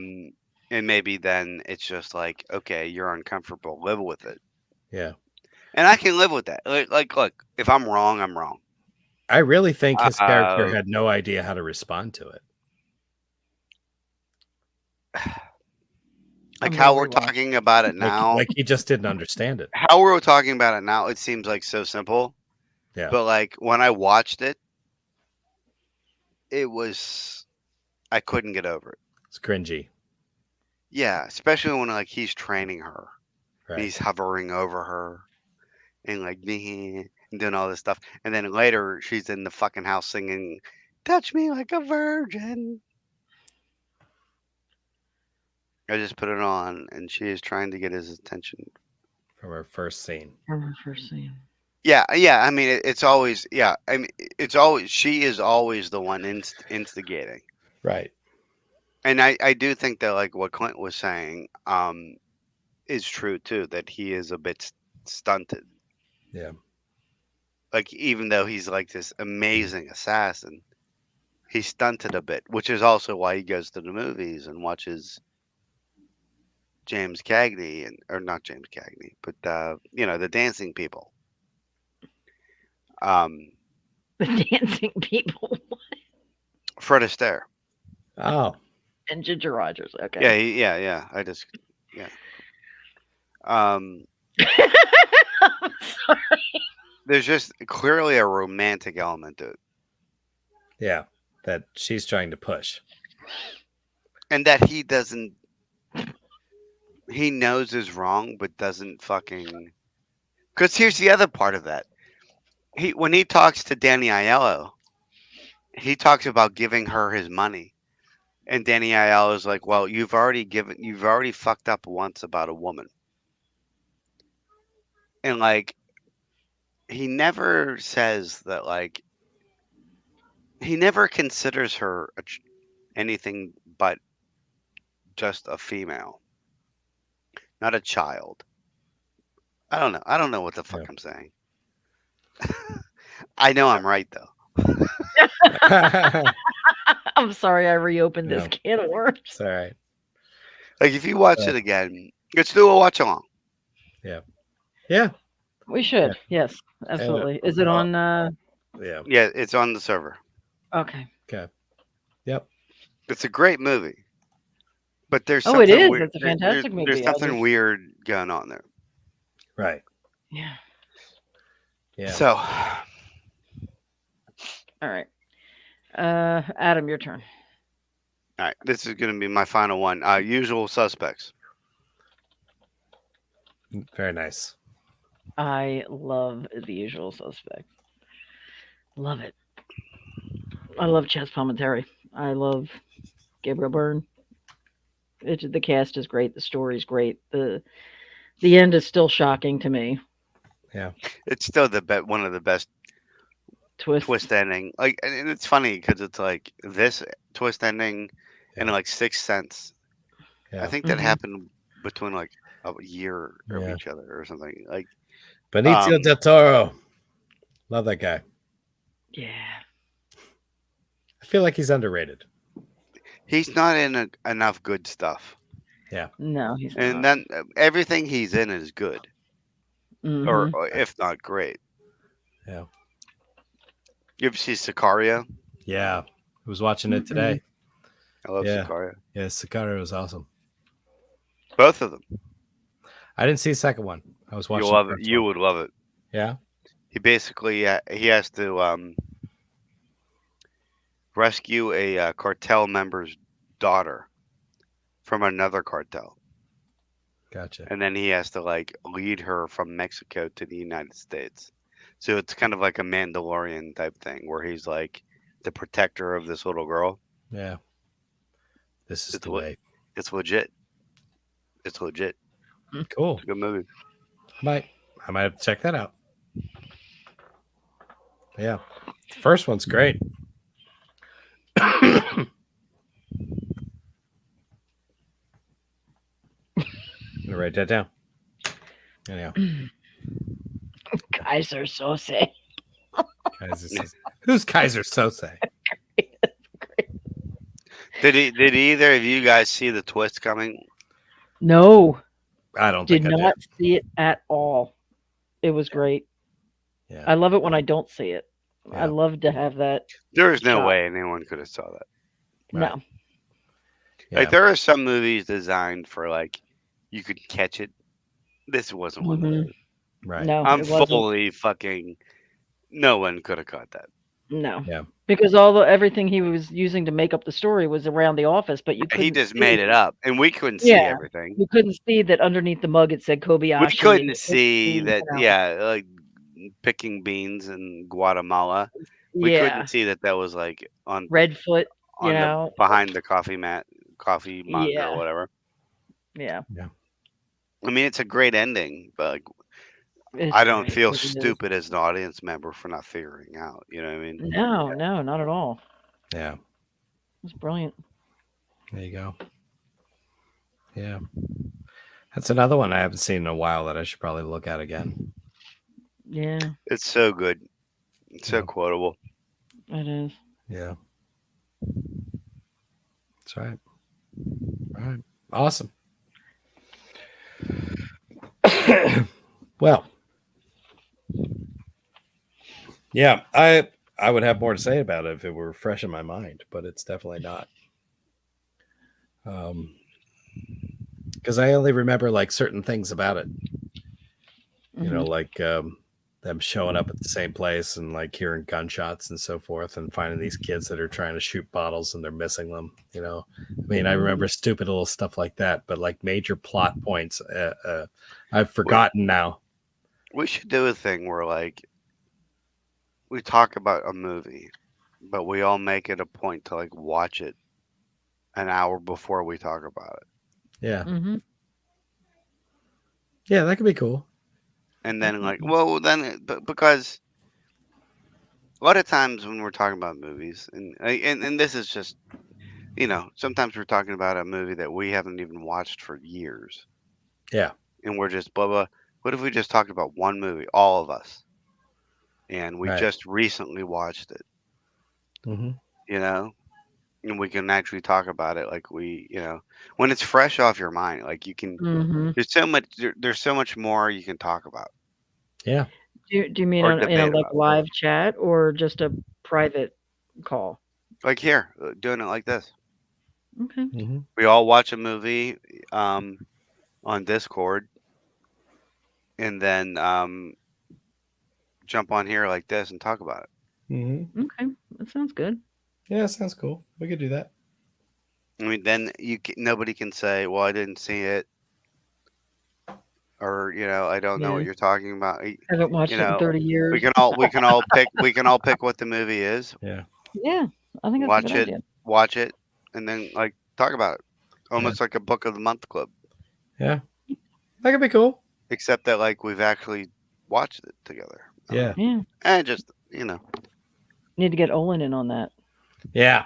And maybe then it's just like, okay, you're uncomfortable, live with it. Yeah. And I can live with that. Like, look, if I'm wrong, I'm wrong. I really think his character Uh, had no idea how to respond to it. like I'm how gonna we're rewatch. talking about it now, Like he just didn't understand it. how we're talking about it now, it seems like so simple. Yeah. But like when I watched it, I couldn't get over it. It's cringy. Yeah, especially when like he's training her, and Right. he's hovering over her, and like and doing all this stuff, and then later she's in the fucking house singing, "Touch me like a virgin." I just put it on, and she is trying to get his attention. From her first scene. From her first scene. Yeah. I mean, it's always, yeah. I mean, she is always the one instigating. Right. And I do think that like what Clint was saying is true too, that he is a bit stunted. Yeah. Like even though he's like this amazing assassin, he's stunted a bit, which is also why he goes to the movies and watches James Cagney or not James Cagney, but the dancing people. The dancing people Fred Astaire. Oh. and Ginger Rogers. Okay. Yeah. Yeah. I'm sorry. There's just clearly a romantic element to it, Yeah. That she's trying to push. and that he doesn't. He knows is wrong, but doesn't fucking. Because here's the other part of that. When he talks to Danny Aiello, he talks about giving her his money, and Danny Aiello is like, "Well, you've already fucked up once about a woman," and like, he never says that. Like, he never considers her anything but just a female, not a child. I don't know. I don't know what the fuck Yeah. I'm saying. I know I'm right though. I'm sorry I reopened this No. can of worms. It's all right. Like if you watch it again, let's do a watch along. Yeah. We should. Yes, absolutely. Is it on Yeah. Yeah, it's on the server. okay. Okay. Yep. It's a great movie, but there's Oh, something it is. weird. It's a fantastic movie. There's something weird going on there. Right. Yeah. Yeah. So, All right. Adam, your turn. all right, this is going to be my final one. Usual Suspects. Very nice. I love The Usual Suspects. Love it. I love Chess Palminteri. I love Gabriel Byrne. The cast is great. The story's great. The end is still shocking to me. Yeah. It's still one of the best twist ending. Like, and it's funny because it's like this twist ending and like Sixth Sense. Yeah. I think that happened between like a year of Yeah. each other or something. Like, Benicio del Toro. Love that guy. Yeah. I feel like he's underrated. He's not in enough good stuff. Yeah. No, he's And not. then everything he's in is good, or if not great. Yeah. You ever see Sicario? Yeah. I was watching it today. I love Sicario. Yeah, Sicario was awesome. Both of them. I didn't see the second one. I was watching. You love it. You would love it. Yeah. He basically he has to rescue a cartel member's daughter from another cartel. Gotcha. And then he has to like lead her from Mexico to the United States. So it's kind of like a Mandalorian type thing where he's like the protector of this little girl. Yeah. This is the way. It's legit. It's legit. Cool. It's a good movie. I might have to check that out. Yeah. The first one's great. I'm gonna write that down. Anyhow. Kaiser Sose. Who's Kaiser Sose? Did either of you guys see the twist coming? No. I don't Did think I not see it at all. It was great. Yeah. I love it when I don't see it. Yeah. I love to have that. There is no shot. way anyone could have saw that. Right. No. Yeah. Like there are some movies designed for like you could catch it. This wasn't one of those. Right. No, I'm it wasn't. fully fucking. No one could have caught that. No. Yeah. Because everything he was using to make up the story was around the office, but you couldn't He just see made it up, and we couldn't see Yeah. everything. You couldn't see that underneath the mug it said Kobayashi. We couldn't and see that. you know. Yeah, like picking beans in Guatemala. We Yeah. couldn't see that was like on Redfoot, on you the know. behind the coffee mug Yeah. or whatever. Yeah. I mean, it's a great ending, but like, It's I don't great. feel It is. stupid as an audience member for not figuring out. You know what I mean? No, not at all. Yeah. It's brilliant. There you go. Yeah. That's another one I haven't seen in a while that I should probably look at again. Yeah, It's so good. It's so Yeah. quotable. it is. Yeah. That's right. All right. Awesome. Well, yeah, I would have more to say about it if it were fresh in my mind, but it's definitely not. Because I only remember like certain things about it. You know, like them showing up at the same place and like hearing gunshots and so forth, and finding these kids that are trying to shoot bottles and they're missing them. You know, I mean, I remember stupid little stuff like that, but like major plot points, I've forgotten now. We should do a thing where like we talk about a movie, but we all make it a point to like watch it an hour before we talk about it. Yeah. Mm-hmm. Yeah, that could be cool. And then like, well, then because a lot of times when we're talking about movies, and this is just, you know, sometimes we're talking about a movie that we haven't even watched for years. Yeah. And we're just blah blah. What if we just talked about one movie, all of us, and we Right. just recently watched it? Mm-hmm. You know, and we can actually talk about it like we, you know, when it's fresh off your mind, like you can. Mm-hmm. There's so much more you can talk about. Yeah. Do you mean Or in a debate like about it. live chat or just a private call? Like here, doing it like this. Okay. Mm-hmm. We all watch a movie on Discord, and then jump on here like this and talk about it. Mm-hmm. Okay. That sounds good. Yeah, sounds cool. We could do that. I mean, then nobody can say, "Well, I didn't see it," or you know, "I don't know what Yeah. you're talking about." Haven't watched You it in know, 30 years. we can all pick what the movie is, Yeah. Yeah, I think that's watch a good idea. watch it, and then like talk about it, almost like a book of the month club, Yeah. That could be cool. except that like we've actually watched it together. Yeah. Yeah. And just you know, Need to get Olin in on that. Yeah.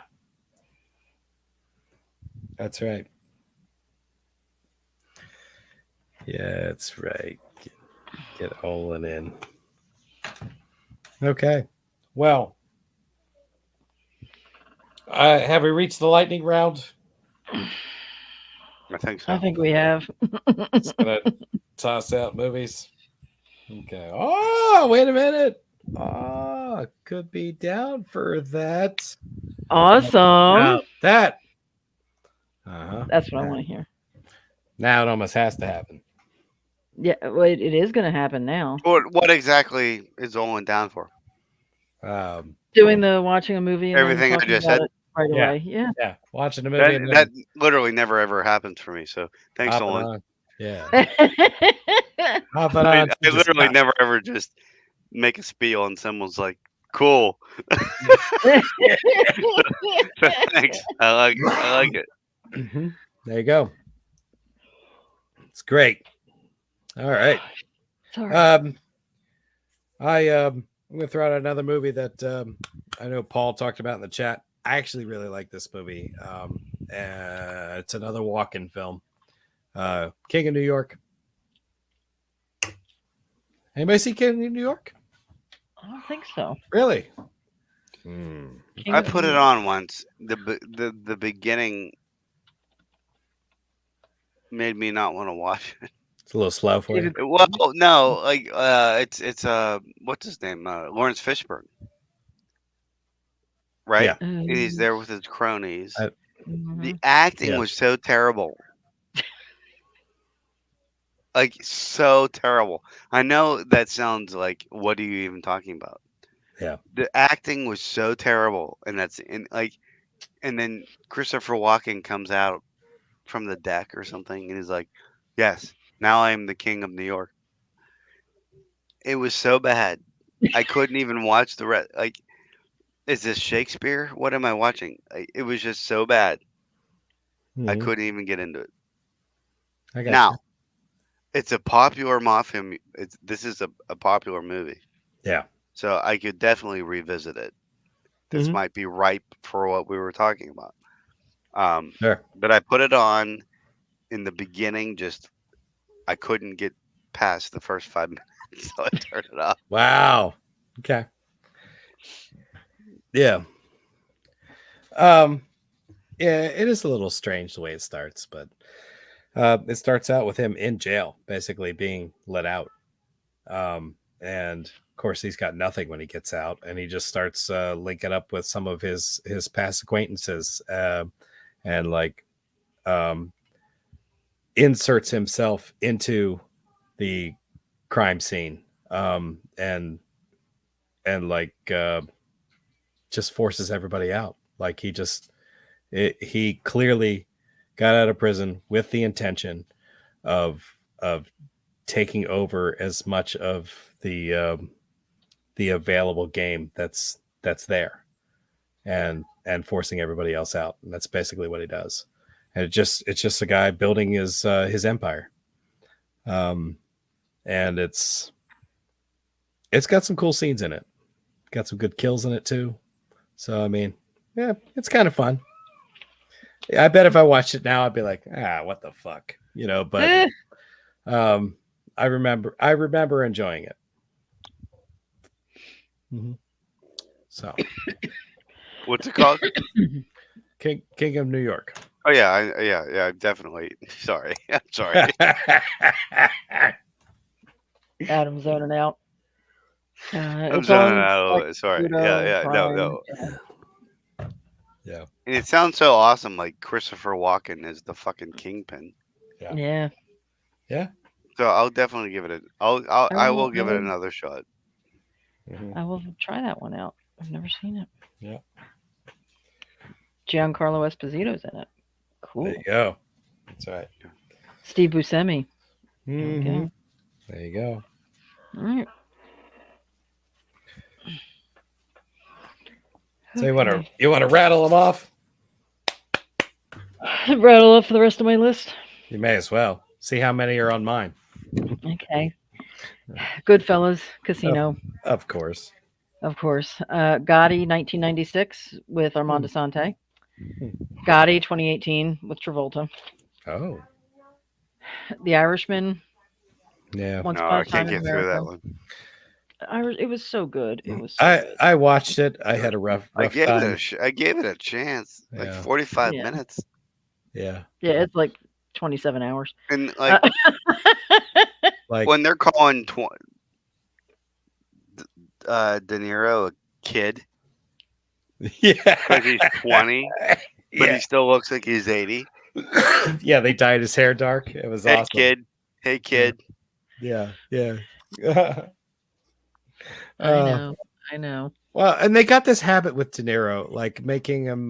That's right. Yeah, that's right. Get Olin in. Okay. Well, have we reached the lightning round? I think so. I think we have. Just gonna toss out movies. Okay. Oh, wait a minute. Oh, could be down for that. Awesome. That. That's what I want to hear. Now it almost has to happen. Yeah, well, it is going to happen now. What exactly is Olin down for? Doing the watching a movie and Everything then I talking just about said? it right Yeah. away. Yeah. Yeah, watching the movie. That literally never ever happens for me. So thanks, hopping Olin. on. Yeah. That's Hopping I on. to literally discuss. never ever just make a spiel and someone's like, "Cool." Thanks. I like it. Mhm. There you go. It's great. All right. Sorry. I'm gonna throw out another movie that I know Paul talked about in the chat. I actually really like this movie. It's another walk-in film. King of New York. Anybody see King of New York? I don't think so. Really? I put it on once. The beginning made me not want to watch it. It's a little slow for you. Well, no, like it's what's his name? Lawrence Fishburne, right? Yeah. And he's there with his cronies. Mhm. The acting Yeah. was so terrible. Like so terrible. I know that sounds like what are you even talking about? Yeah. The acting was so terrible, and and then Christopher Walken comes out from the deck or something, and he's like, "Yes, now I am the king of New York." It was so bad, I couldn't even watch the rest. Like, is this Shakespeare? What am I watching? It was just so bad, I Mhm. couldn't even get into it. I got Now, you. it's a popular mafia. This is a popular movie. Yeah. So I could definitely revisit it. This Mhm. might be ripe for what we were talking about. Sure. But I put it on in the beginning. Just I couldn't get past the first 5 minutes, so I turned it off. Wow. Okay. Yeah. Yeah, it is a little strange the way it starts, but it starts out with him in jail, basically being let out. And of course he's got nothing when he gets out, and he just starts linking up with some of his past acquaintances, and like inserts himself into the crime scene, and like just forces everybody out. Like he clearly got out of prison with the intention of taking over as much of the available game that's there, and forcing everybody else out. And that's basically what he does. And it's just a guy building his empire. And it's got some cool scenes in it. Got some good kills in it too. So I mean, yeah, it's kind of fun. I bet if I watched it now, I'd be like, what the fuck, but I remember enjoying it. Mm-hmm. So, What's it called? King of New York. Oh yeah, yeah, definitely. Sorry, I'm sorry. Adam's zoning out. I'm It's zoning on, out. like, Sorry. Pluto, Yeah, Prime. no. Yeah. And it sounds so awesome. Like Christopher Walken is the fucking kingpin. Yeah. So I'll definitely give it I will give it another shot. Mm-hmm. I will try that one out. I've never seen it. Yeah. Giancarlo Esposito's in it. Cool. There you go. That's right. Steve Buscemi. Mm-hmm. There you go. All right. So you want to rattle them off? Rattle off the rest of my list. You may as well. See how many are on mine. Okay. Goodfellas, Casino. Of course. Of course. Gotti, 1996 with Armando Sante. Gotti, 2018 with Travolta. Oh. The Irishman. Yeah. Once No, Upon I a Time can't in get through that America. one. It was so good. It was so good. I watched it. I had a rough I gave time. it I gave it a chance. Like Yeah. 45 Yeah. minutes. Yeah. Yeah, it's like 27 hours. And like Like when they're calling De Niro a kid yeah. because he's 20, but Yeah. he still looks like he's 80. Yeah, they dyed his hair dark. It was Hey awesome. kid. Hey kid. Yeah. Yeah. I know. Well, and they got this habit with De Niro, like making him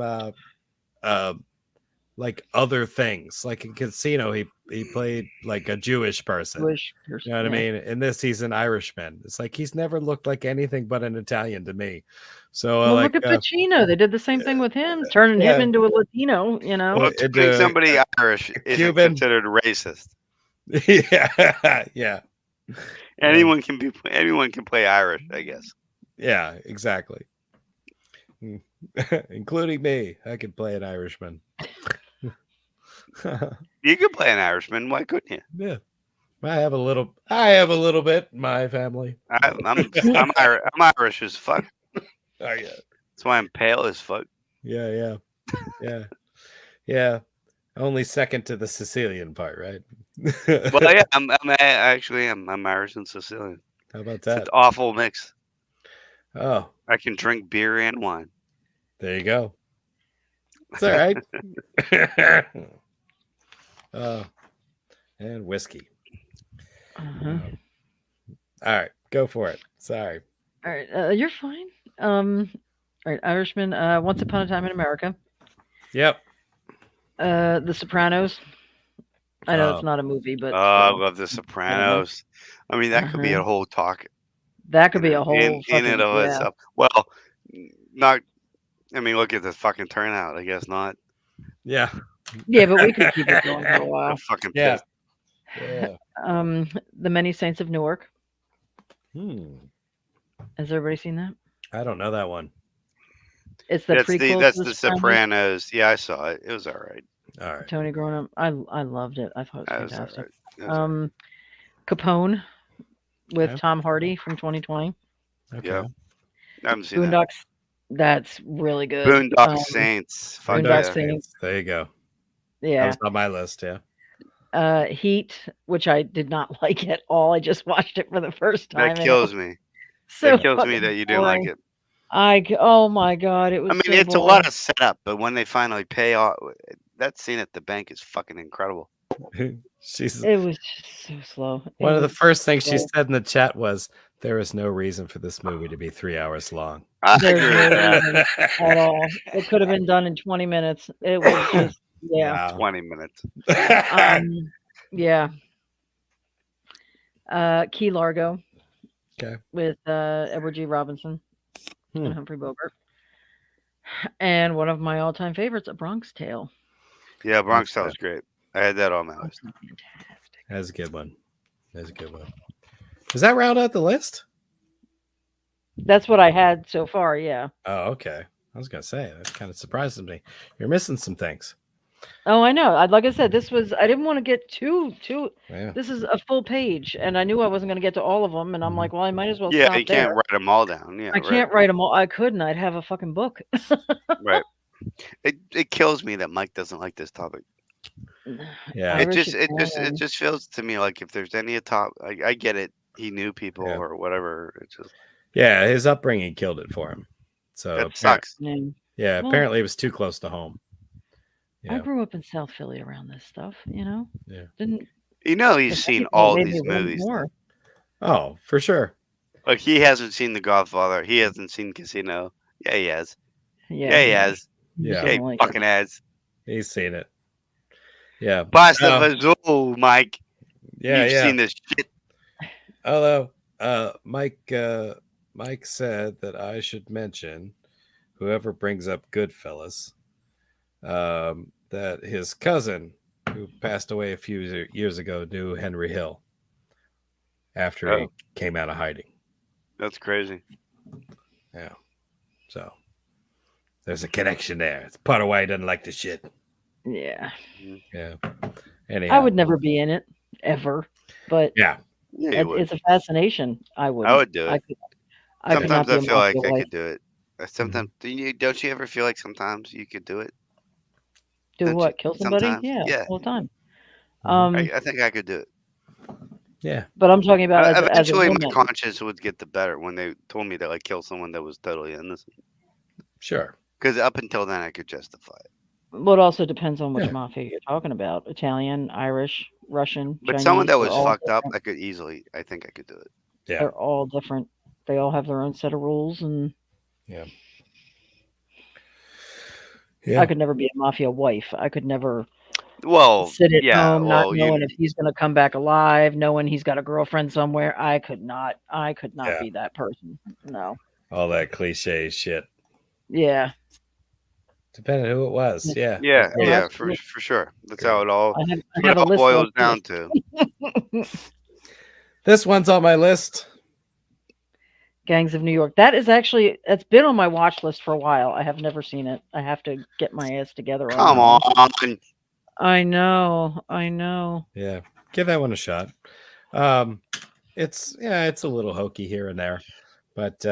like other things. Like in Casino, he played like a Jewish person. Jewish You person. know what I yeah. mean? In this, he's an Irishman. It's like he's never looked like anything but an Italian to me. So Well, like look at Pacino. They did the same thing with him, turning him yeah. into a Latino, you know. Well, Into turning somebody Irish isn't Cuban. considered racist. yeah. Yeah. Anyone can play Irish, I guess. Yeah, exactly. Including me. I could play an Irishman. You could play an Irishman. Why couldn't you? Yeah. I have a little bit in my family. I'm Irish as fuck. Oh yeah. That's why I'm pale as fuck. Yeah. Yeah. Only second to the Sicilian part, right? Well, yeah, I'm Irish and Sicilian. How about It's that? an awful mix. Oh, I can drink beer and wine. there you go. It's all right. And whiskey. Uh-huh. All right, go for it. Sorry. All right, you're fine. All right, Irishman. Once Upon a Time in America. Yep. The Sopranos. I know Oh. it's not a movie, but I still. love The Sopranos. I mean, that could be a whole talk that could be in a whole in fucking, and of yeah. itself. Well, not. I mean, look at the fucking turnout. I guess not. Yeah. Yeah, but we could keep it going for a while. I'm fucking Yeah. pissed. Yeah. The Many Saints of Newark. Has everybody seen that? I don't know that one. It's the prequel. That's to the Sopranos. Yeah, I saw it. It was all right. All right. Tony growing up. I loved it. I thought it That was was all fantastic. right. That was all right. Capone with Okay. Tom Hardy from 2020. Okay. Yeah. I haven't seen that. Boondocks. That's really good. Boondock Saints. Fuck Boondock yeah. Saints. There you go. That Yeah. was on my list. Yeah. Heat, which I did not like at all. I just watched it for the first time. That and it kills was me. So That kills me fucking that you didn't like boring. it. Oh my god, it was. I mean, so it's a boring. lot of setup, but when they finally pay off, that scene at the bank is fucking incredible. She's It was just so slow. one of the first things she slow. said in the chat was, "There is no reason for this movie to be 3 hours long." I There's agree with no that. reason at all. It could have been done in 20 minutes. It was just yeah. Wow. 20 minutes. Yeah. Key Largo. Okay. With Edward G. Robinson Hmm. and Humphrey Bogart. And one of my all-time favorites, A Bronx Tale. Yeah, Bronx Tale was great. I had that on my list. Fantastic. That's a good one. That's a good one. Does that round out the list? That's what I had so far, yeah. Oh, okay. I was gonna say that kind of surprises me. You're missing some things. Oh, I know. Like I said, I didn't want to get too. Yeah. This is a full page, and I knew I wasn't going to get to all of them, and I'm like, well, I might as well Yeah, stop you can't there. write them all down. Yeah, I can't write them all. I couldn't. I'd have a fucking book. Right. It kills me that Mike doesn't like this topic. Yeah. It Irish just feels to me like if there's any top, I get it. He knew people Yeah. or whatever. It's just Yeah, his upbringing killed it for him. So that sucks. Yeah, Well- apparently it was too close to home. I Yeah. grew up in South Philly around this stuff, you know? Yeah. Didn't You know, he's if seen anything, all it made these me want movies. more. Oh, for sure. Like he hasn't seen The Godfather. He hasn't seen Casino. Yeah, he has. Yeah, he has. He Yeah. just Yeah, he doesn't like it. fucking has. He's seen it. Yeah. Pasta Oh. Fazool, Mike. Yeah, You've yeah. seen this shit. Although Mike said that I should mention whoever brings up Goodfellas, that his cousin who passed away a few years ago knew Henry Hill after he came out of hiding. That's crazy. Yeah. So there's a connection there. It's part of why he doesn't like the shit. Yeah. Yeah. Anyhow. I would never be in it, ever. But Yeah. Yeah, you would. It's a fascination. I I wouldn't. would do it. I could not Sometimes be I a feel like mafia I wife. could do it. Sometimes don't you ever feel like sometimes you could do it? Do Don't you? what? Kill somebody? Sometimes, Yeah, yeah. all the time. I think I could do it. Yeah. But I'm talking about as a Eventually, my woman. conscience would get the better when they told me to like kill someone that was totally innocent. Sure. Because up until then, I could justify it. Well, it also depends on which Yeah. mafia you're talking about. Italian, Irish, Russian, But Chinese. someone that they're was all fucked up, different. I think I could do it. Yeah. They're all different. They all have their own set of rules, and Yeah. I could never be a mafia wife. I could never Well, sit at yeah. home not Well, knowing if he's going to come back alive, knowing he's got a girlfriend somewhere. I could not Yeah. be that person. No. All that cliche shit. Yeah. Depending on who it was. Yeah. Yeah, for sure. That's how it all. I have a list boils like down this. to. This one's on my list. Gangs of New York. That is actually, it's been on my watch list for a while. I have never seen it. I have to get my ass together. Come on. on. I know. Yeah. Give that one a shot. It's a little hokey here and there, but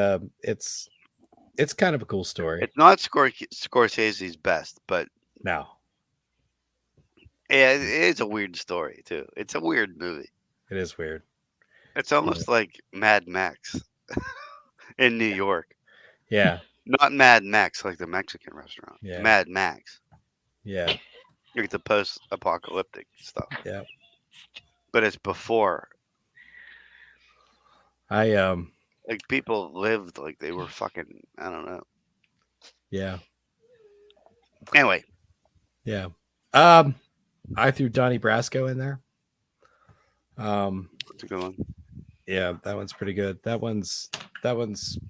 it's kind of a cool story. It's not Scorsese's best, but no. Yeah, it is a weird story too. It's a weird movie. It is weird. It's almost like Mad Max in New York. Yeah. Not Mad Max like the Mexican restaurant. Yeah. Mad Max. Yeah. Like the post-apocalyptic stuff. Yeah. But it's before. Like people lived like they were fucking, I don't know. Yeah. Anyway. Yeah. I threw Donnie Brasco in there. That's a good one. Yeah, that one's pretty good. That one's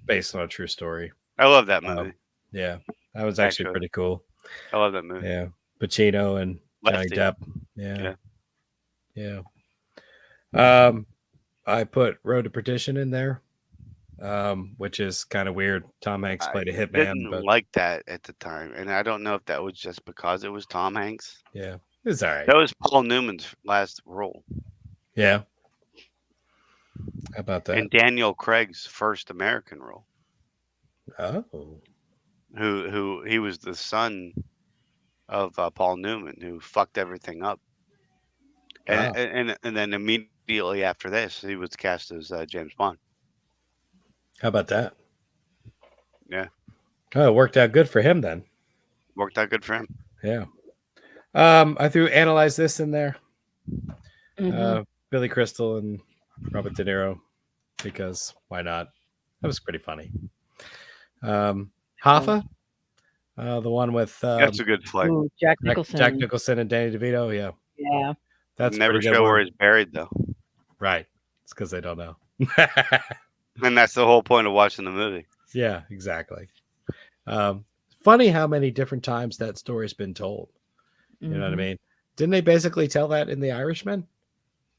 based on a true story. I love that movie. Yeah, that was actually pretty cool. I love that movie. Yeah, Pacino and Johnny Depp. Yeah. I put Road to Perdition in there, which is kind of weird. Tom Hanks played a hitman. I didn't like that at the time, and I don't know if that was just because it was Tom Hanks. Yeah, it was all right. That was Paul Newman's last role. Yeah. How about that? And Daniel Craig's first American role. Oh. Who he was the son of Paul Newman, who fucked everything up. And then immediately after this, he was cast as James Bond. How about that? Yeah. Oh, it worked out good for him then. Worked out good for him. Yeah. I threw Analyze This in there. Mm-hmm. Billy Crystal and Robert De Niro, because why not? That was pretty funny. Hoffa, the one with that's a good flight. Jack Nicholson. Jack Nicholson and Danny DeVito. Yeah. Yeah. That's never pretty good show one. where he's buried though. Right. It's because they don't know. And that's the whole point of watching the movie. Yeah, exactly. Funny how many different times that story's been told. You know what I mean? Didn't they basically tell that in The Irishman?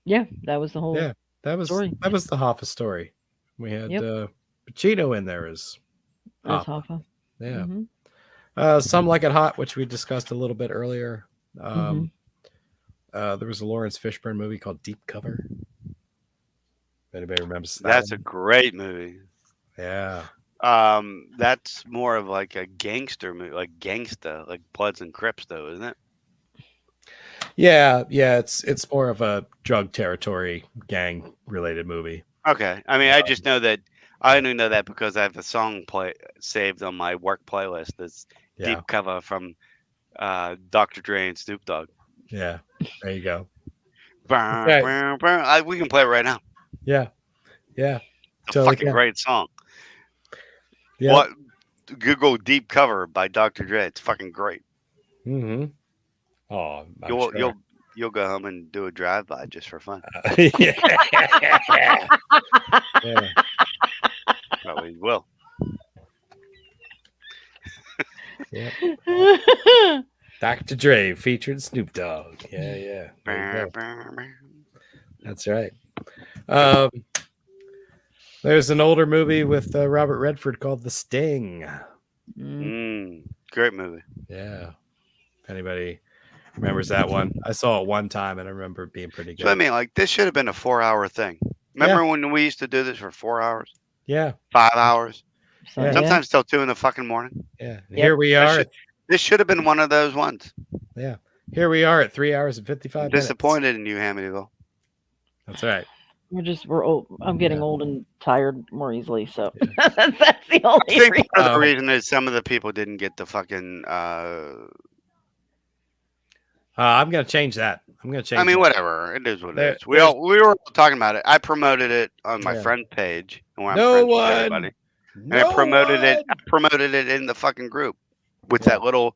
Yeah, that was the whole. Yeah, that was story. That was the Hoffa story. We had Pacino in there as Hoffa. Yeah. Mm-hmm. Some Like It Hot, which we discussed a little bit earlier. There was a Lawrence Fishburne movie called Deep Cover. If anybody remembers that? That's a great movie. Yeah. That's more of like a gangster movie, like Gangsta, like Bloods and Crips, though, isn't it? Yeah. It's more of a drug territory gang related movie. Okay. I mean, I just know that. I only know that because I have a song saved on my work playlist. That's Deep Cover from Dr. Dre and Snoop Dogg. Yeah. There you go. We can play it right now. Yeah. Yeah. It's a fucking great song. Yeah. What? Google Deep Cover by Dr. Dre. It's fucking great. Mm-hmm. Oh, you'll go home and do a drive-by just for fun. Yeah. Probably will. Yeah. Dr. Dre featured Snoop Dogg. Yeah. That's right. There's an older movie with Robert Redford called The Sting. Great movie. Yeah. If anybody remembers that one, I saw it one time and I remember it being pretty good. So I mean, like this should have been a 4-hour thing. Remember when we used to do this for 4 hours, Yeah. 5 hours, So, Yeah. yeah. sometimes till 2 in the fucking morning? Yeah. Yep. Here we are. This should have been one of those ones. Yeah. Here we are at 3 hours and 55 minutes. Disappointed in you, Amityville. That's right. We're old. I'm getting Yeah. old and tired more easily, so Yeah. that's the I only think reason. part of the reason is some of the people didn't get the fucking. I'm gonna change that. I'm gonna change. I mean, that. whatever. It is what There- it is. We were all talking about it. I promoted it on my Yeah. friend page, and I'm No friends with one. everybody. And No I promoted one. it. I promoted it in the fucking group with Yeah. that little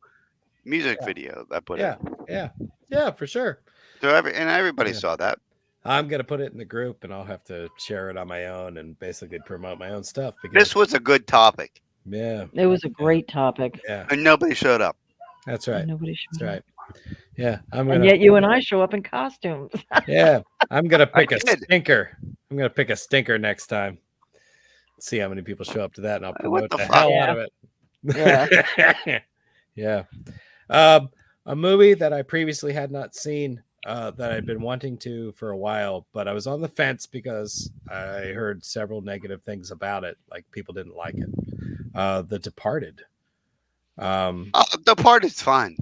music Yeah. video that I put Yeah. in. Yeah, for sure. So everybody Yeah. saw that. I'm gonna put it in the group, and I'll have to share it on my own and basically promote my own stuff because This was a good topic, yeah, It was a great topic. yeah, and nobody showed up. that's right. Nobody showed That's up. right. Yeah, I'm And gonna. yet you and I show up in costumes. Yeah, I'm gonna pick a did. stinker. I'm gonna pick a stinker next time. See how many people show up to that, and I'll promote What the the fuck? hell out of it. Yeah. Yeah. A movie that I previously had not seen that I'd been wanting to for a while, but I was on the fence because I heard several negative things about it. Like people didn't like it. The Departed. Departed's fine.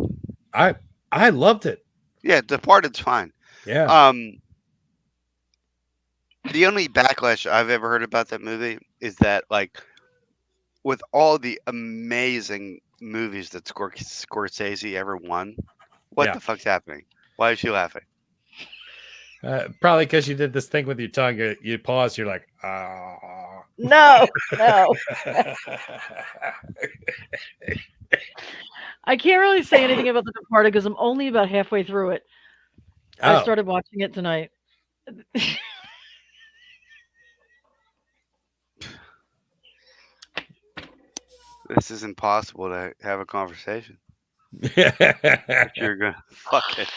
I loved it. Yeah, Departed's fine. Yeah. The only backlash I've ever heard about that movie is that, like, with all the amazing movies that Scorsese ever won, what the fuck's happening? Why is she laughing? Probably because you did this thing with your tongue. You pause. You're like, ah. No. I can't really say anything about The Departed because I'm only about halfway through it. I started watching it tonight. This is impossible to have a conversation. You're gonna fuck it.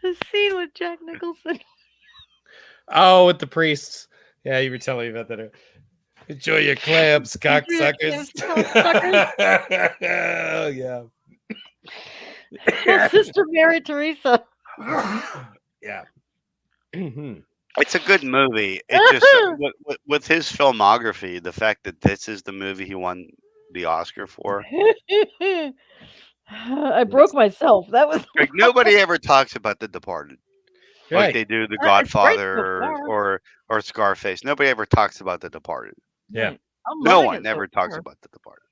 The scene with Jack Nicholson. Oh, with the priests. Yeah, you were telling me about that. Enjoy your clams, cocksuckers. Oh, yeah. Well, Sister Mary Teresa. Yeah. It's a good movie. It just with his filmography, the fact that this is the movie he won the Oscar for. I broke myself. That was Like, nobody ever talks about The Departed. Right. Like they do The It's great so Godfather far. or Scarface. Nobody ever talks about The Departed. Yeah. I'm No loving one it so ever talks far. about The Departed.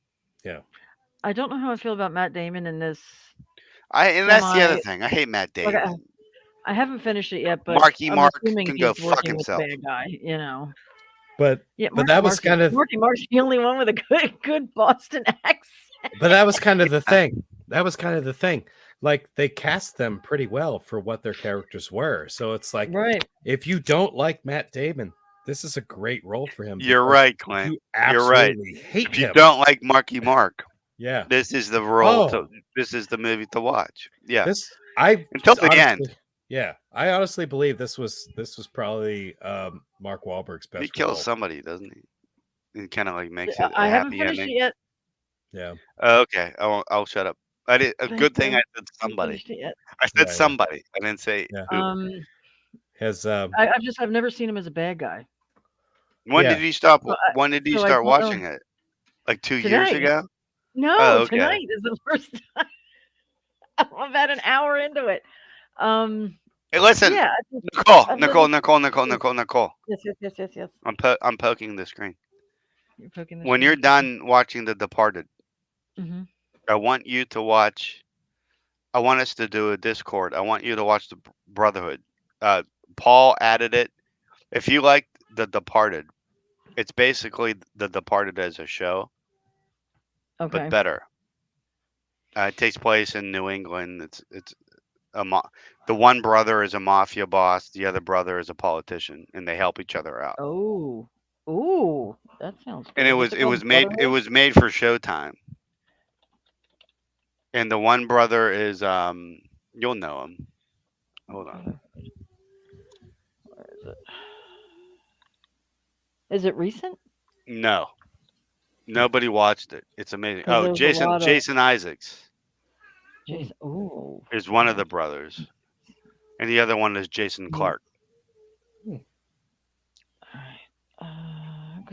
Yeah. I don't know how I feel about Matt Damon in this. And that's the other thing. I hate Matt Damon. Okay, I haven't finished it yet, but Marky I'm Mark assuming can he's go working fuck with himself. the bad guy, you know. But Yeah, but that was kind of Marky Mark's the only one with a good Boston accent. but that was kind of the thing. That was kind of the thing. Like they cast them pretty well for what their characters were. So it's like, Right. if you don't like Matt Damon, this is a great role for him. You're because right, Clint. You You're right. absolutely hate If you him. don't like Marky Mark, Yeah. this is the role. Oh. This is the movie to watch. Yeah. Until the end. Yeah, I honestly believe this was probably Mark Wahlberg's best. He kills role. somebody, doesn't he? He kind of like makes it a I haven't happy finished ending. it yet. Yeah. Okay, I'll shut up. I did a good thing. I said somebody. Finished it yet. I said Yeah. somebody. I didn't say. Yeah. who. Has I've never seen him as a bad guy. When yeah. did you stop? So When did you so I start don't watching know. it? Like 2 years Today. ago? No, Oh, okay. tonight is the first time. I'm about an hour into it. Hey, listen, Yeah. Nicole. Yes. I'm poking the screen. You're poking the When screen. you're done watching The Departed, Mhm. I want you to watch. I want us to do a Discord. I want you to watch The Brotherhood. Paul added it. If you like The Departed, it's basically The Departed as a show, Okay. but better. It takes place in New England. It's the one brother is a mafia boss, the other brother is a politician, and they help each other out. Oh. Ooh. That sounds good. And it What's was called? made Brotherhood? for Showtime. And the one brother is you'll know him. Hold on. Where is it? Is it recent? No. Nobody watched it. It's amazing. 'Cause Oh, there was a lot of- Jason Isaacs Jason. Ooh. is one of the brothers. And the other one is Jason Clark.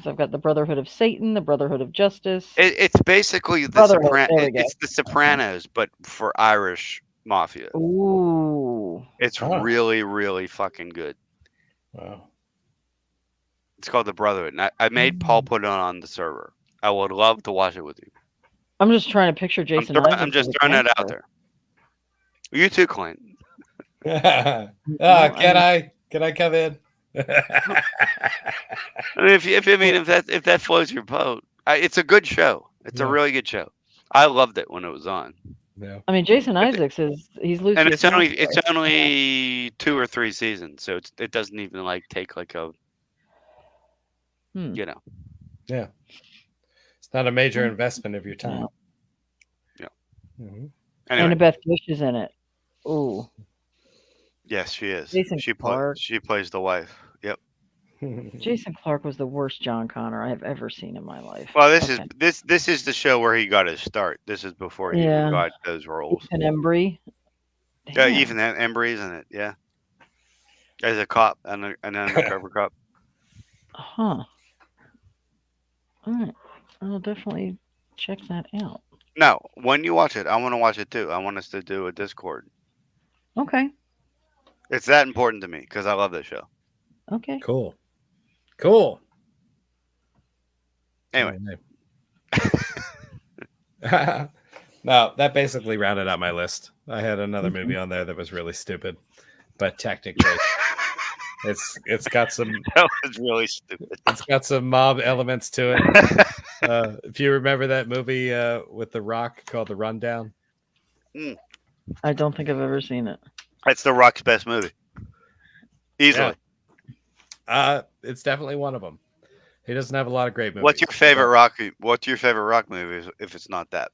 because I've got the Brotherhood of Satan, the Brotherhood of Justice. It's basically the Brotherhood. There we go. It's the Sopranos, but for Irish mafia. Ooh. It's really, really fucking good. Wow. It's called The Brotherhood. And I made Paul put it on the server. I would love to watch it with you. I'm just trying to picture Jason Isaacs. I'm just throwing it out there. You too, Clint. Can I come in? I mean, if that floats your boat, it's a good show. It's a really good show. I loved it when it was on. Yeah. I mean, Jason Isaacs he's Lucius. And it's only 2 or 3 seasons, so it doesn't even take like a you know. Yeah. It's not a major investment of your time. Yeah. Mm-hmm. Anyway. Annabeth Gish is in it. Ooh. Yes, she is. Jason She Clarke. she plays the wife. Yep. Jason Clarke was the worst John Connor I have ever seen in my life. Well, this is the show where he got his start. This is before he even got those roles. Ethan Embry. Yeah, Ethan Embry's in it. Yeah, as a cop and an undercover cop. Huh. All right, I'll definitely check that out. No, when you watch it, I want to watch it too. I want us to do a Discord. Okay. It's that important to me because I love this show. Okay. Cool. Anyway. No, that basically rounded out my list. I had another movie on there that was really stupid, but technically it's got some that was really stupid. It's got some mob elements to it. If you remember that movie with The Rock called The Rundown. I don't think I've ever seen it. That's The Rock's best movie. Easily. Yeah. It's definitely one of them. He doesn't have a lot of great movies. What's your favorite Rock movie if it's not that?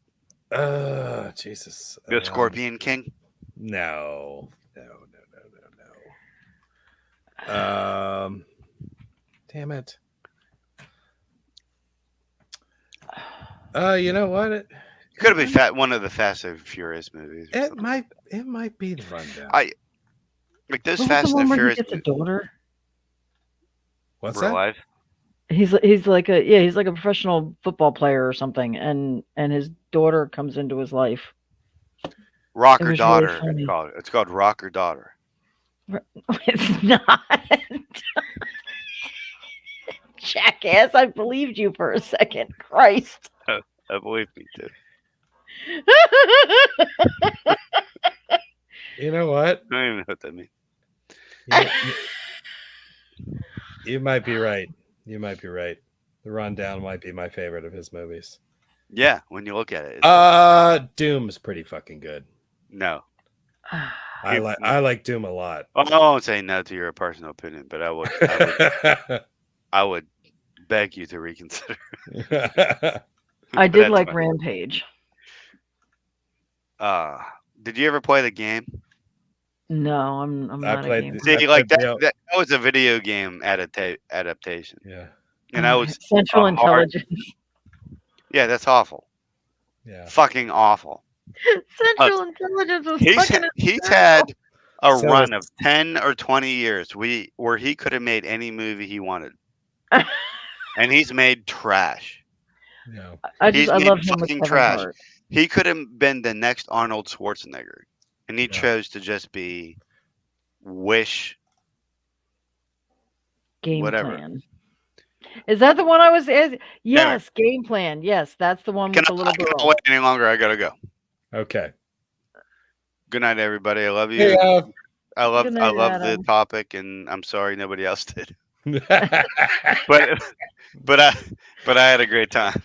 Jesus. The Scorpion King? No. Damn it. You know what? It could have been one of the Fast and Furious movies. It might be The Rundown. Like those Fast and Furious. He gets a daughter. What's Real that? Life? He's like a professional football player or something, and his daughter comes into his life. Rock or Daughter. Really it's called Rock or Daughter. It's not. Jackass! I believed you for a second. Christ. I believe me too. You know what? I don't even know what that means. You might be right. The Rundown might be my favorite of his movies. Yeah, when you look at it. Doom's pretty fucking good. No. I like Doom a lot. Well, I won't say no to your personal opinion, but I would beg you to reconsider. I did like Rampage. Did you ever play the game? No, I'm not. I played. A game. See, like that was a video game adaptation. Yeah. And I was Central Intelligence. Yeah, that's awful. Yeah. Fucking awful. Central Intelligence was he's had a run of 10 or 20 years where he could have made any movie he wanted. And he's made trash. Yeah. I love him with trash. Heart. He could have been the next Arnold Schwarzenegger. And he chose to just be Wish. Game whatever. Plan. Is that the one I was? Yes, Game Plan. Yes, that's the one with the little girl. I can't wait any longer. I gotta go. Okay. Good night, everybody. I love you. Hey, I love the topic, and I'm sorry nobody else did. but I had a great time.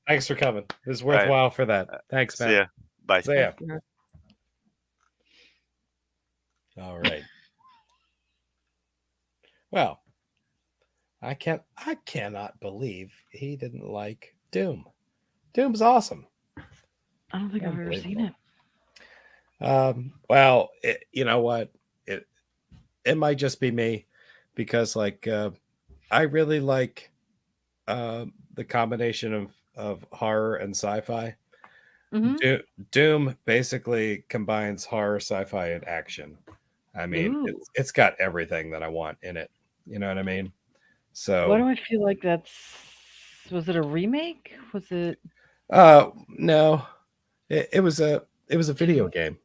Thanks for coming. It was worthwhile for that. Thanks, man. See ya. Bye. See ya. All right. Well, I cannot believe he didn't like Doom. Doom's awesome. I don't think I've ever seen it. Well, you know what? It might just be me because I really like the combination of horror and sci-fi. Mm-hmm. Doom basically combines horror, sci-fi, and action. I mean, it's got everything that I want in it. You know what I mean? So why do I feel like was it a remake? Was it? No, it was a video game.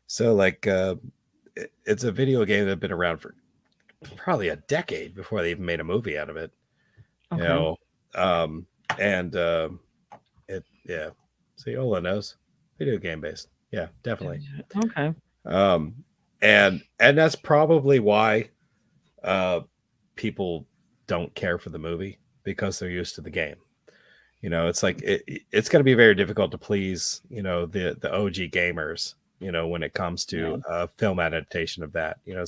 So like it's a video game that had been around for probably a decade before they even made a movie out of it. Okay. You know, and it yeah. So Yola knows video game based. Yeah, definitely. Okay. And that's probably why people don't care for the movie, because they're used to the game. You know, it's like it's going to be very difficult to please, you know, the OG gamers, you know, when it comes to film adaptation of that. You know,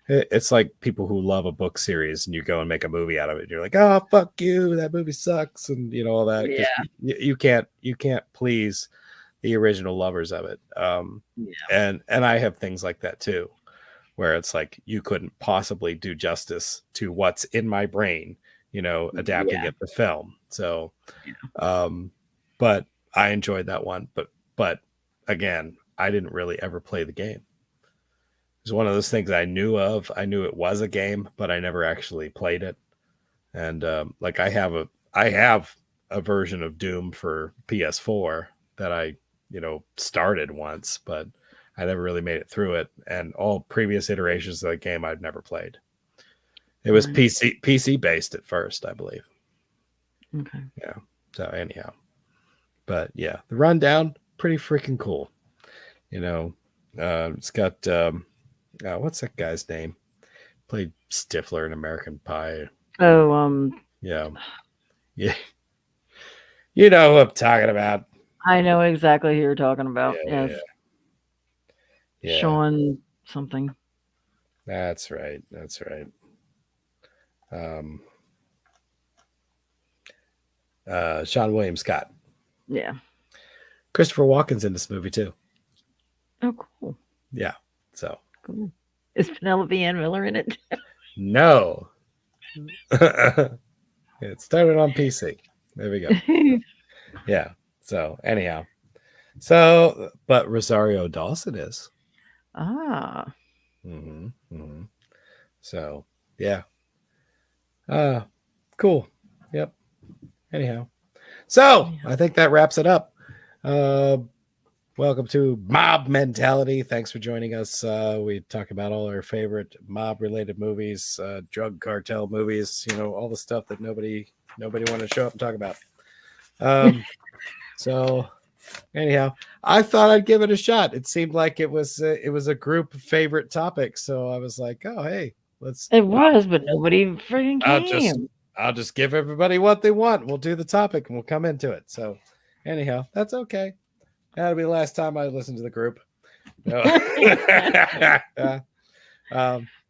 it's like people who love a book series and you go and make a movie out of it. And you're like, oh, fuck you, that movie sucks, and you know all that. Yeah. You can't please the original lovers of it. Yeah. And I have things like that too, where it's like you couldn't possibly do justice to what's in my brain, you know, adapting it to film. So, but I enjoyed that one. But again, I didn't really ever play the game. It was one of those things I knew of. I knew it was a game, but I never actually played it. And like I have a version of Doom for PS4 that I, you know, started once, but I never really made it through it. And all previous iterations of the game I'd never played. It was PC based at first, I believe. Okay. Yeah. So anyhow, but yeah, the rundown pretty freaking cool. You know, it's got what's that guy's name? Played Stifler in American Pie. Oh, yeah. You know who I'm talking about. I know exactly who you're talking about. Yeah, yes. Yeah. Sean something. That's right. Sean William Scott. Yeah. Christopher Walken's in this movie too. Oh, cool. Yeah. So cool. Is Penelope Ann Miller in it? No. It started on PC. There we go. Yeah. So anyhow. But Rosario Dawson is. Ah. So yeah. Cool. Yep. Anyhow. So I think that wraps it up. Welcome to Mob Mentality. Thanks for joining us. We talk about all our favorite mob related movies, drug cartel movies, you know, all the stuff that nobody wanted to show up and talk about. So anyhow, I thought I'd give it a shot. It seemed like it was a group favorite topic. So I was like, oh, hey, It was, but nobody freaking came. I'll just give everybody what they want. We'll do the topic and we'll come into it. So anyhow, that's okay. That'll be the last time I listen to the group. No.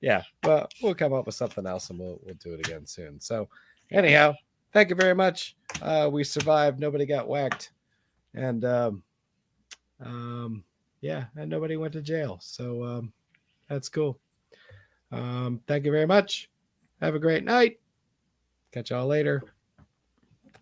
Yeah, but we'll come up with something else and we'll do it again soon. So anyhow, thank you very much. We survived. Nobody got whacked. And yeah, and nobody went to jail. So that's cool. Thank you very much. Have a great night. Catch y'all later.